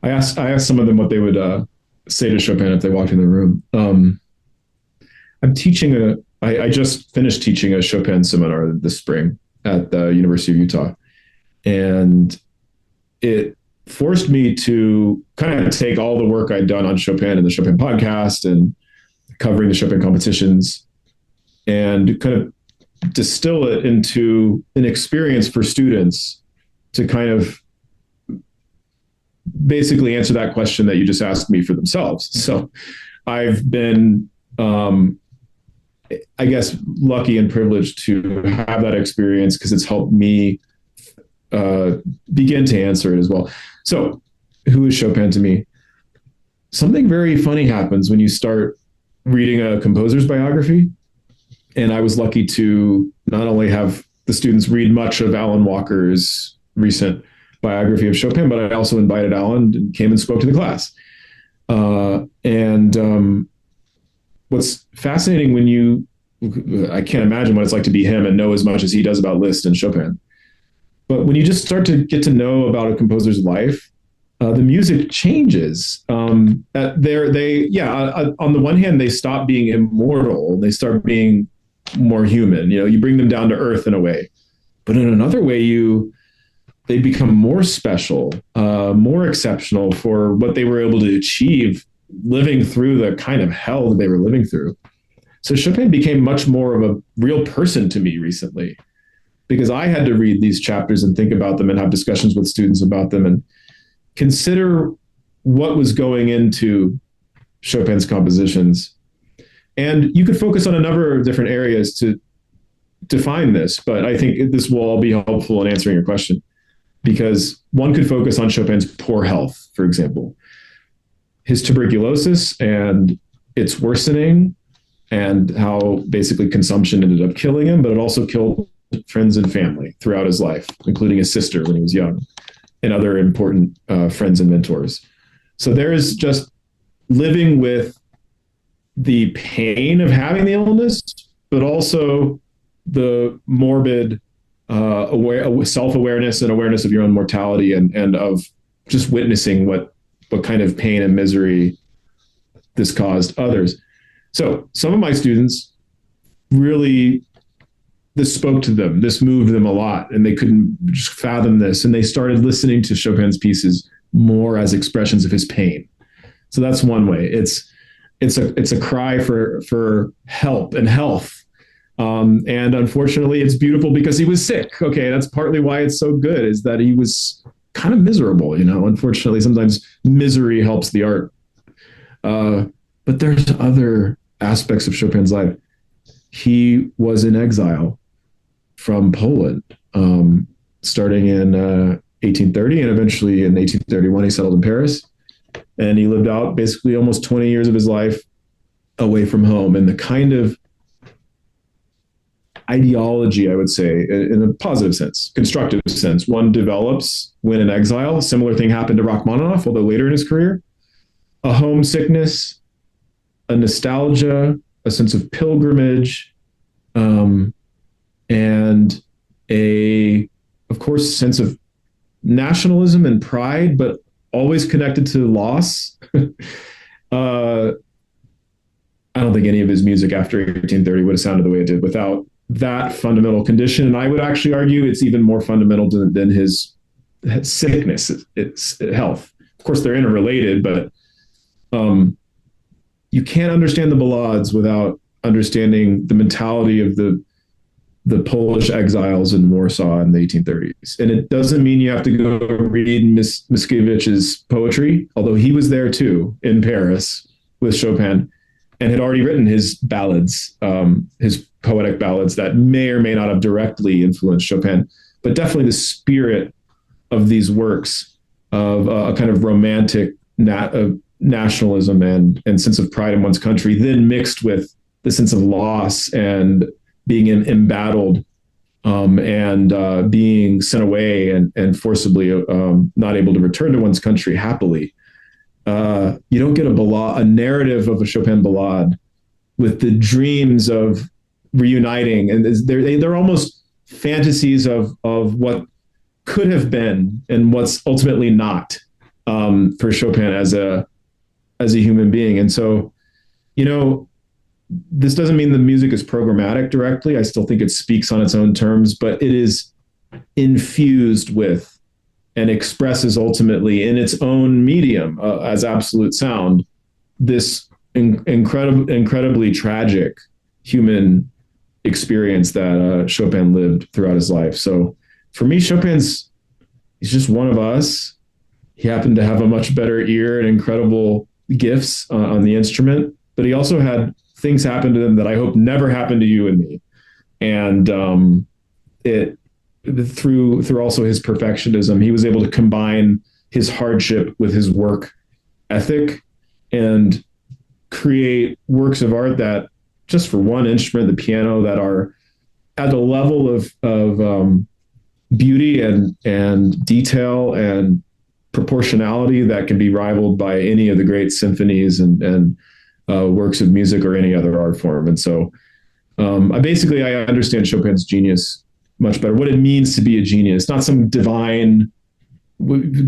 I asked some of them what they would say to Chopin if they walked in the room. I'm teaching I just finished teaching a Chopin seminar this spring at the University of Utah. And it forced me to kind of take all the work I'd done on Chopin and the Chopin podcast and covering the Chopin competitions and kind of distill it into an experience for students to kind of basically answer that question that you just asked me for themselves. So I've been, I guess, lucky and privileged to have that experience because it's helped me begin to answer it as well. So who is Chopin to me? Something very funny happens when you start reading a composer's biography. And I was lucky to not only have the students read much of Alan Walker's recent biography of Chopin, but I also invited Alan and came and spoke to the class. What's fascinating I can't imagine what it's like to be him and know as much as he does about Liszt and Chopin. But when you just start to get to know about a composer's life, the music changes. On the one hand, they stop being immortal. They start being more human. You bring them down to earth in a way. But in another way, they become more special, more exceptional for what they were able to achieve living through the kind of hell that they were living through. So Chopin became much more of a real person to me recently. because I had to read these chapters and think about them and have discussions with students about them and consider what was going into Chopin's compositions. And you could focus on a number of different areas to define this, but I think this will all be helpful in answering your question, because one could focus on Chopin's poor health, for example, his tuberculosis and its worsening, and how basically consumption ended up killing him, but it also killed friends and family throughout his life, including his sister when he was young, and other important friends and mentors. So there is just living with the pain of having the illness, but also the morbid self-awareness and awareness of your own mortality, and of just witnessing what kind of pain and misery this caused others. So some of my students really, this spoke to them, this moved them a lot, and they couldn't just fathom this. And they started listening to Chopin's pieces more as expressions of his pain. So that's one way. It's a cry for help and health. And unfortunately, it's beautiful because he was sick. Okay, that's partly why it's so good, is that he was kind of miserable. Unfortunately, sometimes misery helps the art. But there's other aspects of Chopin's life. He was in exile from Poland, starting in 1830, and eventually in 1831 he settled in Paris, and he lived out basically almost 20 years of his life away from home. And the kind of ideology, I would say, in a positive sense, constructive sense, one develops when in exile. A similar thing happened to Rachmaninoff, although later in his career. A homesickness, a nostalgia, a sense of pilgrimage, and of course, sense of nationalism and pride, but always connected to loss. I don't think any of his music after 1830 would have sounded the way it did without that fundamental condition. And I would actually argue it's even more fundamental than his sickness, it's health. Of course, they're interrelated, but you can't understand the ballades without understanding the mentality of the Polish exiles in Warsaw in the 1830s. And it doesn't mean you have to go read Mickiewicz's poetry, although he was there too in Paris with Chopin and had already written his ballads, his poetic ballads that may or may not have directly influenced Chopin, but definitely the spirit of these works of a kind of romantic nationalism and sense of pride in one's country, then mixed with the sense of loss and being embattled, and being sent away and forcibly not able to return to one's country happily. You don't get a narrative of a Chopin ballade with the dreams of reuniting, and they're almost fantasies of what could have been and what's ultimately not, for Chopin as a human being. And so, this doesn't mean the music is programmatic directly. I still think it speaks on its own terms, but it is infused with and expresses ultimately in its own medium, as absolute sound, this incredibly tragic human experience that Chopin lived throughout his life. So for me, he's just one of us. He happened to have a much better ear and incredible gifts on the instrument, but he also had things happen to him that I hope never happen to you and me. And through also his perfectionism, he was able to combine his hardship with his work ethic and create works of art that, just for one instrument, the piano, that are at a level of beauty and detail and proportionality that can be rivaled by any of the great symphonies and works of music or any other art form. And so I understand Chopin's genius much better, what it means to be a genius, not some divine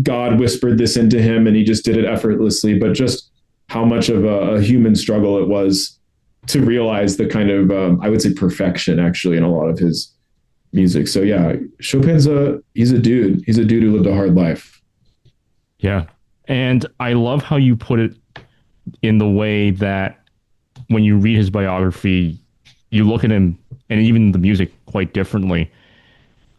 God whispered this into him and he just did it effortlessly, but just how much of a human struggle it was to realize the kind of, I would say, perfection actually in a lot of his music. So yeah, Chopin's he's a dude who lived a hard life. Yeah. And I love how you put it in the way that when you read his biography, you look at him and even the music quite differently.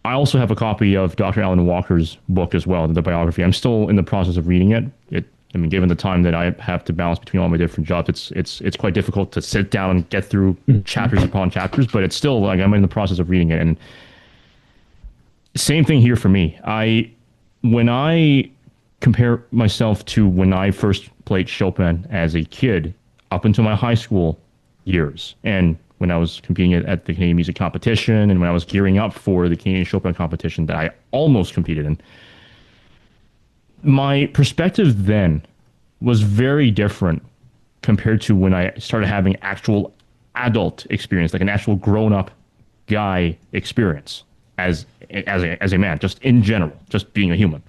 I also have a copy of Dr. Alan Walker's book as well, the biography. I'm still in the process of reading it. I mean, given the time that I have to balance between all my different jobs, it's quite difficult to sit down and get through chapters upon chapters. But it's still like I'm in the process of reading it, and same thing here for me. When I compare myself to when I first played Chopin as a kid, up until my high school years, and when I was competing at the Canadian Music Competition, and when I was gearing up for the Canadian Chopin Competition that I almost competed in, my perspective then was very different compared to when I started having actual adult experience, like an actual grown-up guy experience as a man, just in general, just being a human.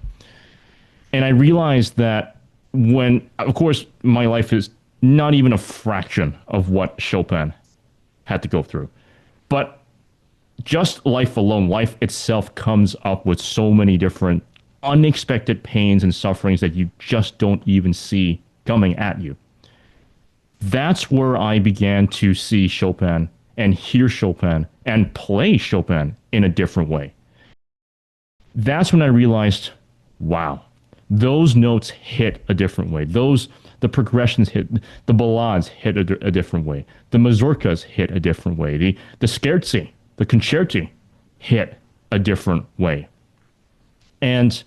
And I realized that when, of course, my life is not even a fraction of what Chopin had to go through. But just life alone, life itself comes up with so many different unexpected pains and sufferings that you just don't even see coming at you. That's where I began to see Chopin and hear Chopin and play Chopin in a different way. That's when I realized, wow, those notes hit a different way. The progressions hit, the ballades hit a different way. The mazurkas hit a different way. The scherzi, the concerti hit a different way. And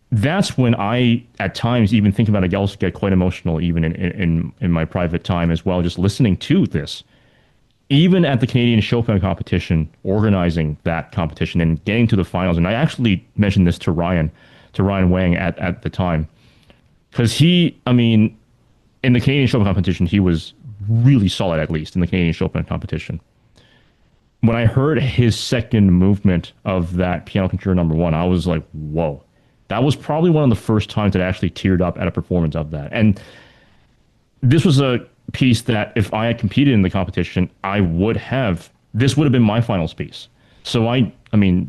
that's when I, at times, even think about it, I also get quite emotional, even in my private time as well, just listening to this. Even at the Canadian Chopin competition, organizing that competition and getting to the finals, and I actually mentioned this to Ryan Wang at the time, because I mean, in the Canadian Chopin competition, he was really solid, at least in the Canadian Chopin competition. When I heard his second movement of that Piano Concerto Number 1, I was like, whoa. That was probably one of the first times that I actually teared up at a performance of that. And this was a piece that if I had competed in the competition, this would have been my finals piece. So I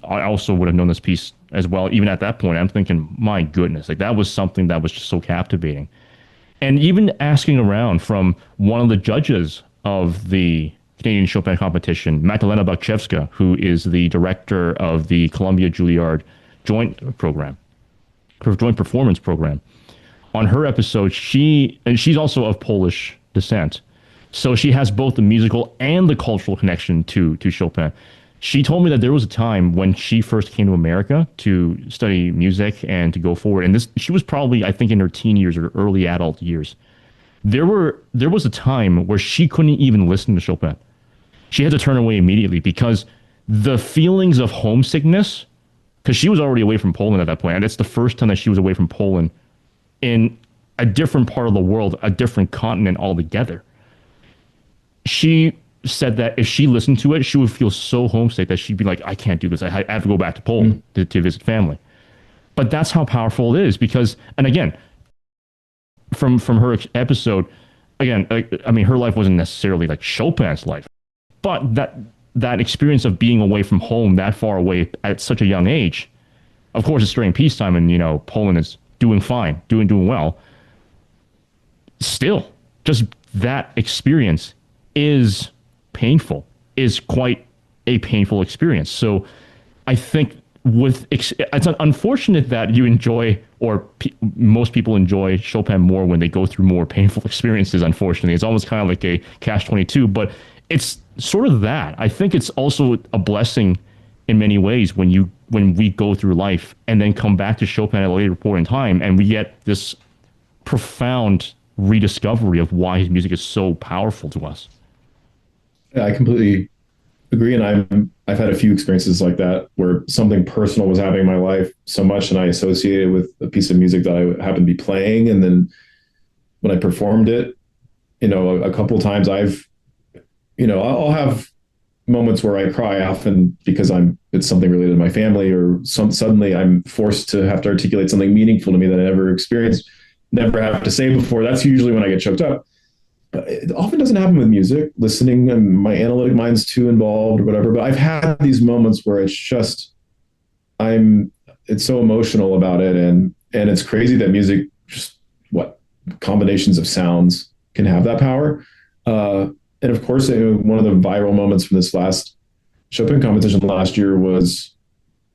also would have known this piece as well. Even at that point, I'm thinking, my goodness, like that was something that was just so captivating. And even asking around from one of the judges of the Canadian Chopin competition, Magdalena Bakchevska, who is the director of the Columbia-Juilliard joint performance program. On her episode, she's also of Polish descent, so she has both the musical and the cultural connection to Chopin. She told me that there was a time when she first came to America to study music and to go forward, and she was probably, I think, in her teen years or early adult years. There was a time where she couldn't even listen to Chopin. She had to turn away immediately because the feelings of homesickness, because she was already away from Poland at that point, and it's the first time that she was away from Poland in a different part of the world, a different continent altogether. She said that if she listened to it, she would feel so homesick that she'd be like, I can't do this. I have to go back to Poland to visit family. But that's how powerful it is because, and again, from her episode, again, I mean, her life wasn't necessarily like Chopin's life, but that experience of being away from home that far away at such a young age, of course, it's during peacetime and, Poland is doing fine, doing well. Still, just that experience is painful, is quite a painful experience. So I think it's unfortunate that you enjoy, or most people enjoy Chopin more when they go through more painful experiences, unfortunately. It's almost kind of like a catch-22, but it's sort of that. I think it's also a blessing in many ways when we go through life and then come back to Chopin at a later point in time and we get this profound rediscovery of why his music is so powerful to us. Yeah, I completely agree, and I've had a few experiences like that where something personal was happening in my life so much, and I associated with a piece of music that I happened to be playing, and then when I performed it, a couple of times I'll have moments where I cry often because it's something related to my family, or suddenly I'm forced to have to articulate something meaningful to me that I never experienced, never have to say before. That's usually when I get choked up. But it often doesn't happen with music, listening, and my analytic mind's too involved or whatever. But I've had these moments where it's just, it's so emotional about it. And it's crazy that music, just combinations of sounds can have that power. And of course, one of the viral moments from this last Chopin competition last year was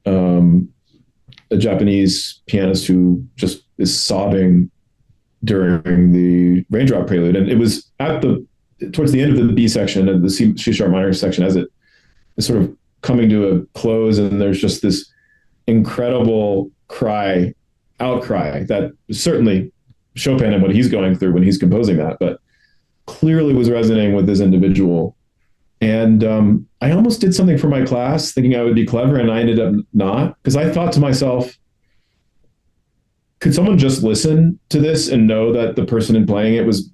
a Japanese pianist who just is sobbing during the raindrop prelude, and it was towards the end of the B section and the C sharp minor section as it is sort of coming to a close, and there's just this incredible outcry that certainly Chopin and what he's going through when he's composing that, but clearly was resonating with this individual. And I almost did something for my class thinking I would be clever, and I ended up not, because I thought to myself, could someone just listen to this and know that the person in playing it was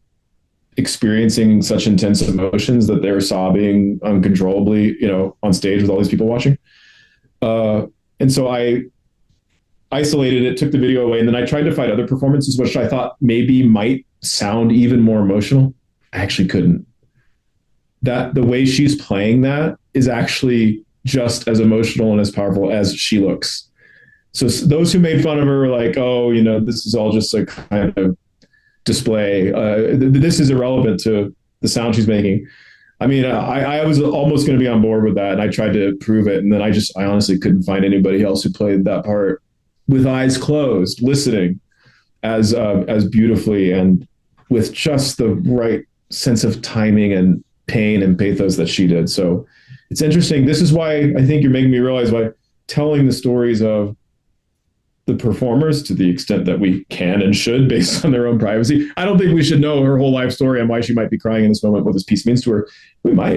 experiencing such intense emotions that they were sobbing uncontrollably, on stage with all these people watching? And so I isolated it, took the video away, and then I tried to find other performances, which I thought maybe might sound even more emotional. I actually couldn't. That the way she's playing that is actually just as emotional and as powerful as she looks. So those who made fun of her were like, oh, this is all just a kind of display. This is irrelevant to the sound she's making. I mean, I was almost going to be on board with that, and I tried to prove it. And then I honestly couldn't find anybody else who played that part with eyes closed, listening as beautifully and with just the right sense of timing and pain and pathos that she did. So it's interesting. This is why I think you're making me realize why telling the stories of the performers to the extent that we can and should based on their own privacy. I don't think we should know her whole life story and why she might be crying in this moment, what this piece means to her.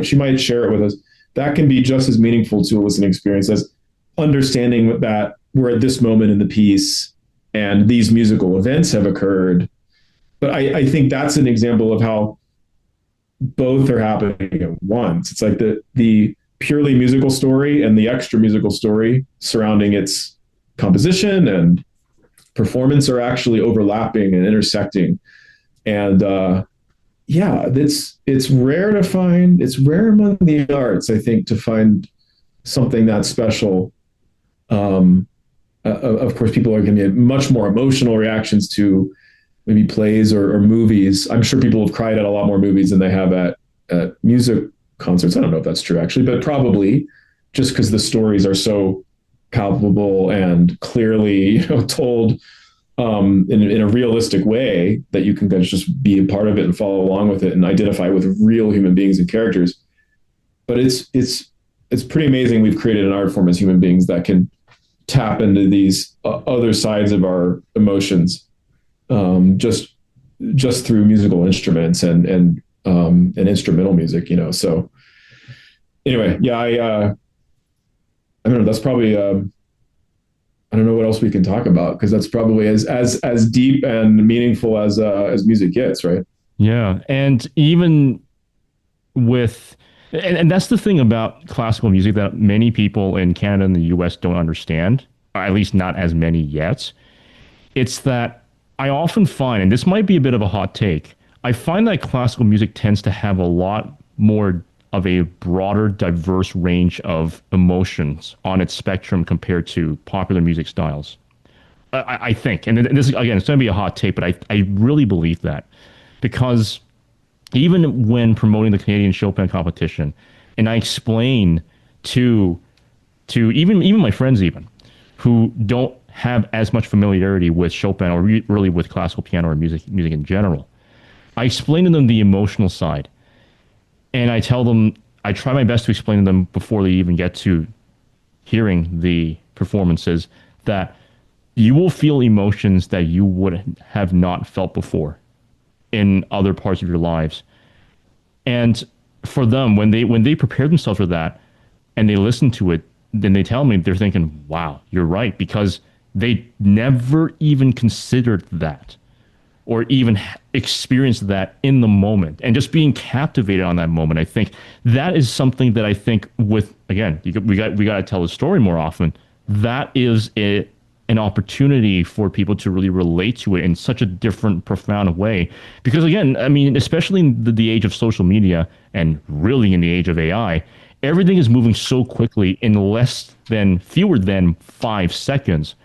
She might share it with us. That can be just as meaningful to a listening experience as understanding that we're at this moment in the piece and these musical events have occurred. But I think that's an example of how both are happening at once. It's like the purely musical story and the extra musical story surrounding its composition and performance are actually overlapping and intersecting. And it's rare to find. It's rare among the arts, I think, to find something that special. Of course, people are going to get much more emotional reactions to maybe plays or movies. I'm sure people have cried at a lot more movies than they have at music concerts. I don't know if that's true, actually, but probably just because the stories are so palpable and clearly told in a realistic way that you can just be a part of it and follow along with it and identify with real human beings and characters. But it's pretty amazing we've created an art form as human beings that can tap into these other sides of our emotions just through musical instruments and instrumental music, So anyway, yeah, I don't know. That's probably I don't know what else we can talk about because that's probably as deep and meaningful as music gets, right? Yeah, and even with and that's the thing about classical music that many people in Canada and the US don't understand, or at least not as many yet. It's that I often find, and this might be a bit of a hot take, I find that classical music tends to have a lot more of a broader, diverse range of emotions on its spectrum compared to popular music styles. I think, and this again, it's going to be a hot take, but I really believe that because even when promoting the Canadian Chopin competition, and I explain to even my friends even who don't have as much familiarity with Chopin or really with classical piano or music in general, I explain to them the emotional side. And I tell them, I try my best to explain to them before they even get to hearing the performances that you will feel emotions that you would have not felt before in other parts of your lives. And for them, when they prepare themselves for that and they listen to it, then they tell me they're thinking, wow, you're right, because they never even considered that or even experienced that in the moment and just being captivated on that moment. I think that is something that I think with, again, we got to tell the story more often. That is an opportunity for people to really relate to it in such a different, profound way. Because again, I mean, especially in the age of social media and really in the age of AI, everything is moving so quickly in fewer than 5 seconds.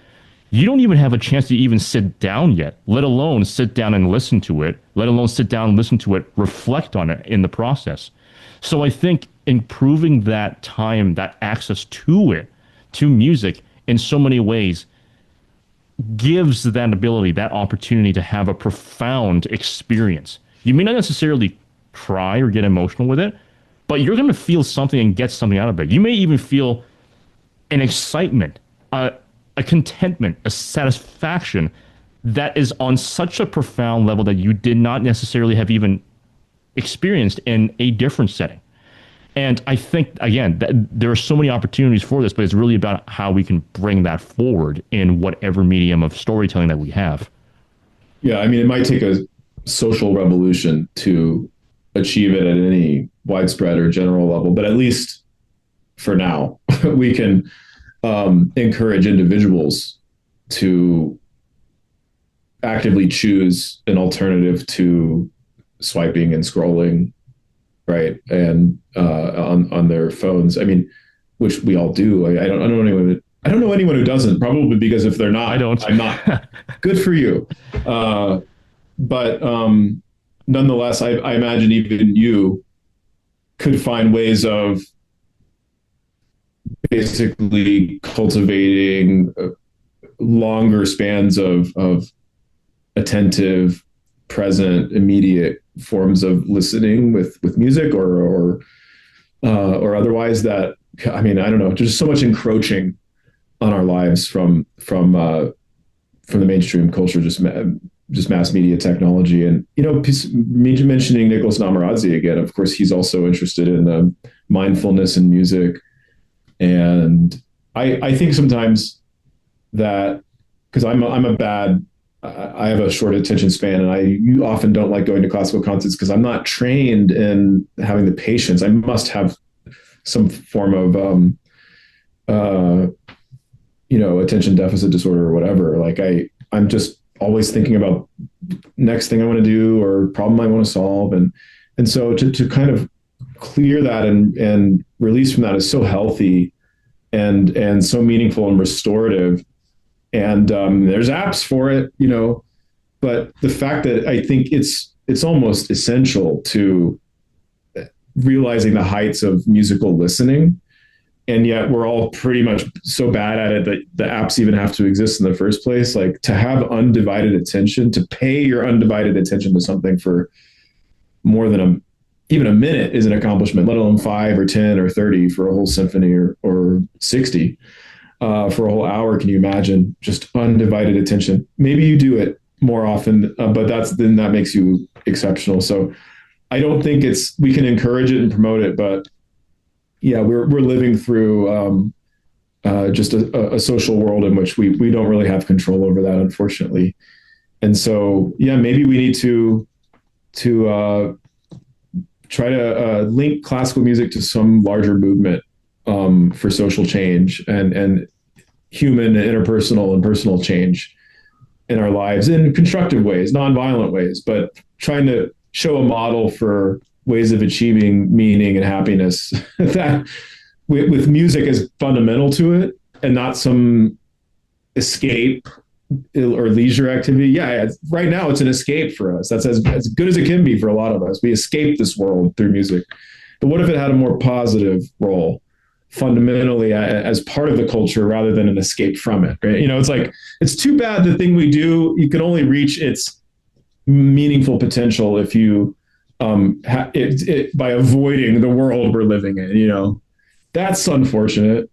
You don't even have a chance to even sit down yet, let alone sit down and listen to it, let alone sit down and listen to it, reflect on it in the process. So I think improving that time, that access to it, to music in so many ways gives that ability, that opportunity to have a profound experience. You may not necessarily cry or get emotional with it, but you're going to feel something and get something out of it. You may even feel an excitement, a contentment, a satisfaction that is on such a profound level that you did not necessarily have even experienced in a different setting. And I think, again, that there are so many opportunities for this, but it's really about how we can bring that forward in whatever medium of storytelling that we have. Yeah, I mean, it might take a social revolution to achieve it at any widespread or general level, but at least for now, we can encourage individuals to actively choose an alternative to swiping and scrolling, right? And on their phones. I mean, which we all do. I don't know anyone who doesn't. Probably because if they're not, I don't. I'm not. Good for you. But nonetheless, I imagine even you could find ways of basically cultivating longer spans of attentive, present, immediate forms of listening with music or otherwise. That, I mean, I don't know. There's so much encroaching on our lives from the mainstream culture, just mass media technology. And mentioning Nicolas Namoradze again, of course, he's also interested in mindfulness and music. And I think sometimes that, because I have a short attention span, and you often don't like going to classical concerts because I'm not trained in having the patience. I must have some form of attention deficit disorder or whatever. Like I'm just always thinking about next thing I want to do or problem I want to solve. And so to kind of clear that and release from that is so healthy and so meaningful and restorative. And there's apps for it, but the fact that I think it's almost essential to realizing the heights of musical listening. And yet we're all pretty much so bad at it that the apps even have to exist in the first place. Like, to have undivided attention, to pay your undivided attention to something for more than even a minute is an accomplishment, let alone 5 or 10 or 30 for a whole symphony or 60 for a whole hour. Can you imagine just undivided attention? Maybe you do it more often, but then that makes you exceptional. So I don't think we can encourage it and promote it, but yeah, we're living through just a social world in which we don't really have control over that, unfortunately. And so, yeah, maybe we need to try to link classical music to some larger movement for social change and human, interpersonal, and personal change in our lives in constructive ways, nonviolent ways, but trying to show a model for ways of achieving meaning and happiness that with music is fundamental to it and not some escape or leisure activity. Yeah, right now it's an escape for us. That's as good as it can be for a lot of us. We escape this world through music. But what if it had a more positive role fundamentally as part of the culture rather than an escape from it, right? It's like, it's too bad the thing we do, you can only reach its meaningful potential if you by avoiding the world we're living in. That's unfortunate.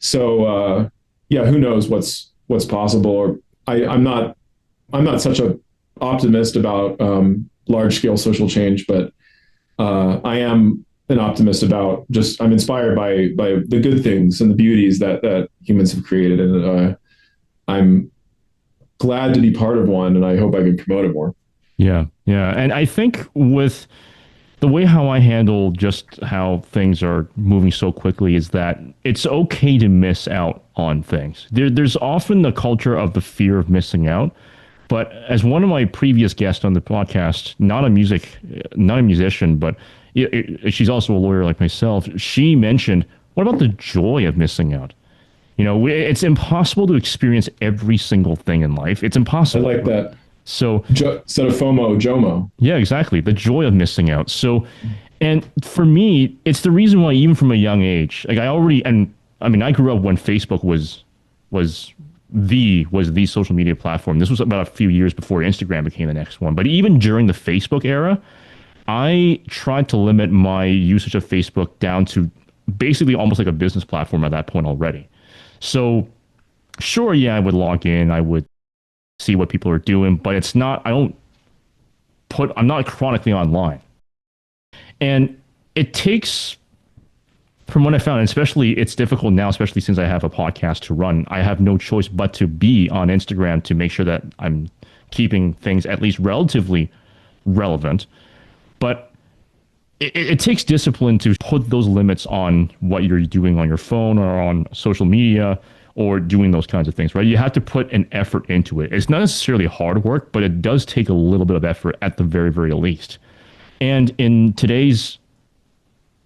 So yeah, who knows what's possible? Or I'm not such a optimist about large scale social change, but I am an optimist about I'm inspired by the good things and the beauties that humans have created, and I'm glad to be part of one, and I hope I can promote it more. Yeah. And I think with the way how I handle just how things are moving so quickly is that it's okay to miss out on things. There's often the culture of the fear of missing out. But as one of my previous guests on the podcast, not a musician, but she's also a lawyer like myself, she mentioned, what about the joy of missing out? It's impossible to experience every single thing in life. It's impossible. I like that. So instead of FOMO, JOMO. Yeah, exactly. The joy of missing out. So And for me, it's the reason why even from a young age, like I grew up when Facebook was the social media platform. This was about a few years before Instagram became the next one. But even during the Facebook era, I tried to limit my usage of Facebook down to basically almost like a business platform at that point already. So sure, yeah, I would log in, I would see what people are doing, but I'm not chronically online. And it takes, from what I found, and especially it's difficult now, especially since I have a podcast to run, I have no choice but to be on Instagram to make sure that I'm keeping things at least relatively relevant. But it takes discipline to put those limits on what you're doing on your phone or on social media or doing those kinds of things, right? You have to put an effort into it. It's not necessarily hard work, but it does take a little bit of effort at the very, very least. And in today's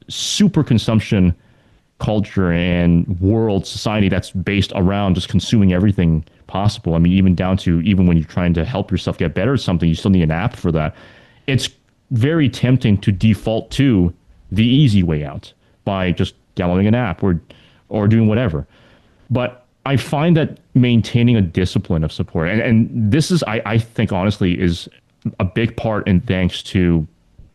super consumption culture and world society that's based around just consuming everything possible, I mean, even down to even when you're trying to help yourself get better at something, you still need an app for that. It's very tempting to default to the easy way out by just downloading an app or doing whatever. But I find that maintaining a discipline of support, and this is, I think, honestly, is a big part and thanks to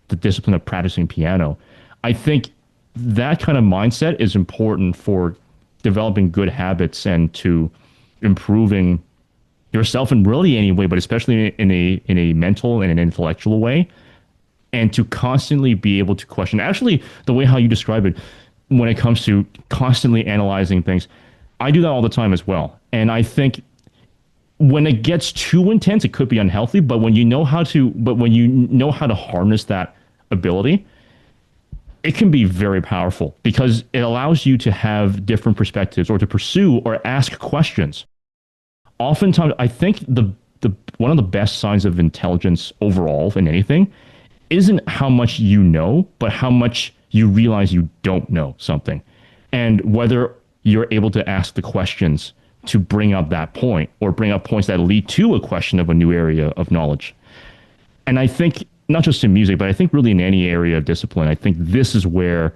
the discipline of practicing piano. I think that kind of mindset is important for developing good habits and to improving yourself in really any way, but especially in a mental and an intellectual way, and to constantly be able to question. Actually, the way how you describe it, when it comes to constantly analyzing things, I do that all the time as well. And I think when it gets too intense, it could be unhealthy. But when you know how to harness that ability, it can be very powerful because it allows you to have different perspectives or to pursue or ask questions. Oftentimes, I think the one of the best signs of intelligence overall in anything isn't how much you know, but how much you realize you don't know something, and whether you're able to ask the questions to bring up that point or bring up points that lead to a question of a new area of knowledge. And I think not just in music, but I think really in any area of discipline, I think this is where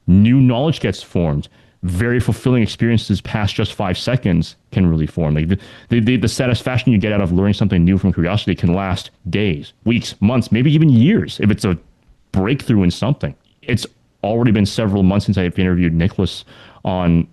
new knowledge gets formed. Very fulfilling experiences past just 5 seconds can really form. Like the satisfaction you get out of learning something new from curiosity can last days, weeks, months, maybe even years if it's a breakthrough in something. It's already been several months since I've interviewed Nicolas on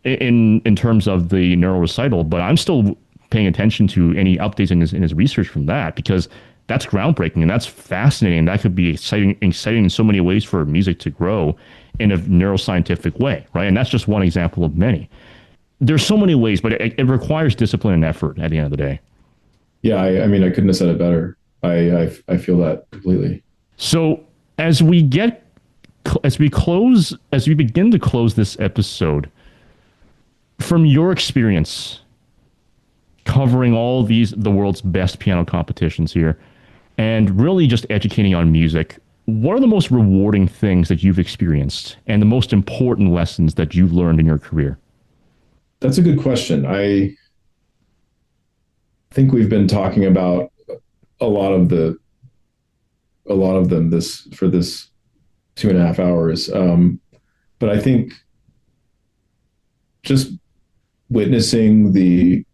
in terms of the neural recital, but I'm still paying attention to any updates in his research from that, because that's groundbreaking and that's fascinating. That could be exciting in so many ways for music to grow in a neuroscientific way, right? And that's just one example of many. There's so many ways, but it requires discipline and effort at the end of the day. Yeah, I mean, I couldn't have said it better. I feel that completely. So as we begin to close this episode, from your experience covering all the world's best piano competitions here, and really just educating on music, what are the most rewarding things that you've experienced and the most important lessons that you've learned in your career? That's a good question. I think we've been talking about a lot of them this 2.5 hours. But I think just witnessing the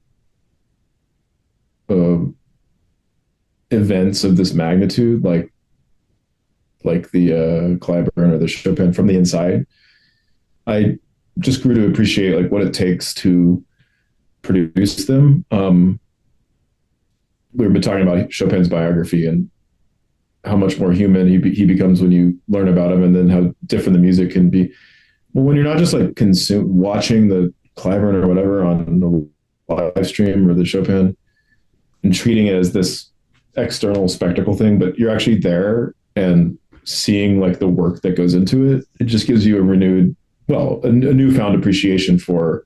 events of this magnitude, like the Clyburn or the Chopin from the inside, I just grew to appreciate like what it takes to produce them. We've been talking about Chopin's biography and how much more human he becomes when you learn about him, and then how different the music can be. Well, when you're not just like watching the Clyburn or whatever on the live stream or the Chopin and treating it as this external spectacle thing, but you're actually there and seeing like the work that goes into it, it just gives you a newfound appreciation for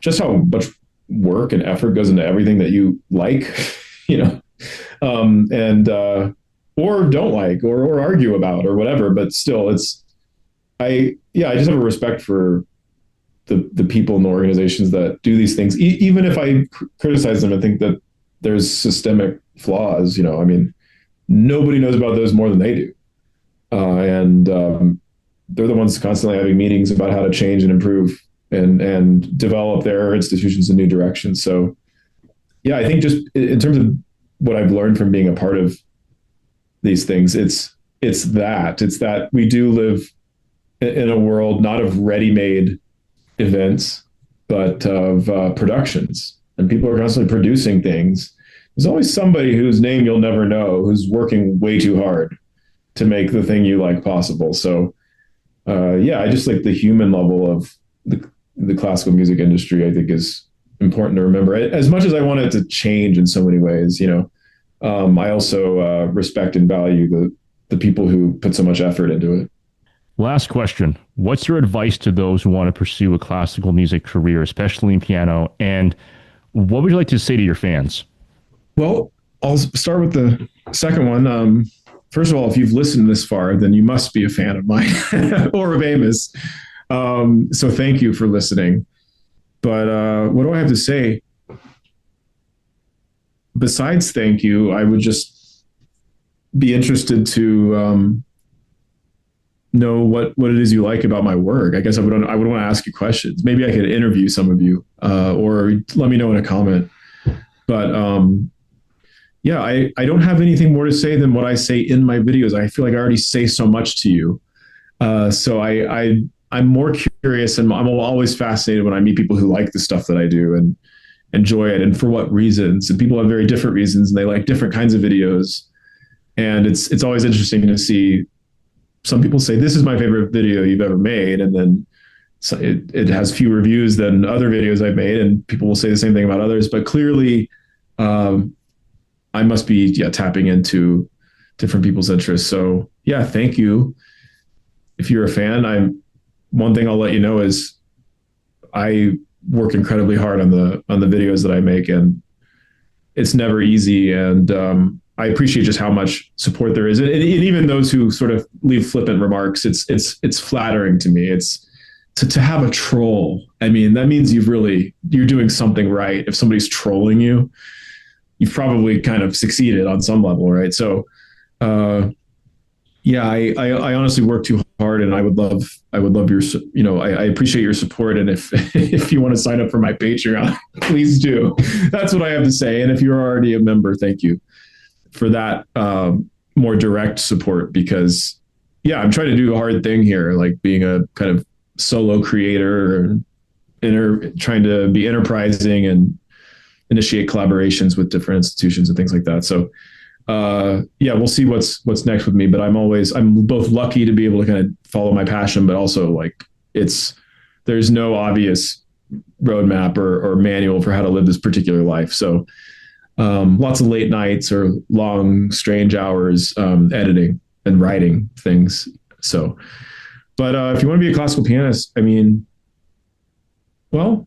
just how much work and effort goes into everything that you like, you know, or don't like, or argue about or whatever, but still I just have a respect for the people and the organizations that do these things, even if I criticize them and think that there's systemic flaws. You know, I mean, nobody knows about those more than they do. and they're the ones constantly having meetings about how to change and improve and develop their institutions in new directions. So yeah, I think just in terms of what I've learned from being a part of these things, it's that we do live in a world not of ready-made events, but of productions, and people are constantly producing things. There's always somebody whose name you'll never know who's working way too hard to make the thing you like possible. So yeah, I just like the human level of the classical music industry. I think is important to remember. As much as I want it to change in so many ways, I also respect and value the people who put so much effort into it. Last question. What's your advice to those who want to pursue a classical music career, especially in piano? And what would you like to say to your fans? Well, I'll start with the second one. First of all, if you've listened this far, then you must be a fan of mine or of Amos. So thank you for listening. But what do I have to say? Besides thank you, I would just be interested to know what it is you like about my work. I guess I would want to ask you questions. Maybe I could interview some of you, or let me know in a comment. But yeah, I don't have anything more to say than what I say in my videos. I feel like I already say so much to you. So I'm more curious, and I'm always fascinated when I meet people who like the stuff that I do and enjoy it, and for what reasons. And people have very different reasons, and they like different kinds of videos. And it's always interesting to see. Some people say, this is my favorite video you've ever made. And then it has fewer views than other videos I've made. And people will say the same thing about others. But clearly, I must be tapping into different people's interests. So yeah, thank you. If you're a fan, one thing I'll let you know is I work incredibly hard on the videos that I make, and it's never easy. And I appreciate just how much support there is, and even those who sort of leave flippant remarks. It's flattering to me. It's to have a troll. I mean, that means you're doing something right. If somebody's trolling you, you've probably kind of succeeded on some level, right? So, yeah, I honestly work too hard, and I would love your, I appreciate your support. And if you want to sign up for my Patreon, please do. That's what I have to say. And if you're already a member, thank you for that more direct support, because yeah, I'm trying to do a hard thing here, like being a kind of solo creator, trying to be enterprising and initiate collaborations with different institutions and things like that. So yeah, we'll see what's next with me, but I'm both lucky to be able to kind of follow my passion, but also like there's no obvious roadmap or manual for how to live this particular life. So lots of late nights or long, strange hours editing and writing things. So, but if you want to be a classical pianist, I mean, well,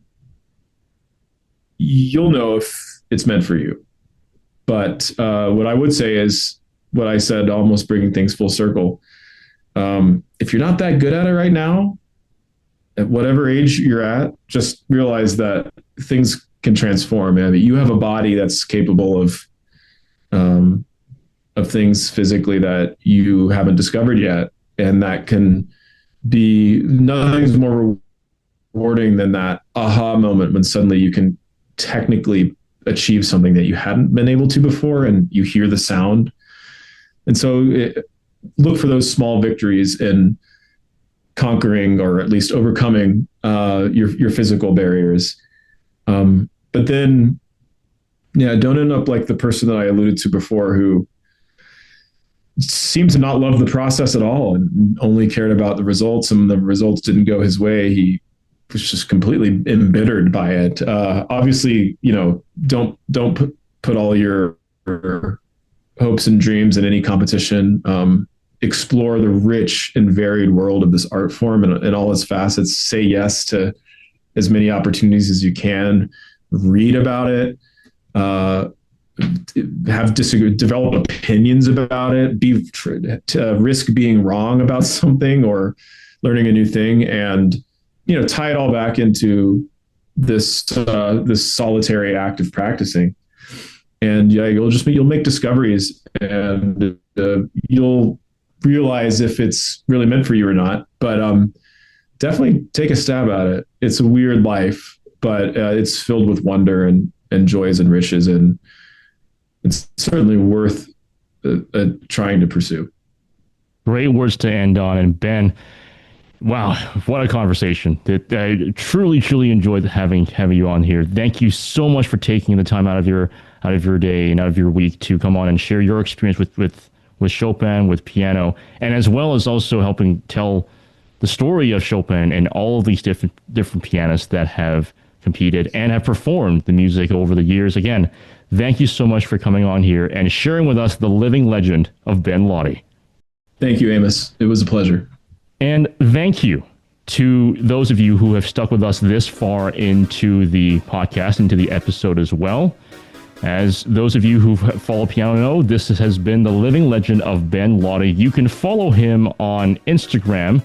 you'll know if it's meant for you. But what I would say is what I said, almost bringing things full circle. If you're not that good at it right now, at whatever age you're at, just realize that things can transform. I mean, you have a body that's capable of things physically that you haven't discovered yet, and that can be, nothing's more rewarding than that aha moment when suddenly you can technically achieve something that you hadn't been able to before, and you hear the sound. And so look for those small victories in conquering, or at least overcoming your physical barriers. But then, yeah, don't end up like the person that I alluded to before, who seemed to not love the process at all and only cared about the results, and the results didn't go his way. He was just completely embittered by it. Obviously, don't put all your hopes and dreams in any competition. Explore the rich and varied world of this art form and all its facets. Say yes to as many opportunities as you can. Read about it. Develop opinions about it. Risk being wrong about something or learning a new thing, and tie it all back into this solitary act of practicing. And yeah, you'll make discoveries, and you'll realize if it's really meant for you or not. But definitely take a stab at it. It's a weird life, but it's filled with wonder and joys and riches, and it's certainly worth trying to pursue. Great words to end on. And Ben, wow, what a conversation. I truly enjoyed having you on here. Thank you so much for taking the time out of your day and out of your week to come on and share your experience with Chopin, with piano, and as well as also helping tell the story of Chopin and all of these different pianists that have competed and have performed the music over the years. Again, thank you so much for coming on here and sharing with us the living legend of Ben Laude. Thank you, Amos. It was a pleasure. And thank you to those of you who have stuck with us this far into the podcast, into the episode as well. As those of you who follow piano know, this has been the living legend of Ben Laude. You can follow him on Instagram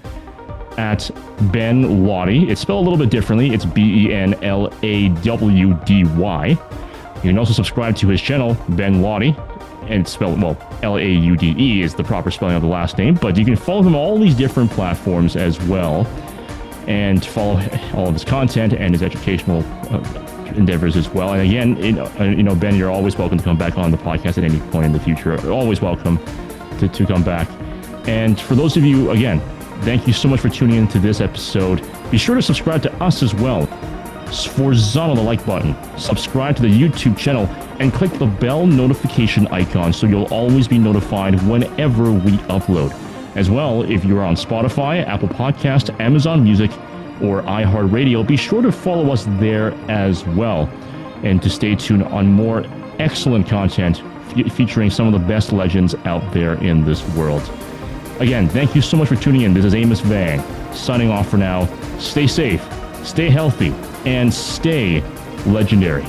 at Ben Laude. It's spelled a little bit differently. It's BenLawdy. You can also subscribe to his channel, Ben Laude. And it's spelled, well, Laude is the proper spelling of the last name, but you can follow him on all these different platforms as well and follow all of his content and his educational endeavors as well. And again, Ben, you're always welcome to come back on the podcast at any point in the future. Always welcome to come back. And for those of you, again, thank you so much for tuning in to this episode. Be sure to subscribe to us as well. On the like button, subscribe to the YouTube channel, and click the bell notification icon so you'll always be notified whenever we upload. As well, if you're on Spotify, Apple Podcast, Amazon Music, or iHeartRadio, be sure to follow us there as well, and to stay tuned on more excellent content featuring some of the best legends out there in this world. Again, thank you so much for tuning in. This is Amos Vang, signing off for now. Stay safe, stay healthy, and stay legendary.